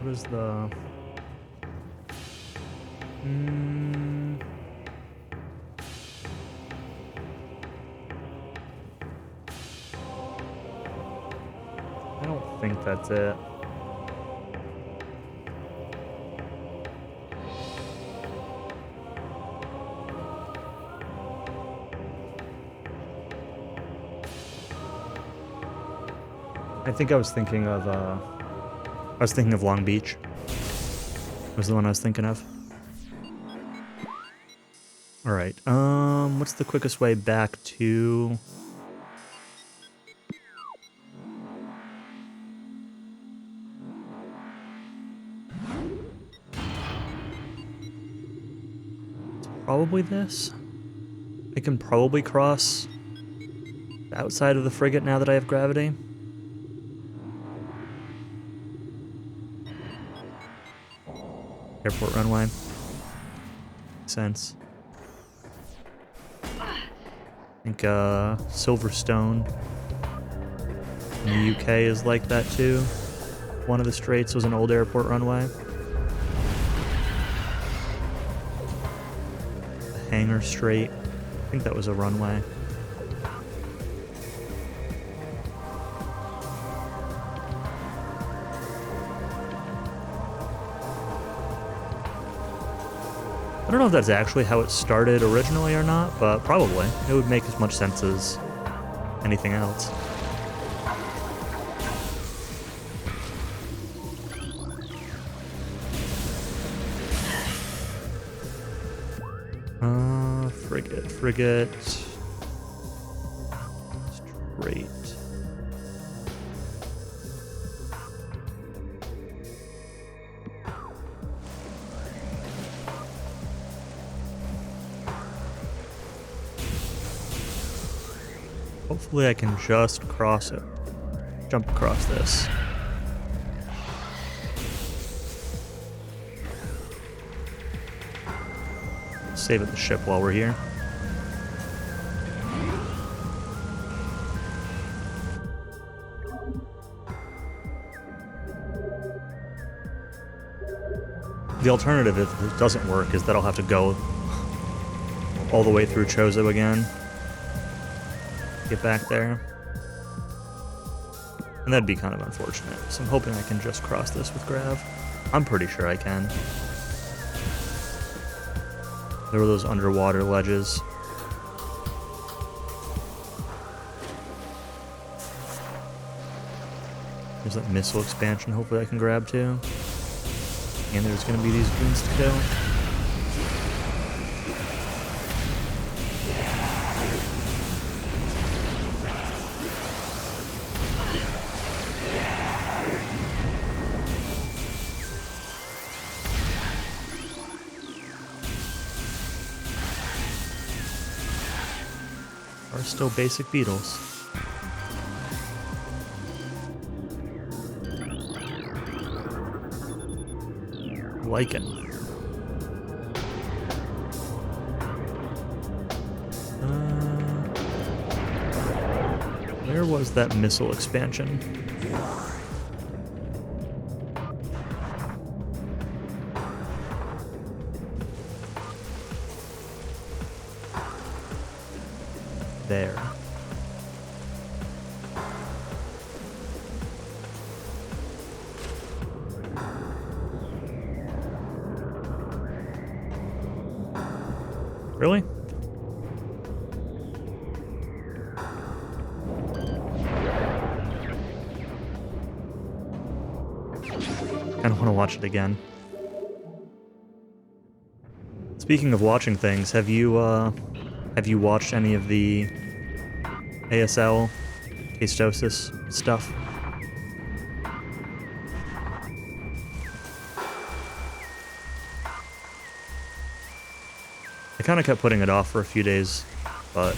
What is the? think that's it. I think I was thinking of Long Beach. Was the one I was thinking of. All right. What's the quickest way back to? It's probably this. I can probably cross the outside of the frigate now that I have gravity. Airport runway. Makes sense. I think Silverstone in the UK is like that too. One of the straits was an old airport runway. The Hangar Strait. I think that was a runway. I don't know if that's actually how it started originally or not, but probably. It would make as much sense as anything else. Frigate. Straight. Hopefully I can just cross it. Jump across this. Save at the ship while we're here. The alternative, if it doesn't work, is that I'll have to go all the way through Chozo again. Get back there. And that'd be kind of unfortunate. So I'm hoping I can just cross this with grav. I'm pretty sure I can. There were those underwater ledges. There's that missile expansion hopefully I can grab too. And there's gonna be these goons to kill. Are still basic beetles. Like it. Where was that missile expansion? There. Really? Kind of want to watch it again. Speaking of watching things, have you watched any of the ASL Castosis stuff? I kind of kept putting it off for a few days, but I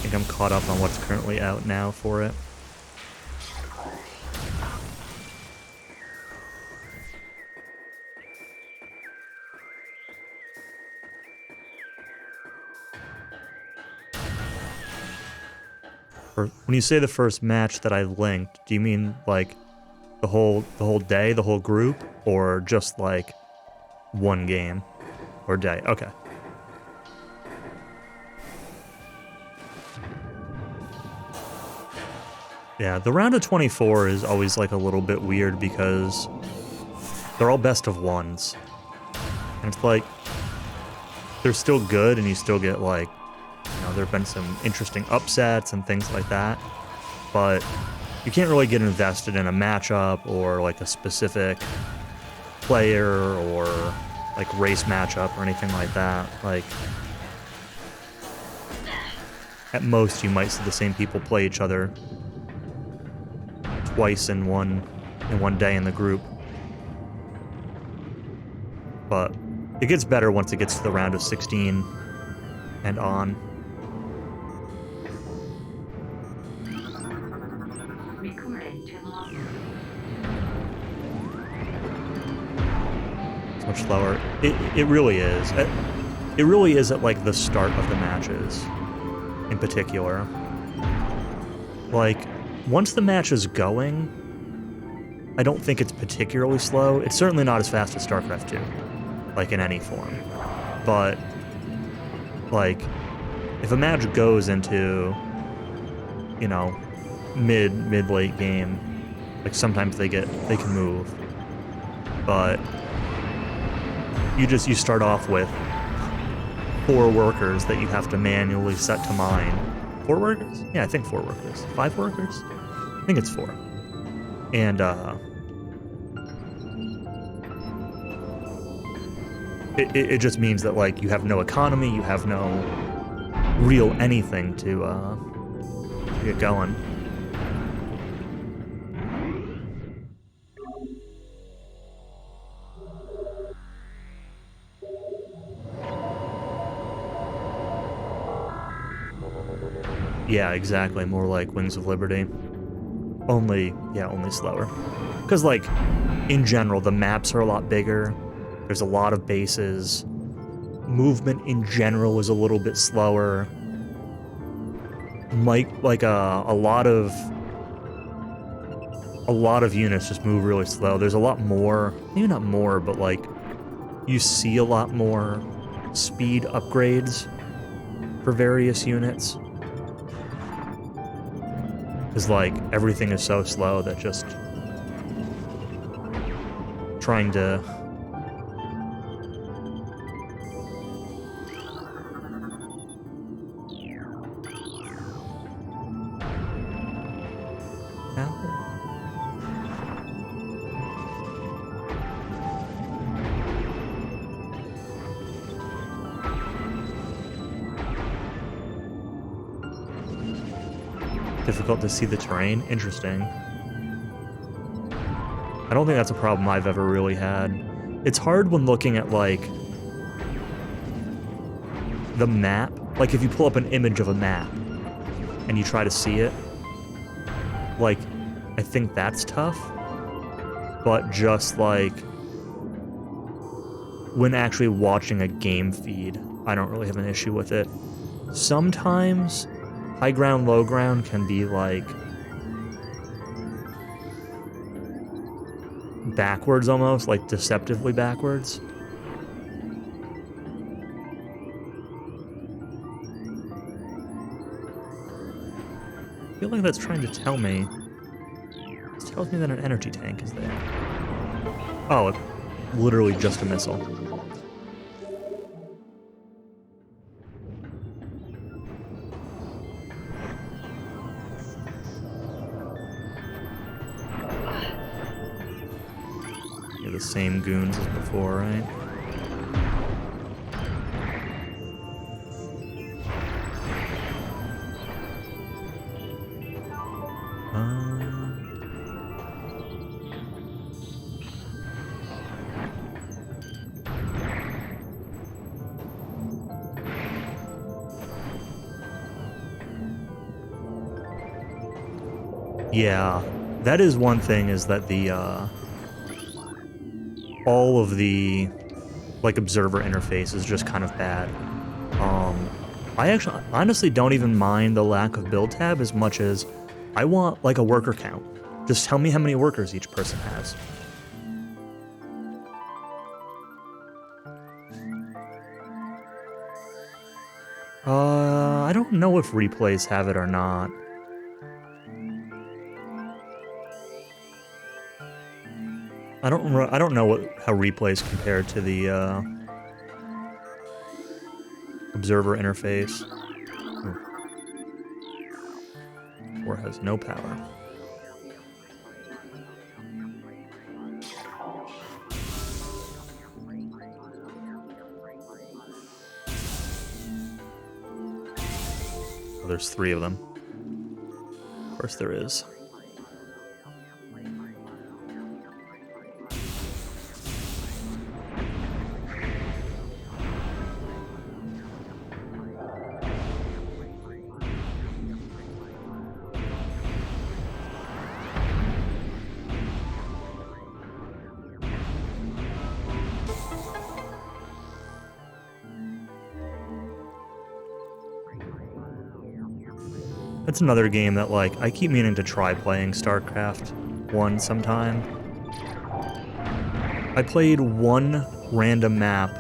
think I'm caught up on what's currently out now for it. When you say the first match that I linked, do you mean like the whole day, the whole group, or just like one game or day? Okay. Yeah, the round of 24 is always like a little bit weird because they're all best of ones. And it's like, they're still good and you still get like, you know, there have been some interesting upsets and things like that. But you can't really get invested in a matchup or like a specific player or like race matchup or anything like that. Like, at most you might see the same people play each other twice in one day in the group. But it gets better once it gets to the round of 16 and on. Recording to logbook. It's much slower. It really is. It really is at like the start of the matches in particular. Like, once the match is going, I don't think it's particularly slow. It's certainly not as fast as StarCraft 2, like in any form. But, like, if a match goes into, you know, mid-late game, like sometimes they can move. But you start off with 4 workers that you have to manually set to mine. 4 workers? Yeah, I think 4 workers. 5 workers? I think it's 4. And, it just means that, like, you have no economy, you have no real anything to get going. Yeah, exactly. More like Wings of Liberty. Only slower. Because, like, in general, the maps are a lot bigger. There's a lot of bases. Movement in general is a little bit slower. Like a lot of units just move really slow. There's a lot more, maybe not more, but like you see a lot more speed upgrades for various units. Because like everything is so slow that just trying to difficult to see the terrain. Interesting. I don't think that's a problem I've ever really had. It's hard when looking at, like, the map. Like, if you pull up an image of a map and you try to see it, like, I think that's tough. But just, like, when actually watching a game feed, I don't really have an issue with it. Sometimes high ground, low ground can be, like, backwards almost, like deceptively backwards. I feel like that's trying to tell me. It tells me that an energy tank is there. Oh, it's literally just a missile. The same goons as before, right? Yeah, that is one thing, is that the all of the, like, observer interface is just kind of bad. I actually honestly don't even mind the lack of build tab as much as I want, like, a worker count. Just tell me how many workers each person has. I don't know if replays have it or not. I don't know how replays compare to the observer interface. Ooh. Or has no power. Oh, there's 3 of them. Of course there is. That's another game that, like, I keep meaning to try playing StarCraft 1 sometime. I played one random map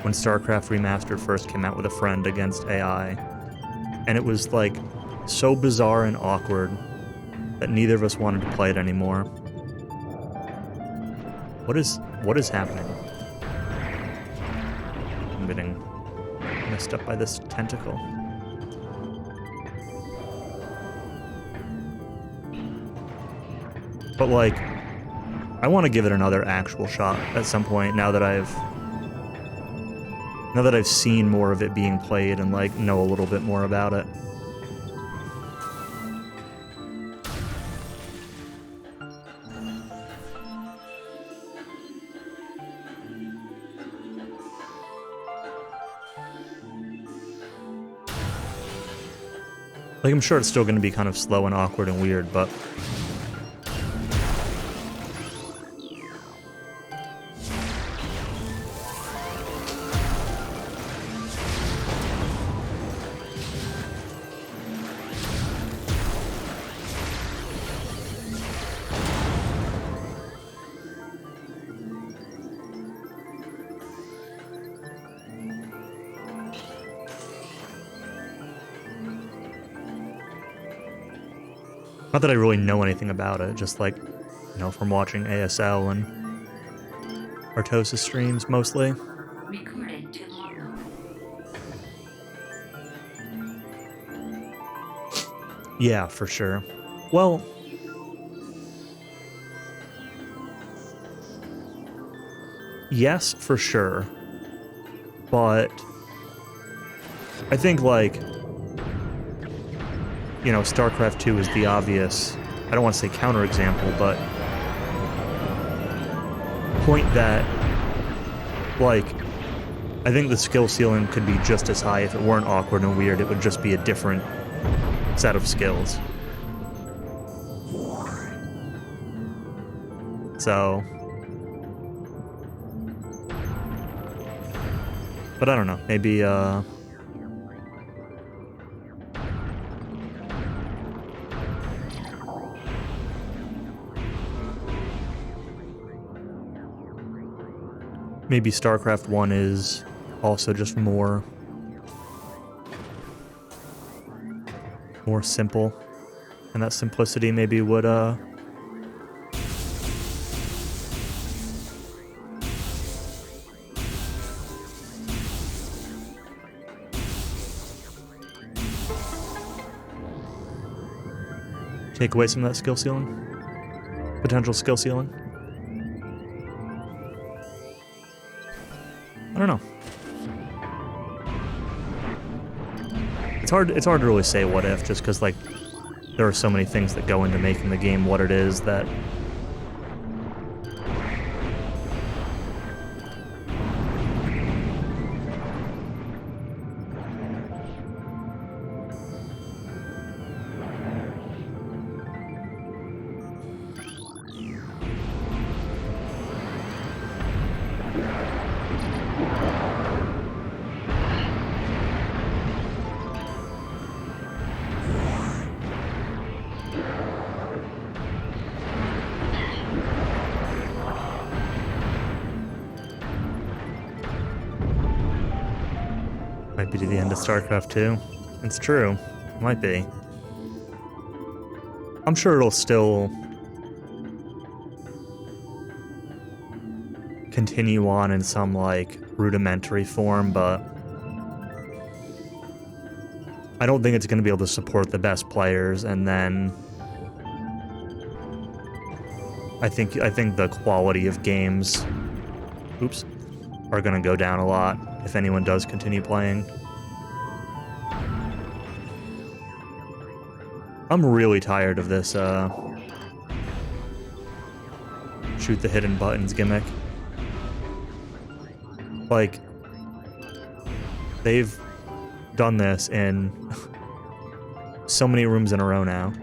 when StarCraft Remastered first came out with a friend against AI, and it was, like, so bizarre and awkward that neither of us wanted to play it anymore. What is happening? I'm getting messed up by this tentacle. But, like, I want to give it another actual shot at some point now that I've seen more of it being played and, like, know a little bit more about it. Like, I'm sure it's still going to be kind of slow and awkward and weird, but not that I really know anything about it, just, like, you know, from watching ASL and Artosis streams mostly. Recording to logbook. Yeah, for sure. Well, yes, for sure. But I think, like, you know, StarCraft 2 is the obvious, I don't want to say counterexample, but point that, like, I think the skill ceiling could be just as high if it weren't awkward and weird. It would just be a different set of skills. So, but I don't know, maybe, maybe StarCraft 1 is also just more simple, and that simplicity maybe would take away some of that skill ceiling, potential skill ceiling. I don't know. It's hard to really say what if, just because, like, there are so many things that go into making the game what it is that might be to the end of StarCraft 2. It's true. It might be. I'm sure it'll still continue on in some, like, rudimentary form, but I don't think it's going to be able to support the best players, and then I think the quality of games, are going to go down a lot if anyone does continue playing. I'm really tired of this, shoot the hidden buttons gimmick. Like, they've done this in so many rooms in a row now.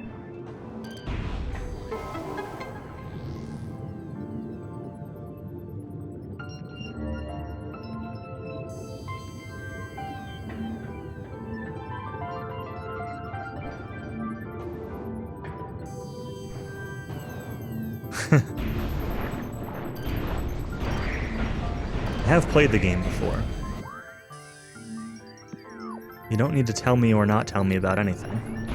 I have played the game before. You don't need to tell me or not tell me about anything.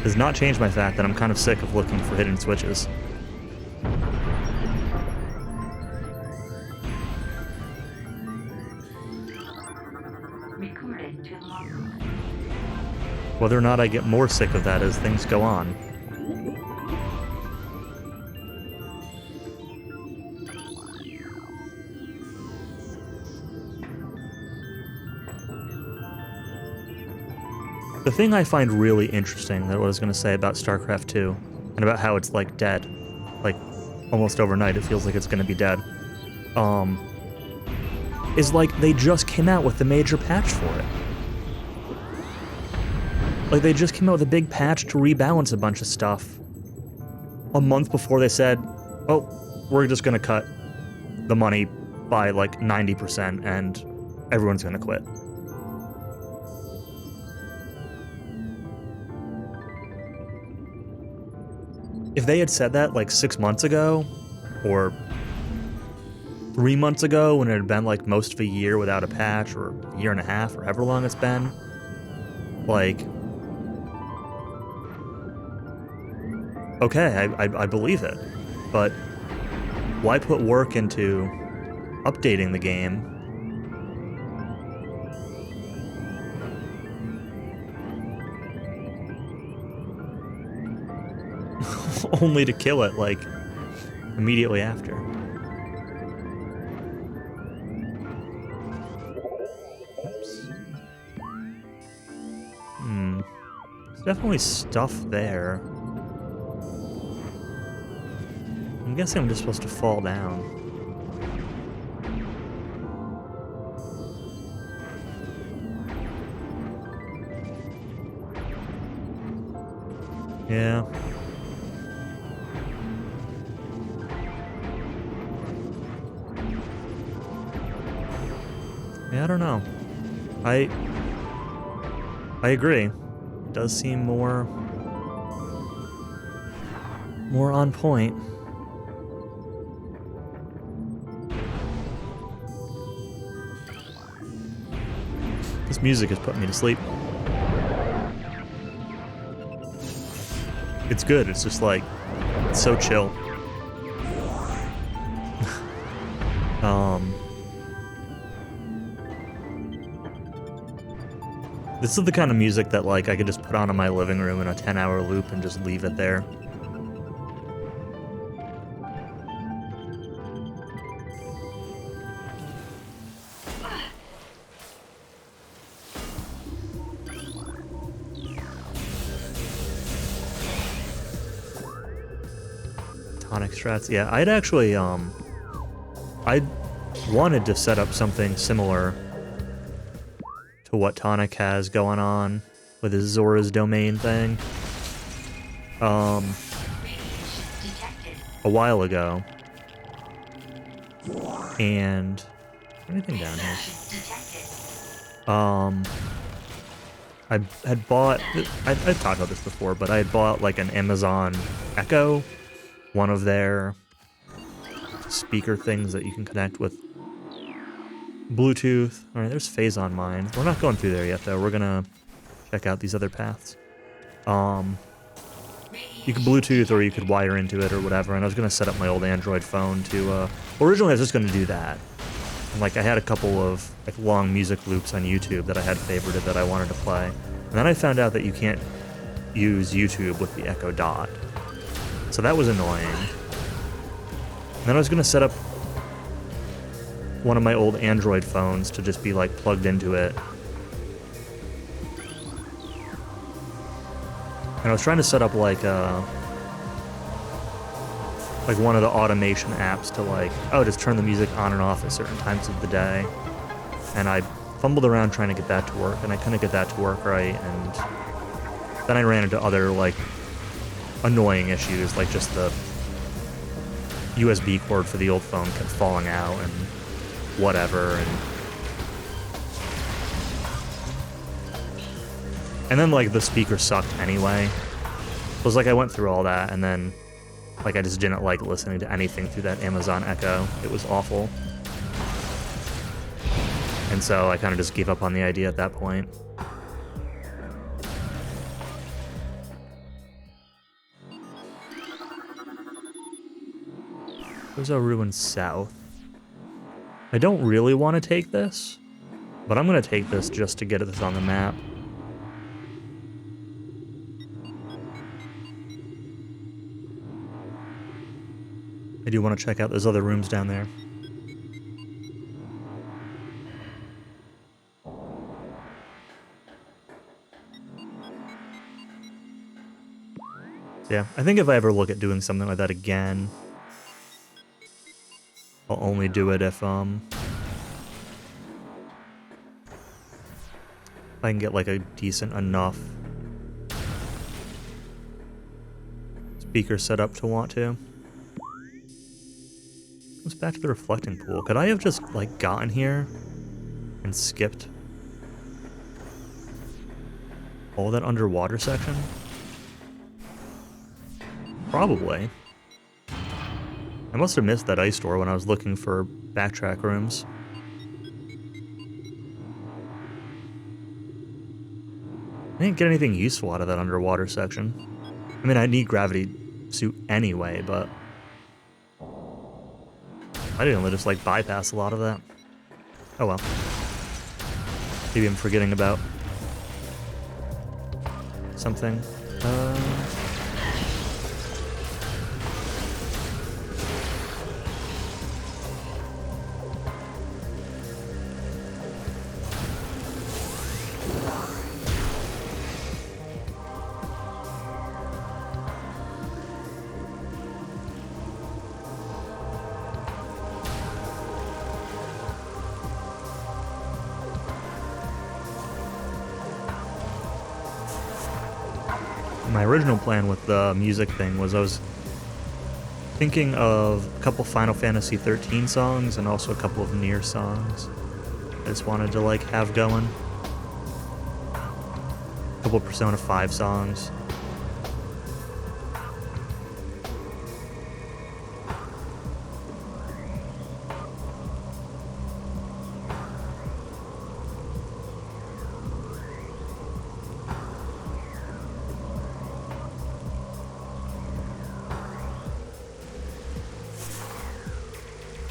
Does not change my fact that I'm kind of sick of looking for hidden switches. Recording to logbook. Whether or not I get more sick of that as things go on. The thing I find really interesting that what I was going to say about StarCraft 2, and about how it's, like, dead, like, almost overnight it feels like it's going to be dead, is, like, they just came out with the major patch for it. Like, they just came out with a big patch to rebalance a bunch of stuff a month before they said, oh, we're just going to cut the money by, like, 90% and everyone's going to quit. If they had said that, like, 6 months ago, or 3 months ago, when it had been, like, most of a year without a patch, or a year and a half, or however long it's been, like, okay, I believe it. But why put work into updating the game only to kill it, like, immediately after? Oops. There's definitely stuff there. I'm guessing I'm just supposed to fall down. Yeah. Yeah, I don't know. I agree. It does seem more on point. This music is putting me to sleep. It's good. It's just like, it's so chill. This is the kind of music that, like, I could just put on in my living room in a 10-hour loop and just leave it there. Tonic strats, yeah. I'd actually, I wanted to set up something similar to what Tonic has going on with his Zora's Domain thing, a while ago. And anything down here? I had bought, I've talked about this before, but I had bought, like, an Amazon Echo, one of their speaker things that you can connect with Bluetooth. Alright, there's phase on mine. We're not going through there yet, though. We're gonna check out these other paths. you could Bluetooth or you could wire into it or whatever, and I was going to set up my old Android phone to, originally I was just going to do that. And like I had a couple of like long music loops on YouTube that I had favorited that I wanted to play. And then I found out that you can't use YouTube with the Echo Dot. So that was annoying. And then I was going to set up one of my old Android phones to just be like plugged into it. And I was trying to set up like one of the automation apps to like, oh, just turn the music on and off at certain times of the day. And I fumbled around trying to get that to work, and I couldn't get that to work right, and then I ran into other like annoying issues, like just the USB cord for the old phone kept falling out and whatever, and then like the speaker sucked anyway. It was like I went through all that, and then like I just didn't like listening to anything through that Amazon Echo. It was awful. And so I kind of just gave up on the idea at that point. There's a ruin south. I don't really want to take this, but I'm going to take this just to get this on the map. I do want to check out those other rooms down there. Yeah, I think if I ever look at doing something like that again, I'll only do it if I can get like a decent enough speaker set up to want to. Let's back to the reflecting pool. Could I have just like gotten here and skipped all that underwater section? Probably. I must have missed that ice door when I was looking for backtrack rooms. I didn't get anything useful out of that underwater section. I mean, I need gravity suit anyway, but I didn't just like bypass a lot of that. Oh well. Maybe I'm forgetting about something. My original plan with the music thing was I was thinking of a couple Final Fantasy 13 songs and also a couple of Nier songs. I just wanted to like have going. A couple of Persona 5 songs.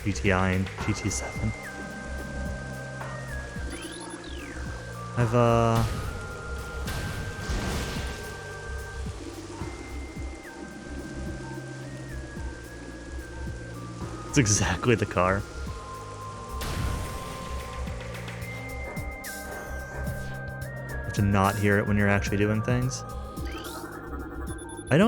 GTI and GT7. It's exactly the car. You have to not hear it when you're actually doing things. I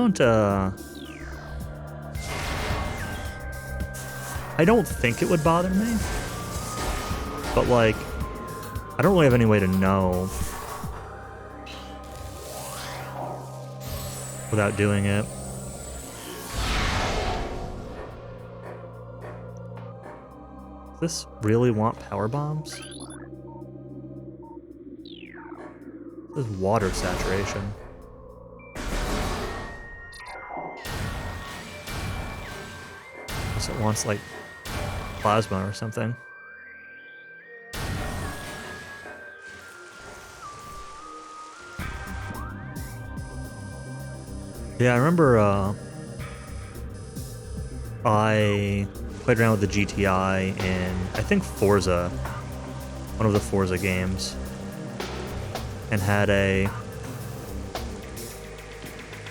don't think it would bother me, but like, I don't really have any way to know without doing it. Does this really want power bombs? This is water saturation. Guess it wants like plasma or something. Yeah, I remember I played around with the GTI in, I think, Forza, one of the Forza games, and had a,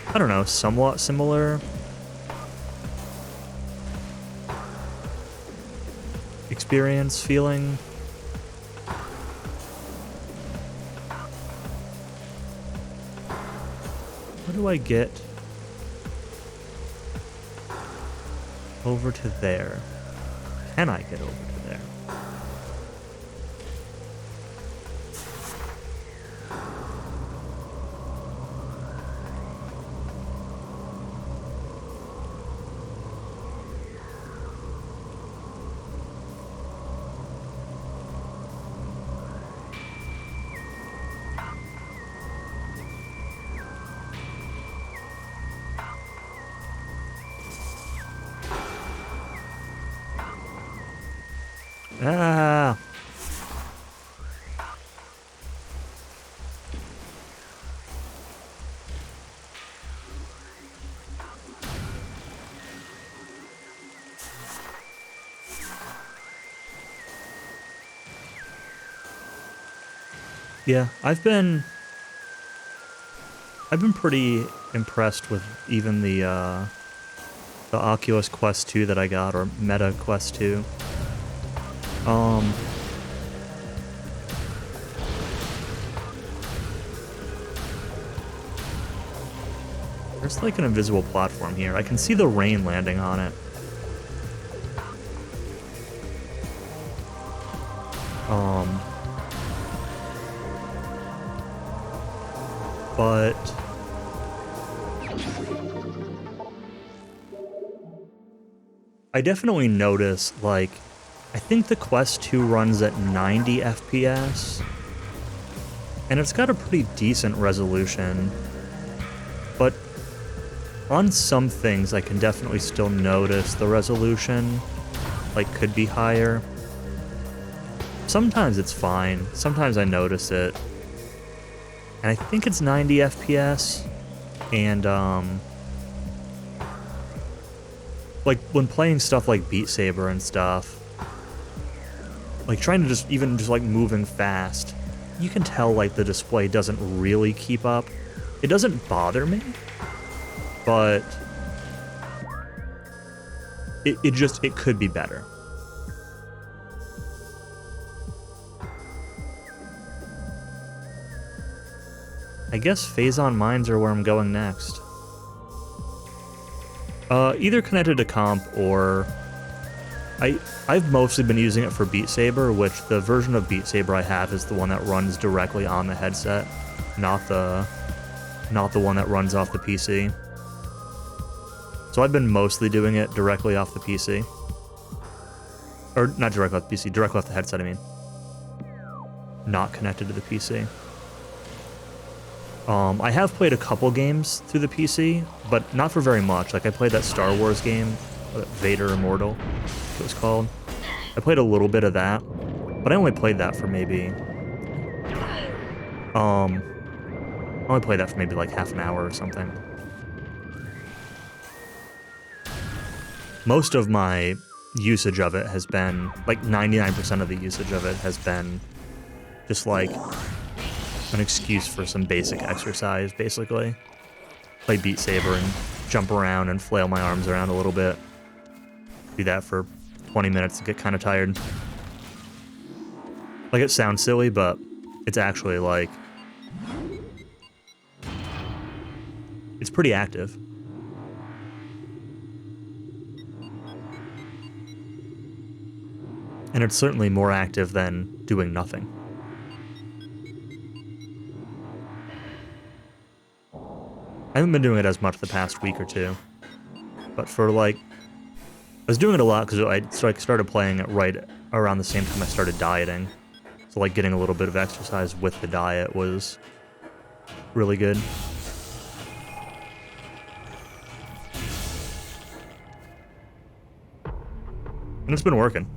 I don't know, somewhat similar experience, feeling. How do I get over to there? Can I get over to there? Ah! Yeah, I've been pretty impressed with even the Oculus Quest 2 that I got, or Meta Quest 2. There's like an invisible platform here. I can see the rain landing on it. But I definitely notice, like, I think the Quest 2 runs at 90 FPS, and it's got a pretty decent resolution, but on some things I can definitely still notice the resolution, like, could be higher. Sometimes it's fine, sometimes I notice it, and I think it's 90 FPS, and, like, when playing stuff like Beat Saber and stuff, like, trying to just like, moving fast, you can tell, like, the display doesn't really keep up. It doesn't bother me, but it could be better. I guess Phazon Mines are where I'm going next. Either connected to comp or... I've mostly been using it for Beat Saber, which the version of Beat Saber I have is the one that runs directly on the headset, not the one that runs off the PC. So I've been mostly doing it directly off the PC. Or, not directly off the PC, directly off the headset, I mean. Not connected to the PC. I have played a couple games through the PC, but not for very much. Like, I played that Star Wars game, Vader Immortal, it was called. I played a little bit of that, but I only played that for maybe... I only played that for maybe like half an hour or something. Most of my usage of it has been, like 99% of the usage of it has been just like an excuse for some basic exercise, basically. Play Beat Saber and jump around and flail my arms around a little bit. Do that for 20 minutes and get kind of tired. Like, it sounds silly, but it's actually, like... it's pretty active. And it's certainly more active than doing nothing. I haven't been doing it as much the past week or two. But for, like... I was doing it a lot because I started playing it right around the same time I started dieting. So, like, getting a little bit of exercise with the diet was really good. And it's been working.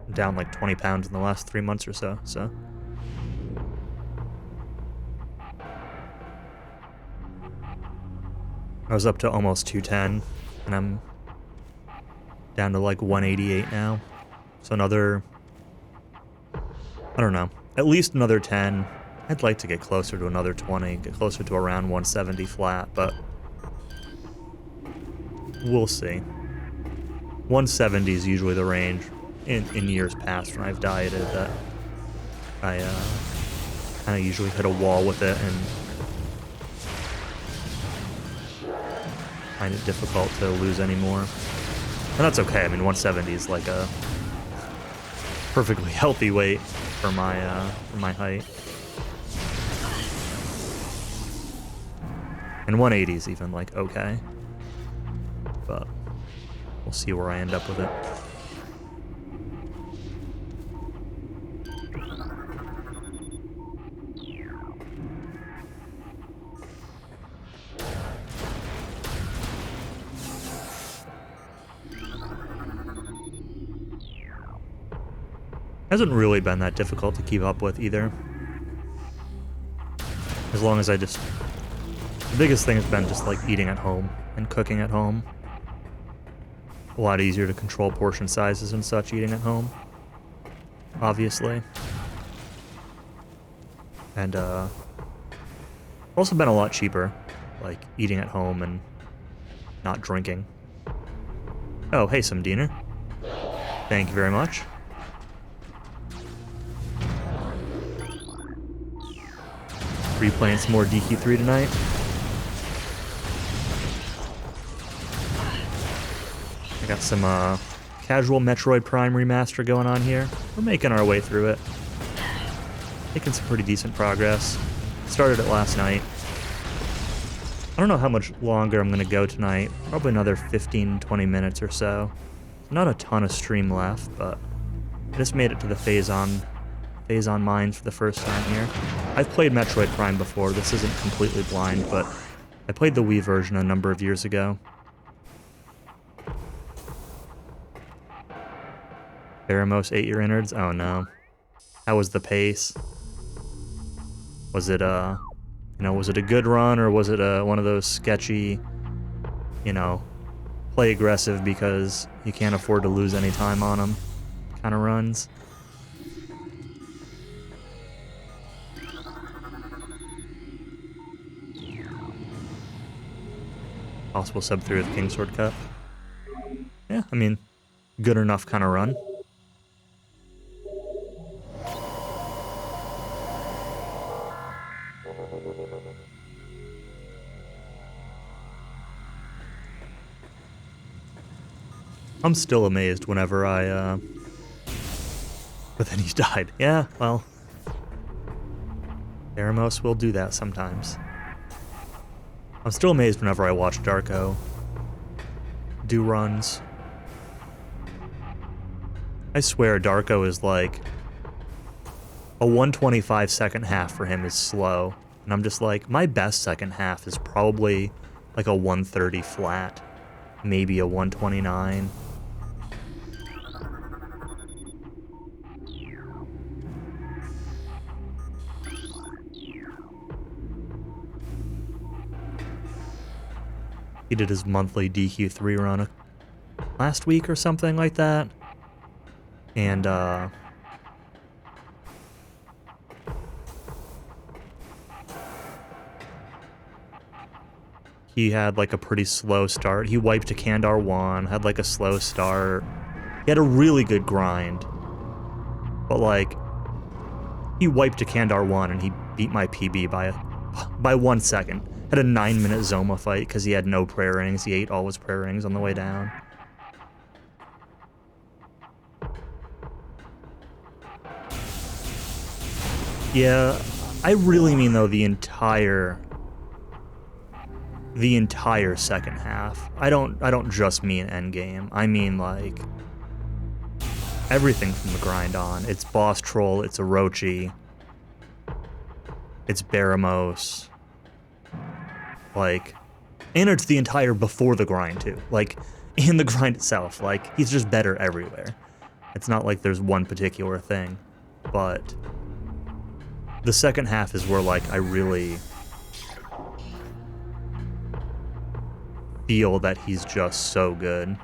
I'm down like 20 pounds in the last 3 months or so, so... I was up to almost 210, and I'm down to like 188 now. So another, I don't know, at least another 10. I'd like to get closer to another 20, get closer to around 170 flat, but we'll see. 170 is usually the range in years past when I've dieted that I kind of usually hit a wall with it and find it difficult to lose anymore. And that's okay. I mean, 170 is like a perfectly healthy weight for my height. And 180 is even like okay. But we'll see where I end up with it. Hasn't really been that difficult to keep up with either. As long as I just... The biggest thing has been just like eating at home and cooking at home. A lot easier to control portion sizes and such eating at home. Obviously. And also been a lot cheaper, like eating at home and not drinking. Oh, hey, some Diener. Thank you very much. Replaying some more DQ3 tonight. I got some casual Metroid Prime Remastered going on here. We're making our way through it. Making some pretty decent progress. Started it last night. I don't know how much longer I'm going to go tonight. Probably another 15-20 minutes or so. Not a ton of stream left, but I just made it to the phase on mines for the first time here. I've played Metroid Prime before. This isn't completely blind, but I played the Wii version a number of years ago. Baramos ate your innards? Oh no. How was the pace? Was it was it a good run, or was it one of those sketchy, play aggressive because you can't afford to lose any time on them kind of runs? Possible sub 3 with Kingsword Cup. Yeah, I mean, good enough kind of run. I'm still amazed whenever But then he died. Yeah, well... Baramos will do that sometimes. I'm still amazed whenever I watch Darko do runs. I swear Darko is like... A 125 second half for him is slow. And I'm just like, my best second half is probably like a 130 flat. Maybe a 129. He did his monthly DQ3 run last week or something like that. And, he had like a pretty slow start. He wiped a Kandar 1, had like a slow start. He had a really good grind. But like, he wiped a Kandar 1 and he beat my PB by 1 second. Had a 9-minute Zoma fight because he had no prayer rings. He ate all his prayer rings on the way down. Yeah, I really mean though the entire second half. I don't just mean endgame. I mean like everything from the grind on. It's boss troll, it's Orochi, it's Baramos. Like, and it's the entire before the grind too. Like, in the grind itself, like, he's just better everywhere. It's not like there's one particular thing. But the second half is where, like, I really feel that he's just so good.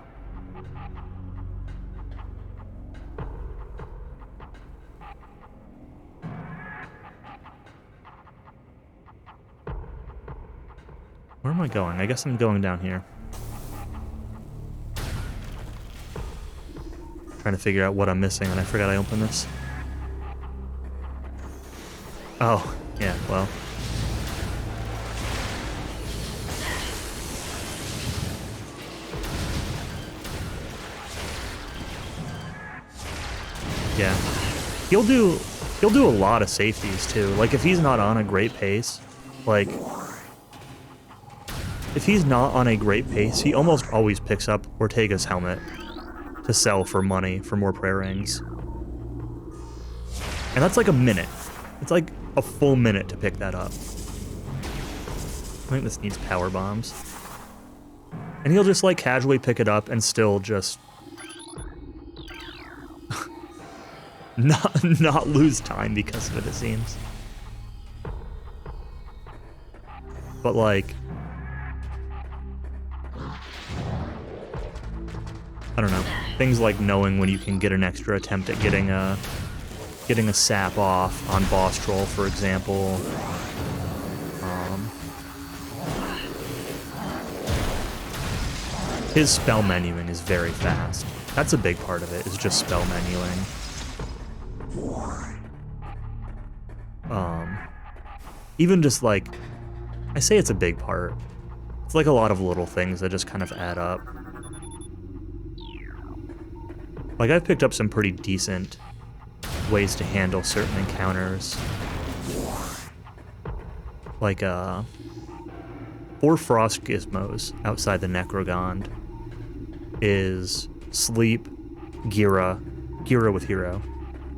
Where am I going? I guess I'm going down here. Trying to figure out what I'm missing, and I forgot I opened this. Oh, yeah, well. Yeah. He'll do a lot of safeties too. Like if he's not on a great pace, like if he's not on a great pace, he almost always picks up Ortega's helmet to sell for money for more prayer rings. And that's like a minute. It's like a full minute to pick that up. I think this needs power bombs. And he'll just like casually pick it up and still just not lose time because of it seems. But like I don't know. Things like knowing when you can get an extra attempt at getting a sap off on boss troll, for example. His spell menuing is very fast. That's a big part of it, is just spell menuing. Even just like, I say it's a big part. It's like a lot of little things that just kind of add up. Like I've picked up some pretty decent ways to handle certain encounters. Like 4 frost gizmos outside the Necrogond is sleep, Gira with hero,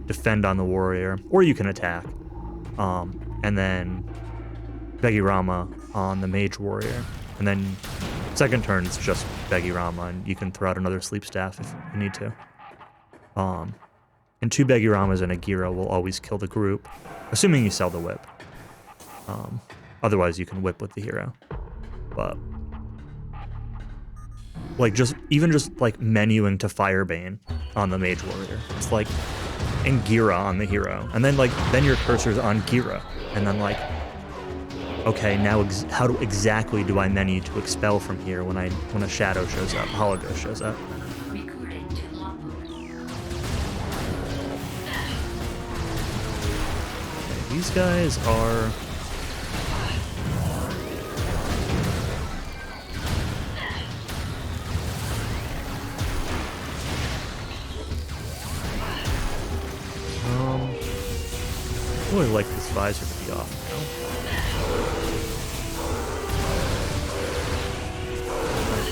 defend on the warrior, or you can attack. And then Begirama on the mage warrior. And then second turn it's just Begirama, and you can throw out another sleep staff if you need to. And 2 Begiramas and a Gira will always kill the group, assuming you sell the whip. Otherwise you can whip with the hero. But like even just like menuing to Firebane on the mage warrior. It's like, and Gira on the hero. And then then your cursor's on Gira. And then like, okay, now how exactly do I menu to expel from here when a shadow shows up, Hologhost shows up? Recording to logbook. Okay, these guys are... I really like this visor to be off now.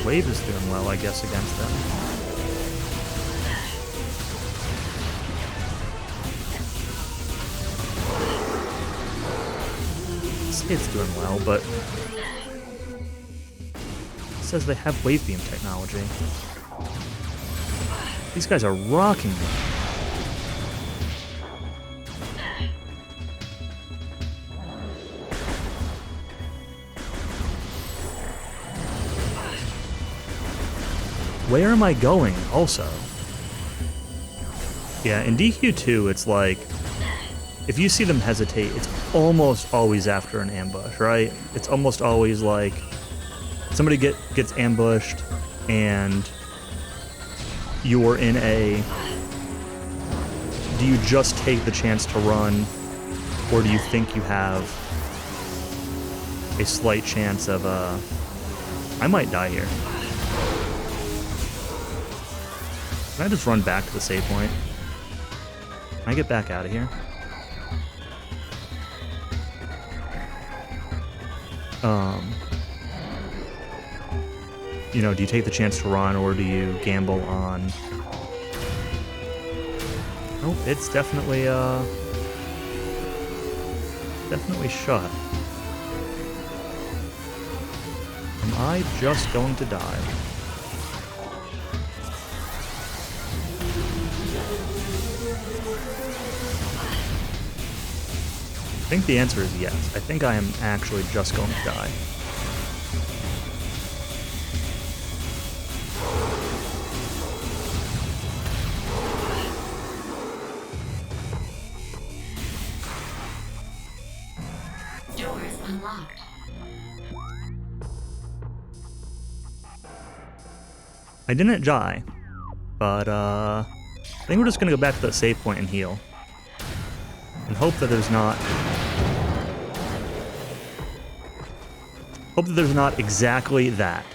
Wave is doing well, I guess, against them. It's doing well, but it says they have wave beam technology. These guys are rocking me. Where am I going, also? Yeah, in DQ2, it's like, if you see them hesitate, it's almost always after an ambush, right? It's almost always like, somebody gets ambushed, and you're in a... Do you just take the chance to run, or do you think you have a slight chance of, I might die here. Can I just run back to the save point? Can I get back out of here? You know, do you take the chance to run, or do you gamble on... Oh, it's definitely shut. Am I just going to die? I think the answer is yes. I think I am actually just going to die. unlocked. I didn't die, but I think we're just gonna go back to that save point and heal. And hope that there's not... Hope that there's not exactly that.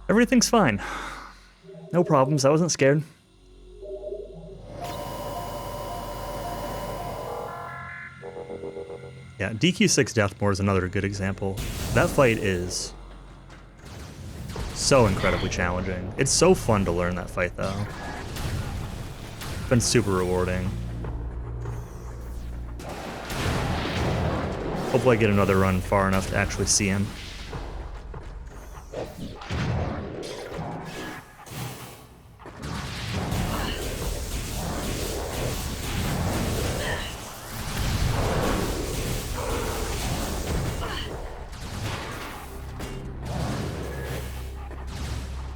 Everything's fine. No problems, I wasn't scared. Yeah, DQ6 Deathmore is another good example. That fight is so incredibly challenging. It's so fun to learn that fight, though. It's been super rewarding. Hopefully I get another run far enough to actually see him.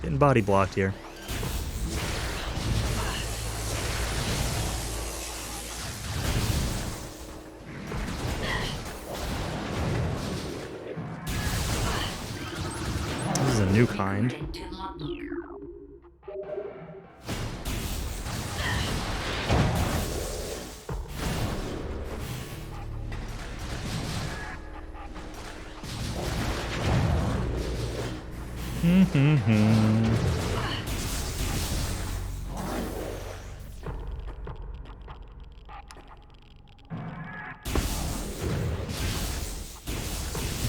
Getting body blocked here. This is a new kind. Recorded to logbook.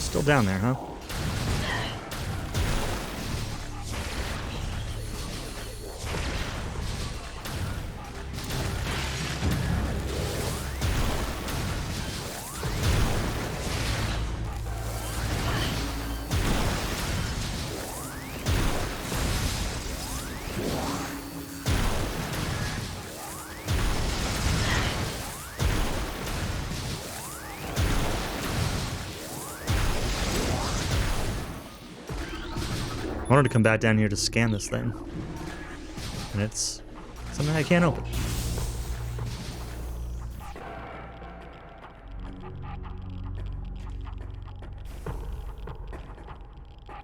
Still down there, huh? I wanted to come back down here to scan this thing. And it's something I can't open.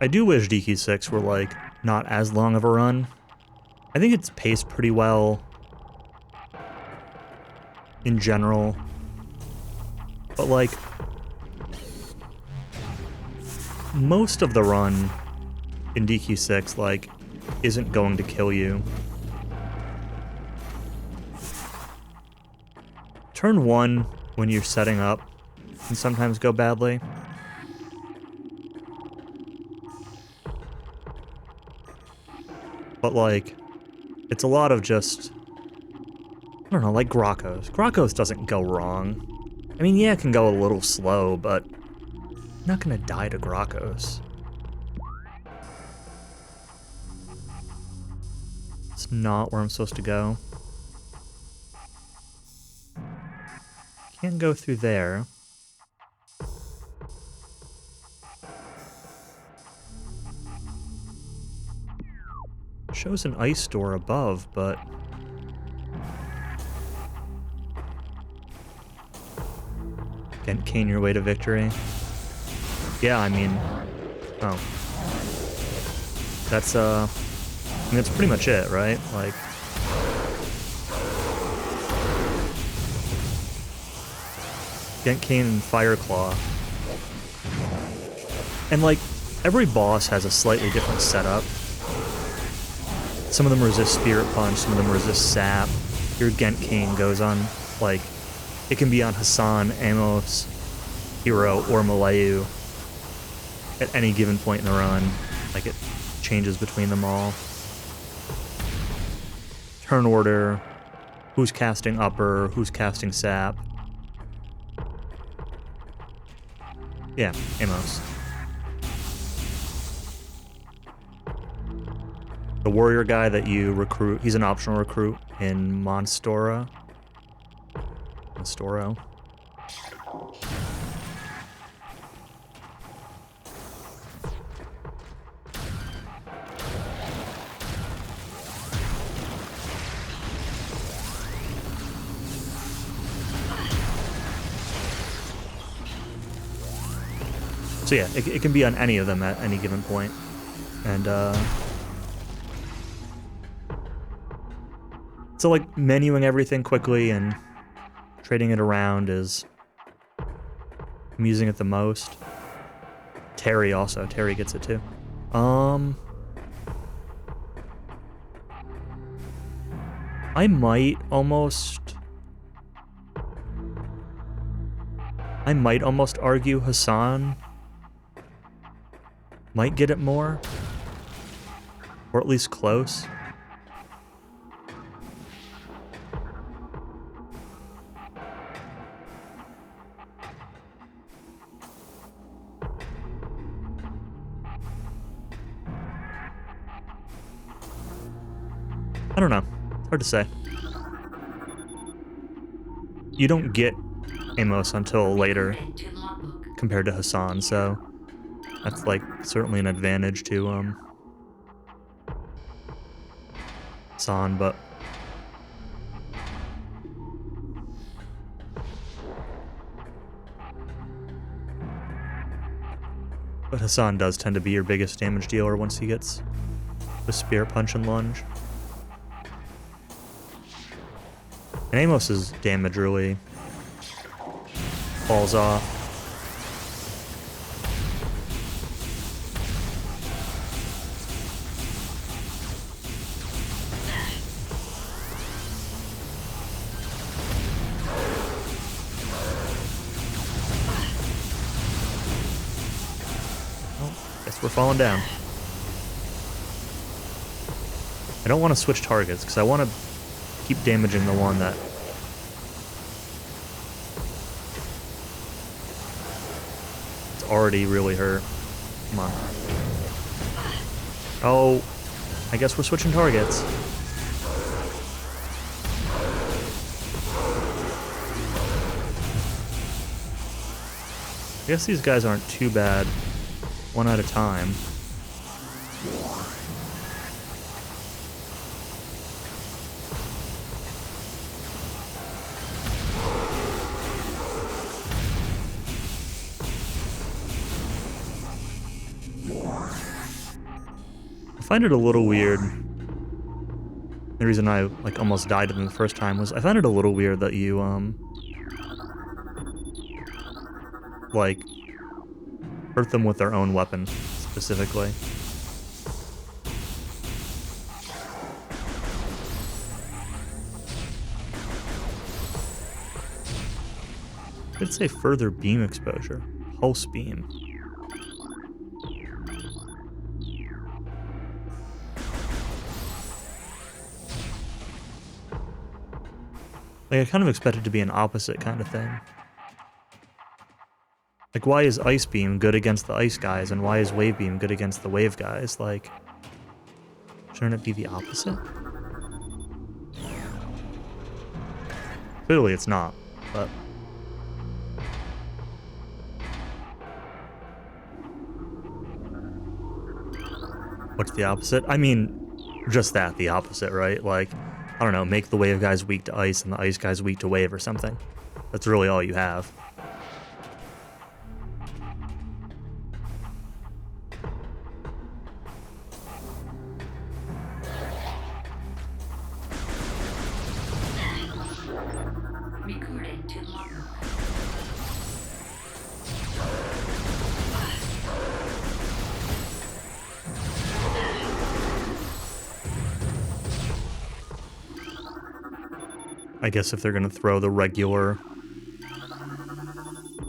I do wish DQ6 were, like, not as long of a run. I think it's paced pretty well in general. But, like, most of the run in DQ6, like, isn't going to kill you. Turn 1, when you're setting up, can sometimes go badly. But, like, it's a lot of just, I don't know, like Grokos. Grokos doesn't go wrong. I mean, yeah, it can go a little slow, but I'm not gonna die to Grokos. It's not where I'm supposed to go. Can't go through there. Shows an ice door above, but can't cane your way to victory. Yeah, I mean, oh, that's I mean, that's pretty much it, right? Like, Gent Cane and Fireclaw. And, like, every boss has a slightly different setup. Some of them resist Spirit Punch, some of them resist Sap. Your Gent Cane goes on, like, it can be on Hassan, Amos, Hero, or Malayu at any given point in the run. Like, it changes between them all. Turn order, who's casting upper, who's casting sap. Yeah, Amos. The warrior guy that you recruit, he's an optional recruit in Monstoro. So yeah, it can be on any of them at any given point. And so like menuing everything quickly and trading it around is I'm using it the most. Terry also. Terry gets it too. I might almost argue Hassan might get it more. Or at least close. I don't know. It's hard to say. You don't get Amos until later Recorded to logbook. compared to Hassan, so that's like certainly an advantage to Hassan, but Hassan does tend to be your biggest damage dealer once he gets the spear, punch, and lunge. And Amos's damage really falls off. Guess we're falling down. I don't want to switch targets because I want to keep damaging the one that it's already really hurt. Come on. Oh, I guess we're switching targets. I guess these guys aren't too bad. One at a time. I find it a little weird. The reason I like almost died to them the first time was I find it a little weird that you like hurt them with their own weapon specifically. It'd say further beam exposure. Pulse beam. Like, I kind of expect it to be an opposite kind of thing. Like, why is Ice Beam good against the ice guys, and why is Wave Beam good against the wave guys? Like, shouldn't it be the opposite? Clearly it's not, but... What's the opposite? I mean, just that, the opposite, right? Like, I don't know, make the wave guys weak to ice and the ice guys weak to wave or something. That's really all you have. Recorded to logbook. I guess if they're going to throw the regular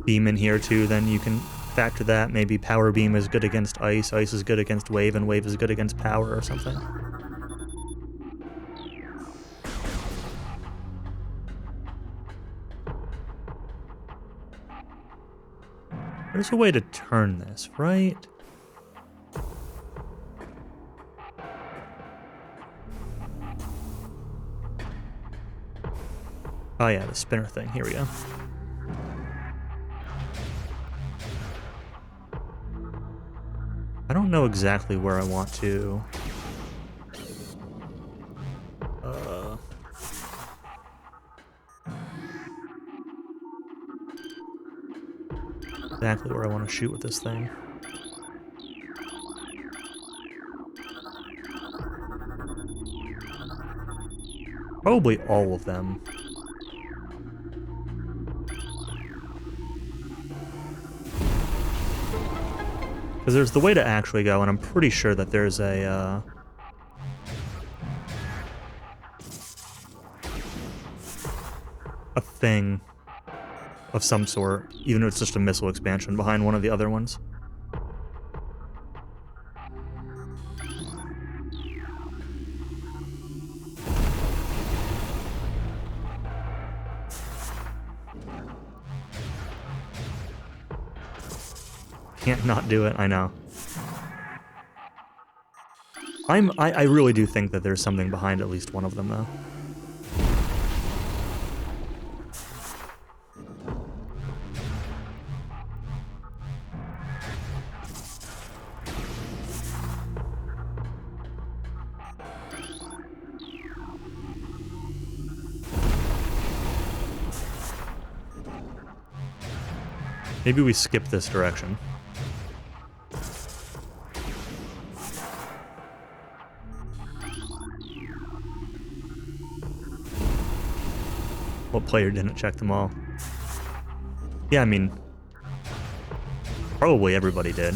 beam in here too, then you can factor that. Maybe power beam is good against ice, ice is good against wave, and wave is good against power or something. There's a way to turn this, right? Oh yeah, the spinner thing. Here we go. I don't know exactly where I want to... exactly where I want to shoot with this thing. Probably all of them. Because there's the way to actually go, and I'm pretty sure that there's a thing of some sort, even if it's just a missile expansion behind one of the other ones. Can't not do it, I know. I really do think that there's something behind at least one of them, though. Maybe we skip this direction. What player didn't check them all? Yeah, I mean, probably everybody did.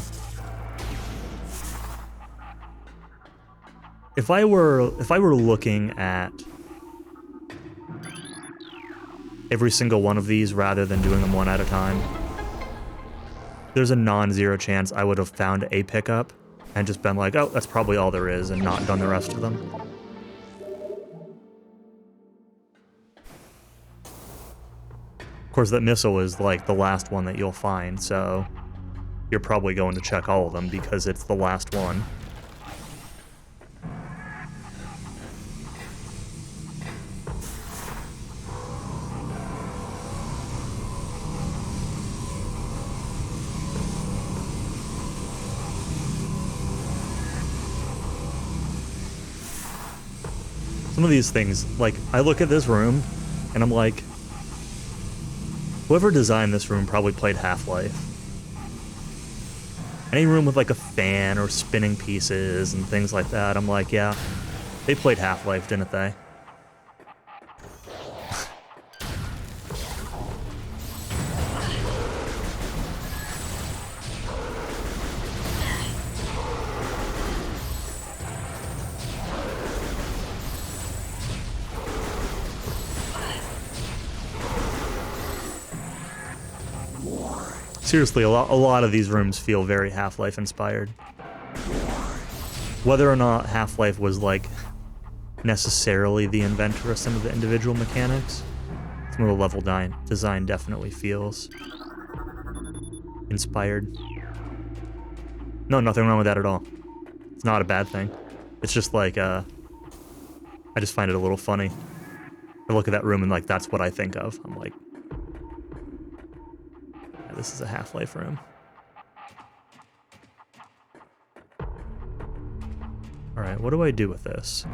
If I were looking at every single one of these rather than doing them one at a time, there's a non-zero chance I would have found a pickup and just been like, oh, that's probably all there is, and not done the rest of them. Of course, that missile is like the last one that you'll find, so you're probably going to check all of them because it's the last one. Some of these things, like, I look at this room, and I'm like, whoever designed this room probably played Half-Life. Any room with, like, a fan or spinning pieces and things like that, I'm like, yeah, they played Half-Life, didn't they? Seriously, a lot of these rooms feel very Half-Life inspired. Whether or not Half-Life was, like, necessarily the inventor of some of the individual mechanics, some of the level design definitely feels inspired. No, nothing wrong with that at all. It's not a bad thing. It's just like, I just find it a little funny. I look at that room and, like, that's what I think of. I'm like, this is a Half-Life room. Alright, what do I do with this?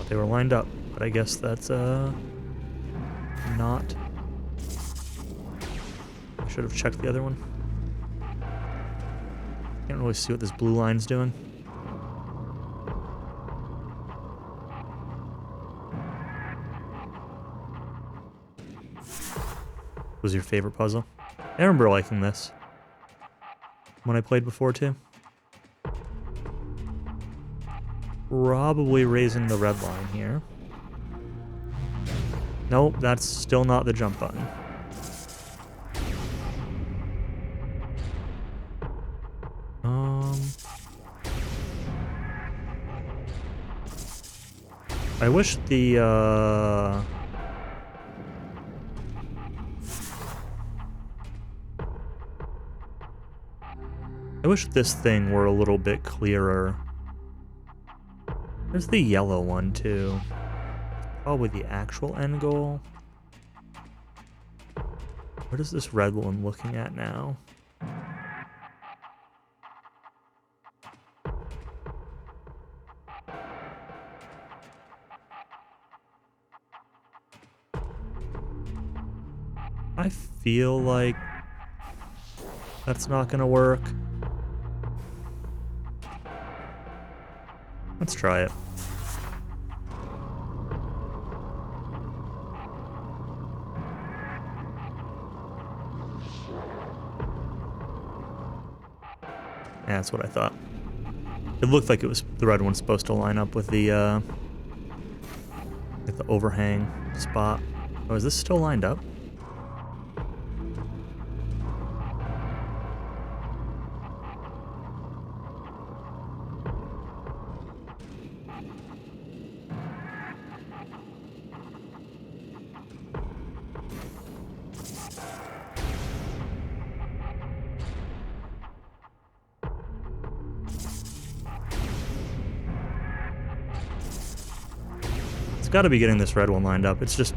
They were lined up, but I guess that's, not. I should have checked the other one. Can't really see what this blue line's doing. What was your favorite puzzle? I remember liking this when I played before, too. Probably raising the red line here. Nope, that's still not the jump button. I wish the, I wish this thing were a little bit clearer. There's the yellow one, too. Probably the actual end goal. What is this red one looking at now? I feel like that's not gonna work. Let's try it. Yeah, that's what I thought. It looked like it was the red one supposed to line up with the overhang spot. Oh, is this still lined up? It's got to be getting this red one lined up. It's just...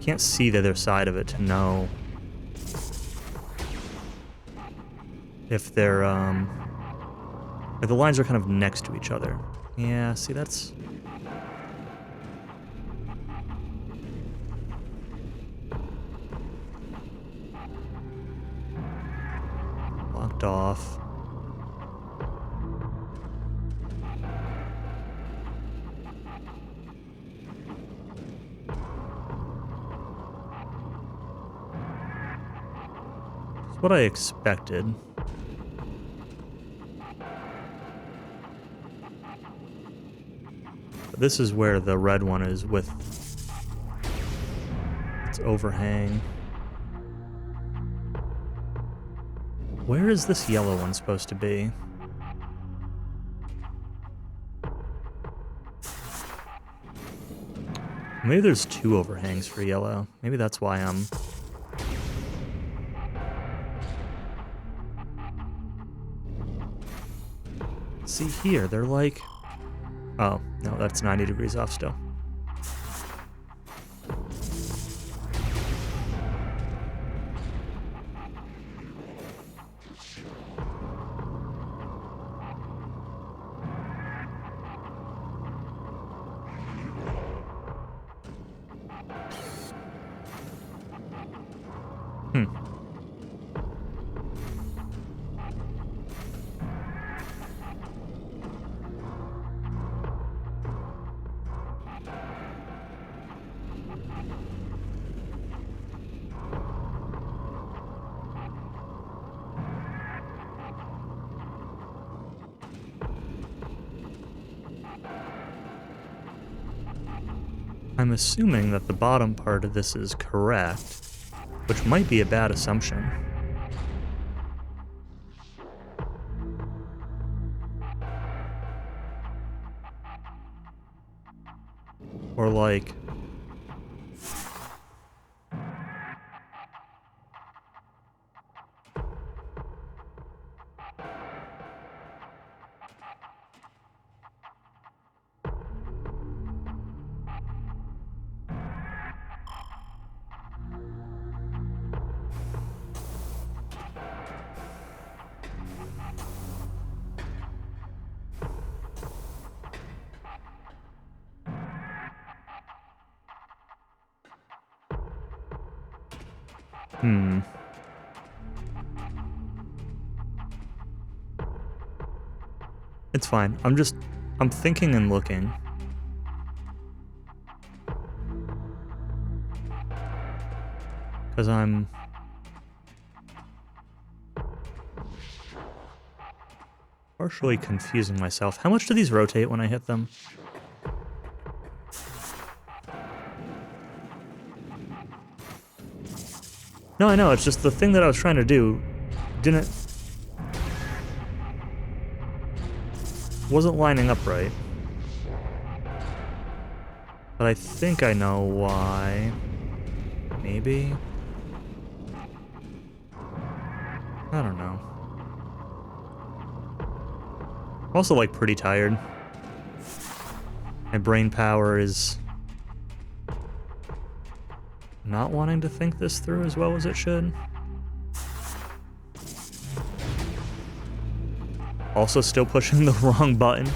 can't see the other side of it to know if they're, if the lines are kind of next to each other. Yeah, see, that's... blocked off. It's what I expected. But this is where the red one is with its overhang. Where is this yellow one supposed to be? Maybe there's two overhangs for yellow. Maybe that's why I'm... See here, they're like... Oh, no, that's 90 degrees off still. I'm assuming that the bottom part of this is correct, which might be a bad assumption. Or like... It's fine. I'm thinking and looking. Because I'm... partially confusing myself. How much do these rotate when I hit them? No, I know, it's just the thing that I was trying to do wasn't lining up right. But I think I know why. Maybe? I don't know. I'm also, like, pretty tired. My brain power is not wanting to think this through as well as it should. Also still pushing the wrong button.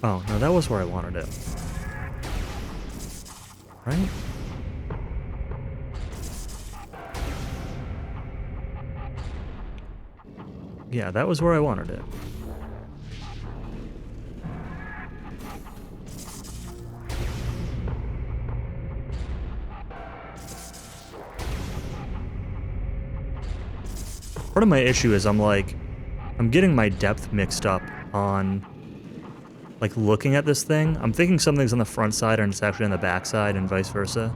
Oh, no, that was where I wanted it. Right? Yeah, that was where I wanted it. Part of my issue is I'm getting my depth mixed up on, like, looking at this thing. I'm thinking something's on the front side and it's actually on the back side and vice versa.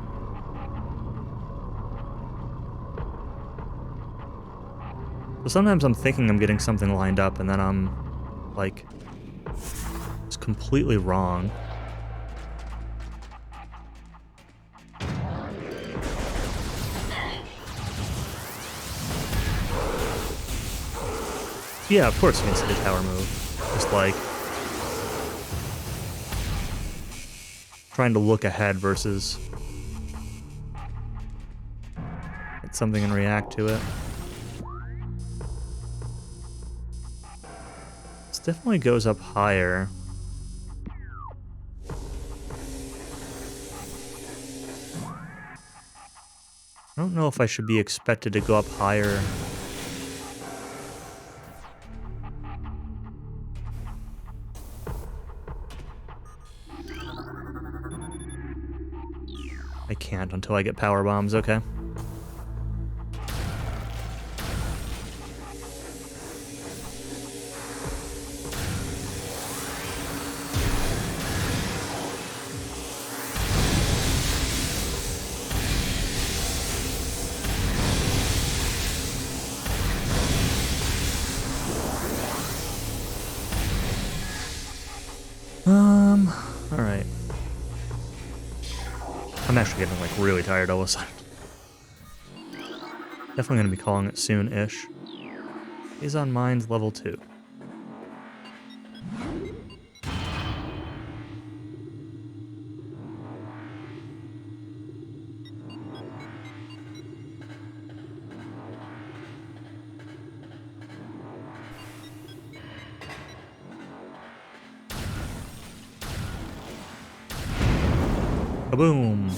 So sometimes I'm thinking I'm getting something lined up and then I'm, like, it's completely wrong. Yeah, of course you can see the tower move. Just like trying to look ahead versus hit something and react to it. This definitely goes up higher. I don't know if I should be expected to go up higher. I can't until I get power bombs, okay. Alright. I'm actually getting, like, really tired all of a sudden. Definitely gonna be calling it soon-ish. Is on mine's level 2. Kaboom!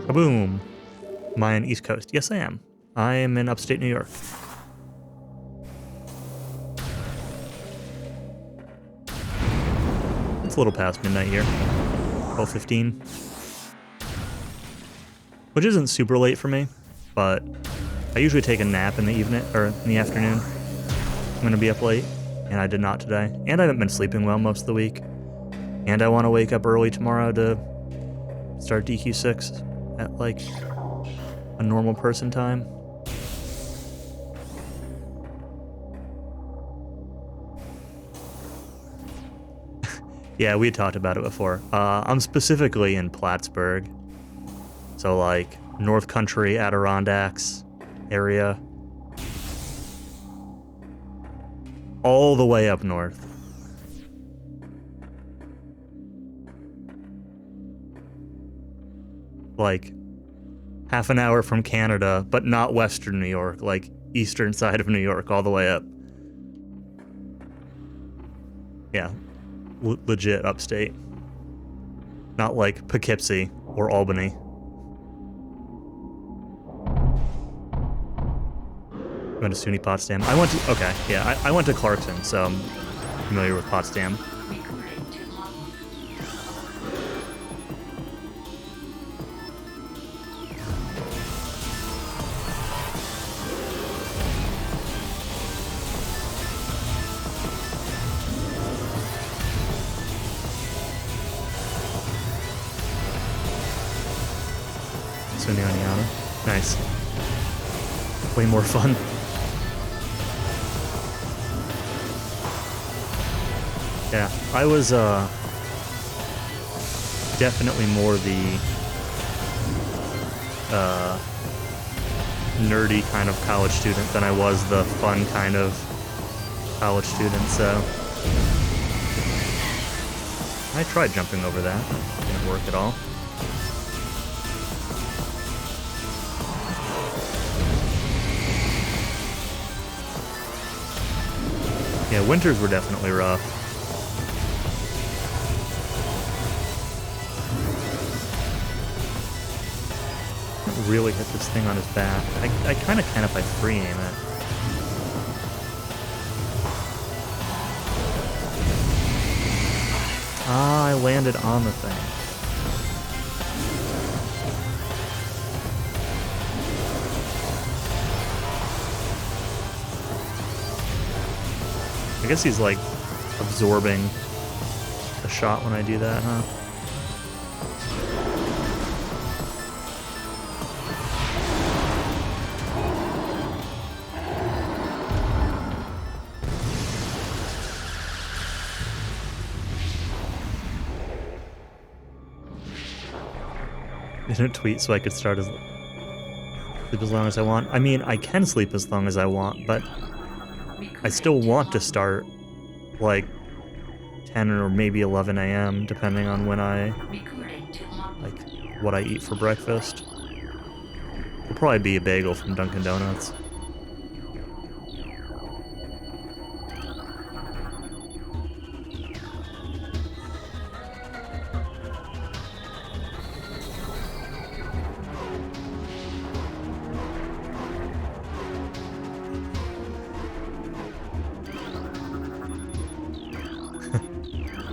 Kaboom! Am I on East Coast? Yes, I am. I am in upstate New York. It's a little past midnight here. 12:15. Which isn't super late for me, but I usually take a nap in the evening, or in the afternoon. I'm gonna be up late, and I did not today. And I haven't been sleeping well most of the week. And I want to wake up early tomorrow to start DQ6 at, like, a normal person time. Yeah, we had talked about it before. I'm specifically in Plattsburgh. So, like, North Country, Adirondacks area. All the way up north. Like, half an hour from Canada, but not Western New York, like, eastern side of New York, all the way up. Yeah, legit upstate. Not like Poughkeepsie or Albany. I went to SUNY Potsdam. I went to, okay, yeah, I went to Clarkson, so I'm familiar with Potsdam. Recording to logbook. SUNY Oneonta. Nice. Way more fun. Yeah, I was definitely more the nerdy kind of college student than I was the fun kind of college student, so I tried jumping over that. Didn't work at all. Yeah, winters were definitely rough. Can't really hit this thing on his back. I kind of can if I free aim it. Ah, I landed on the thing. I guess he's like absorbing the shot when I do that, huh? Didn't tweet so I could sleep as long as I want. I mean, I can sleep as long as I want, but I still want to start like 10 or maybe 11 a.m. depending on when like what I eat for breakfast. It'll probably be a bagel from Dunkin' Donuts.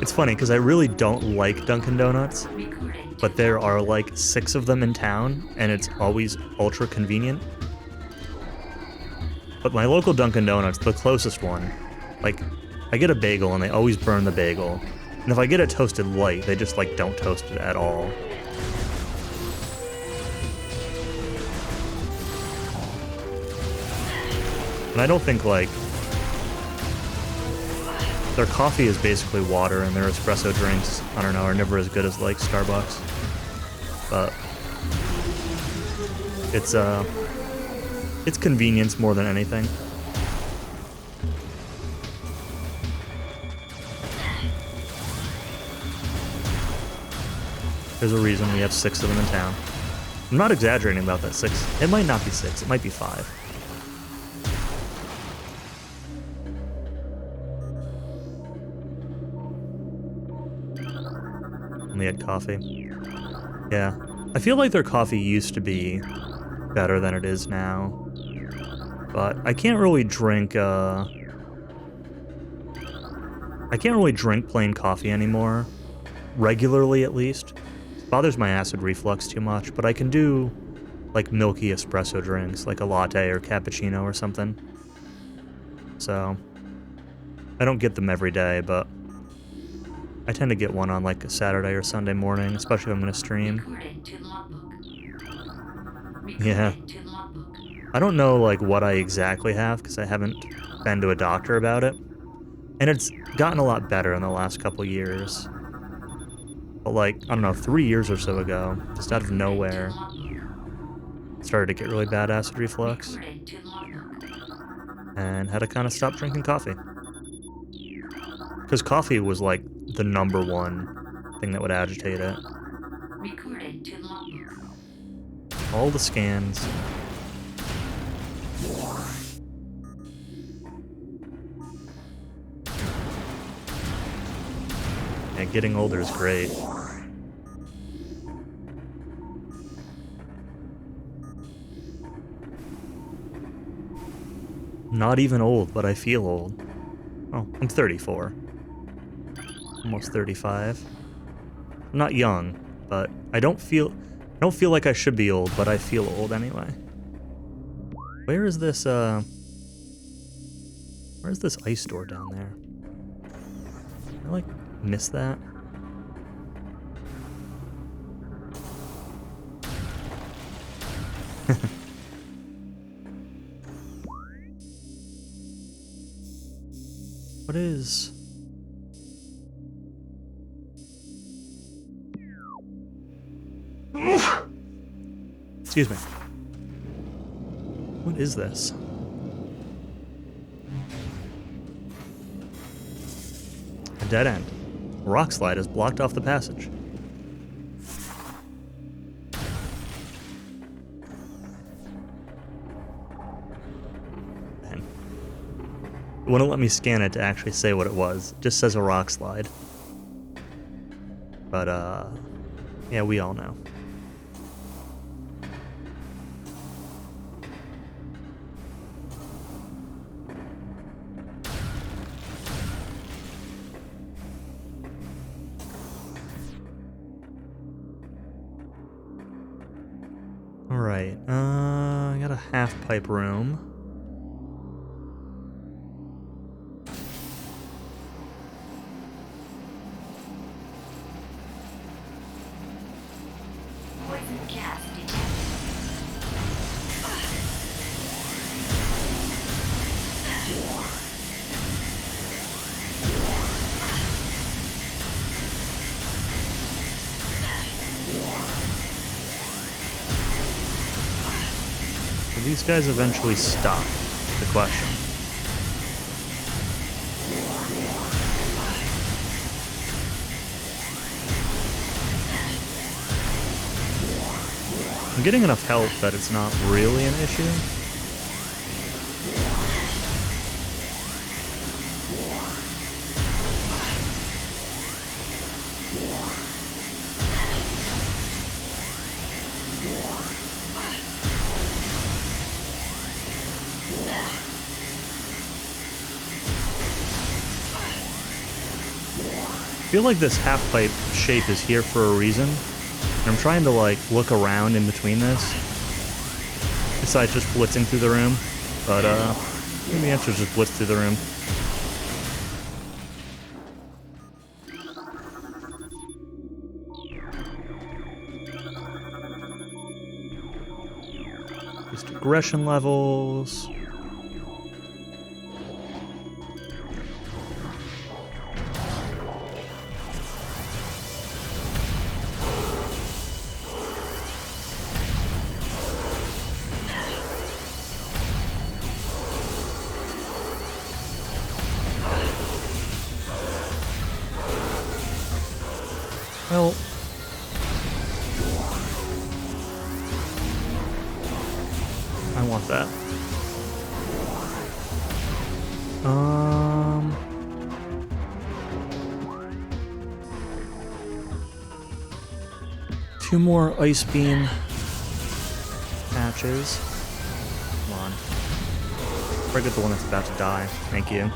It's funny because I really don't like Dunkin' Donuts, but there are like 6 of them in town, and it's always ultra convenient. But my local Dunkin' Donuts, the closest one, like, I get a bagel and they always burn the bagel. And if I get it toasted light, they just like don't toast it at all. And I don't think like their coffee is basically water, and their espresso drinks, I don't know, are never as good as like Starbucks. But it's convenience more than anything. There's a reason we have 6 of them in town. I'm not exaggerating about that 6. It might not be 6, it might be 5. Only had coffee. Yeah. I feel like their coffee used to be better than it is now. But I can't really drink plain coffee anymore. Regularly, at least. It bothers my acid reflux too much, but I can do like milky espresso drinks, like a latte or cappuccino or something. So I don't get them every day, but I tend to get one on like a Saturday or Sunday morning, especially if I'm gonna stream. Yeah. I don't know like what I exactly have because I haven't been to a doctor about it. And it's gotten a lot better in the last couple years. But like, I don't know, 3 years or so ago, just out of nowhere, started to get really bad acid reflux. And had to kind of stop drinking coffee. Because coffee was like the #1 thing that would agitate it. All the scans. Yeah, getting older is great. Not even old, but I feel old. Oh, I'm 34. Almost 35. I'm not young, but I don't feel like I should be old, but I feel old anyway. Where's this ice store down there? I like miss that. What is... Excuse me. What is this? A dead end. A rock slide has blocked off the passage. Man. It wouldn't let me scan it to actually say what it was. It just says a rock slide. But, yeah, we all know. Alright, I got a half-pipe room. Poison gas detected. Will these guys eventually stop? The question. I'm getting enough health that it's not really an issue. I feel like this half-pipe shape is here for a reason. And I'm trying to, like, look around in between this. Besides just blitzing through the room. But, maybe the answer is just blitz through the room. Just aggression levels. Well, I want that. Two more ice beam patches. Come on. Before I get the one that's about to die. Thank you.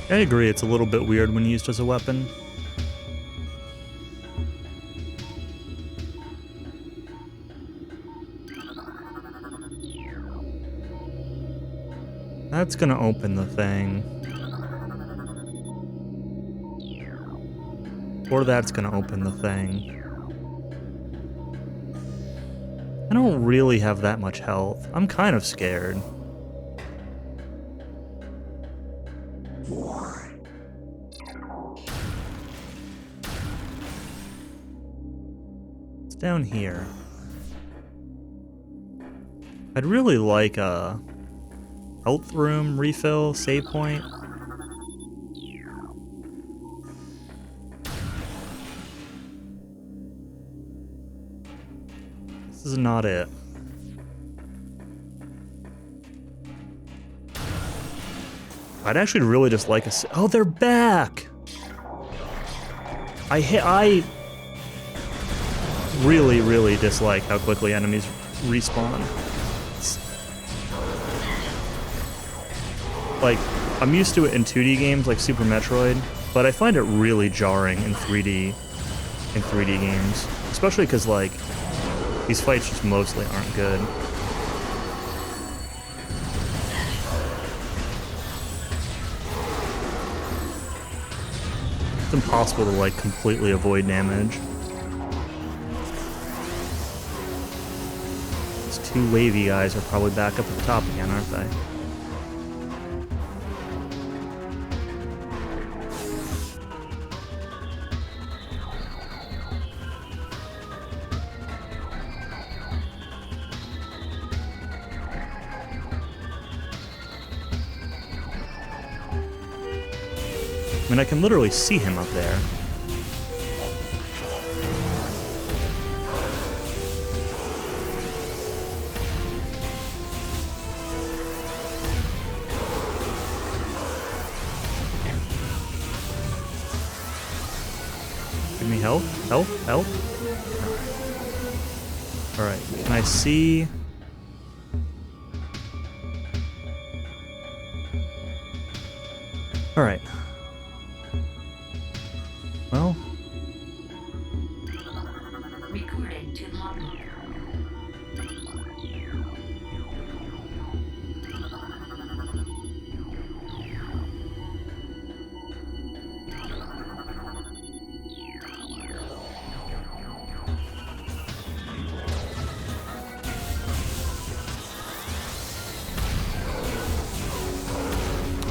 I agree, it's a little bit weird when used as a weapon. That's gonna open the thing. Or that's gonna open the thing. I don't really have that much health. I'm kind of scared. It's down here. I'd really like a health room refill save point. This is not it. I'd actually really just like a... Oh, they're back! I really, really dislike how quickly enemies respawn. Like, I'm used to it in 2D games like Super Metroid, but I find it really jarring in 3D games. Especially because, like, These fights just mostly aren't good. It's impossible to, like, completely avoid damage. These two wavy guys are probably back up at the top again, aren't they? I mean, I can literally see him up there. Give me help, help, help. Alright, can I see... Alright. Well... Recording to logbook.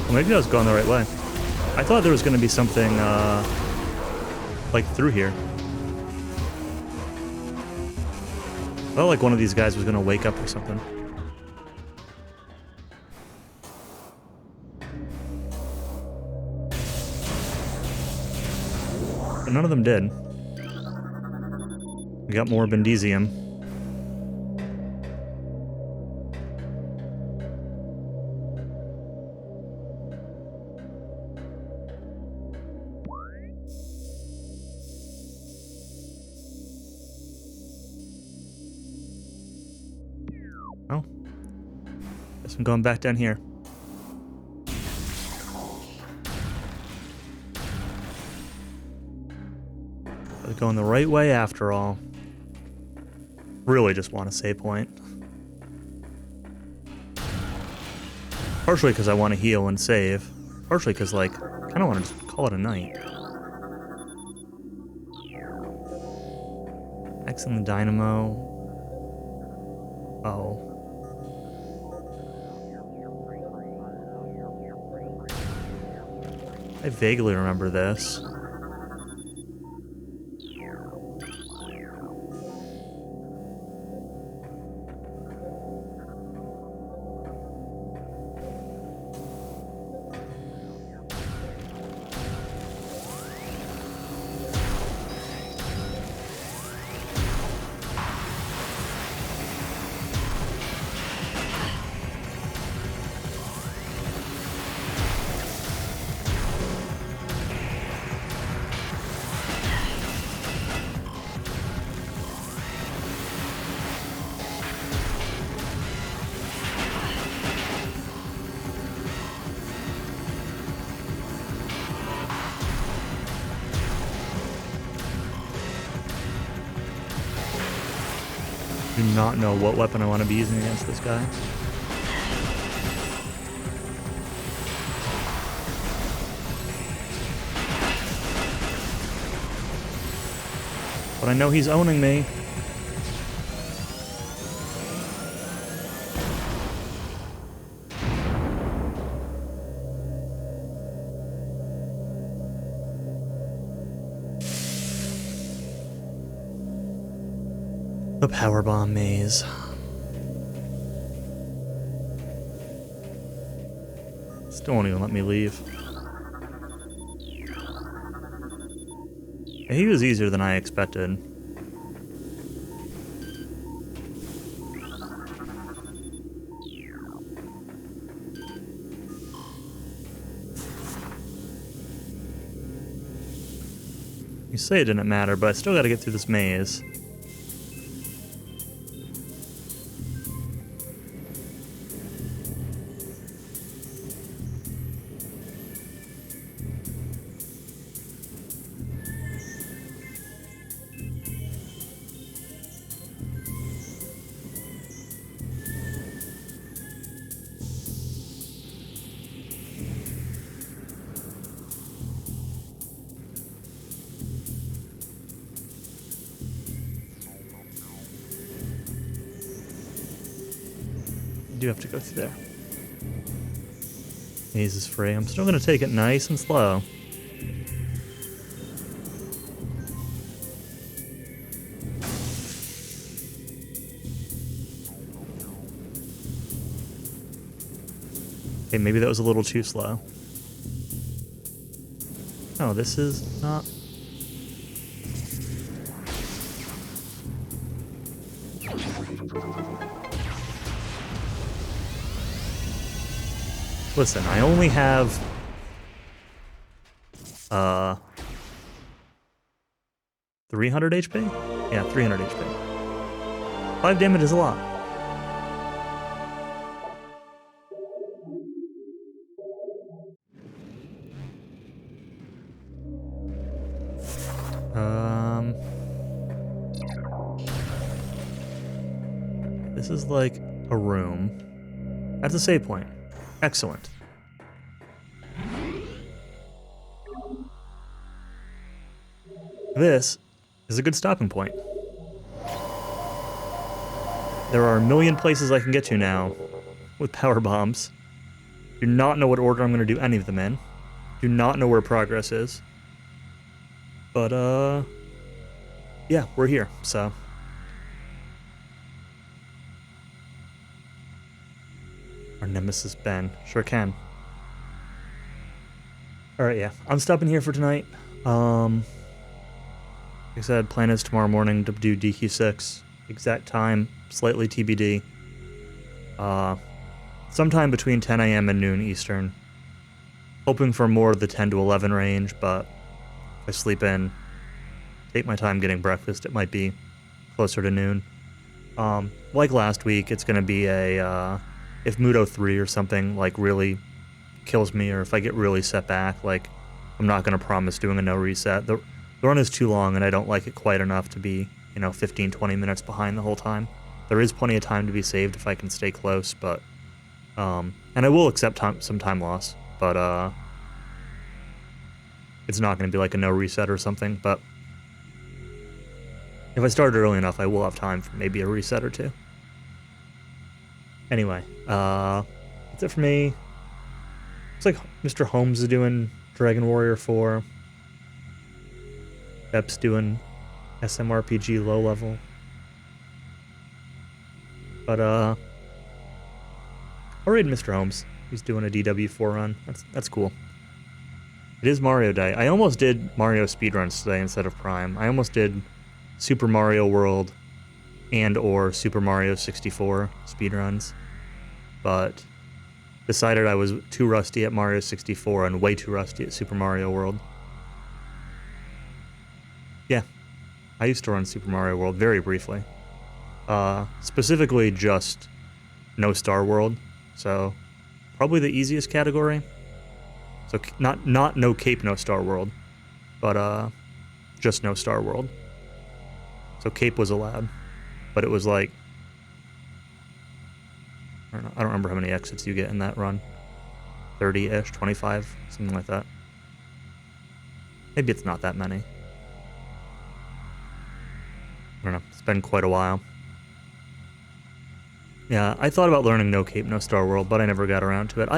Well, maybe I was going the right way. I thought there was going to be something, like, through here. I felt like one of these guys was going to wake up or something. But none of them did. We got more Bendesium. Oh. Guess I'm going back down here. I was going the right way after all. Really just want a save point. Partially because I want to heal and save. Partially because, like, I kind of want to just call it a night. X in the dynamo. Oh. I vaguely remember this. Do not know what weapon I want to be using against this guy. But I know he's owning me. The powerbomb maze. Still won't even let me leave. He was easier than I expected. You say it didn't matter, but I still gotta get through this maze. I do have to go through there. Maze is free. I'm still going to take it nice and slow. Okay, maybe that was a little too slow. Oh, this is not... Listen, I only have... 300 HP? Yeah, 300 HP. 5 damage is a lot. This is like a room. That's a save point. Excellent. This is a good stopping point. There are a million places I can get to now with power bombs. Do not know what order I'm going to do any of them in. Do not know where progress is. But, yeah, we're here, so... Our nemesis Ben. Sure can. Alright, yeah. I'm stopping here for tonight. Like I said, plan is tomorrow morning to do DQ6. Exact time, slightly TBD. Sometime between 10 a.m. and noon Eastern. Hoping for more of the 10 to 11 range, but if I sleep in, take my time getting breakfast, it might be closer to noon. Like last week, it's going to be a... if Muto 3 or something, like, really kills me, or if I get really set back, like, I'm not going to promise doing a no reset. The run is too long, and I don't like it quite enough to be, 15, 20 minutes behind the whole time. There is plenty of time to be saved if I can stay close, but... and I will accept some time loss, but, it's not going to be like a no reset or something, but... If I started early enough, I will have time for maybe a reset or two. Anyway, that's it for me. Looks like Mr. Holmes is doing Dragon Warrior 4. Pep's doing SMRPG low level. But, I'll raid Mr. Holmes. He's doing a DW4 run. That's cool. It is Mario Day. I almost did Mario speedruns today instead of Prime. I almost did Super Mario World and or Super Mario 64 speedruns, but decided I was too rusty at Mario 64 and way too rusty at Super Mario World. Yeah, I used to run Super Mario World very briefly. Specifically just No Star World, so probably the easiest category. So not No Cape No Star World, but just No Star World. So Cape was allowed. But it was like, I don't remember how many exits you get in that run. 30-ish, 25, something like that. Maybe it's not that many. I don't know, it's been quite a while. Yeah, I thought about learning No Cape, No Star World, but I never got around to it.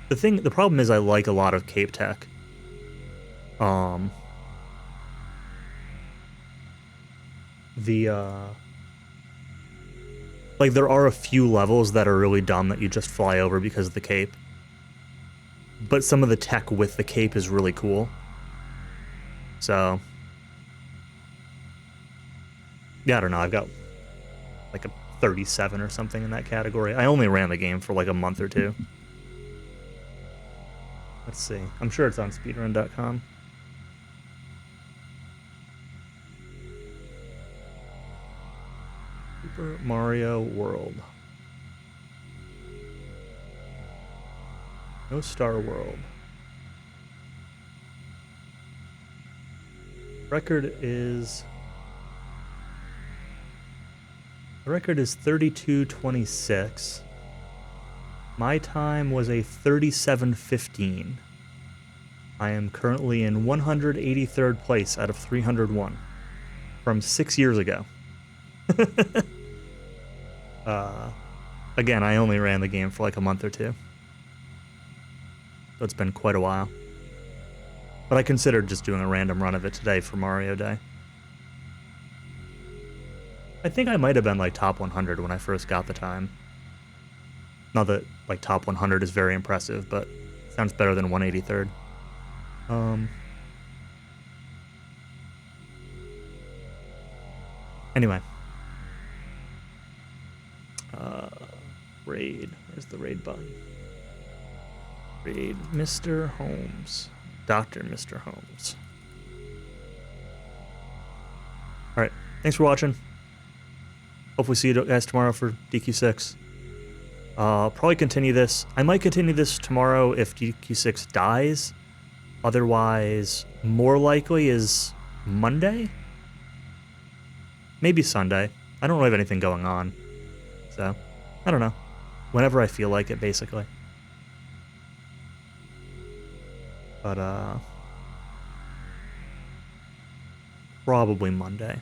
The problem is I like a lot of Cape tech. Like, there are a few levels that are really dumb that you just fly over because of the cape. But some of the tech with the cape is really cool. So... yeah, I don't know, I've got like a 37 or something in that category. I only ran the game for like a month or two. Let's see. I'm sure it's on speedrun.com. Super Mario World. No Star World. Record is... the record is 32:26. My time was a 37:15. I am currently in 183rd place out of 301 from 6 years ago. Again, I only ran the game for like a month or two. So it's been quite a while. But I considered just doing a random run of it today for Mario Day. I think I might have been like top 100 when I first got the time. Not that like top 100 is very impressive, but sounds better than 183rd. Anyway. Raid. Where's the raid button? Raid Mr. Holmes. Dr. Mr. Holmes. Alright. Thanks for watching. Hopefully see you guys tomorrow for DQ6. I'll probably continue this. I might continue this tomorrow if DQ6 dies. Otherwise, more likely is Monday? Maybe Sunday. I don't really have anything going on. So, I don't know. Whenever I feel like it, basically. But, probably Monday.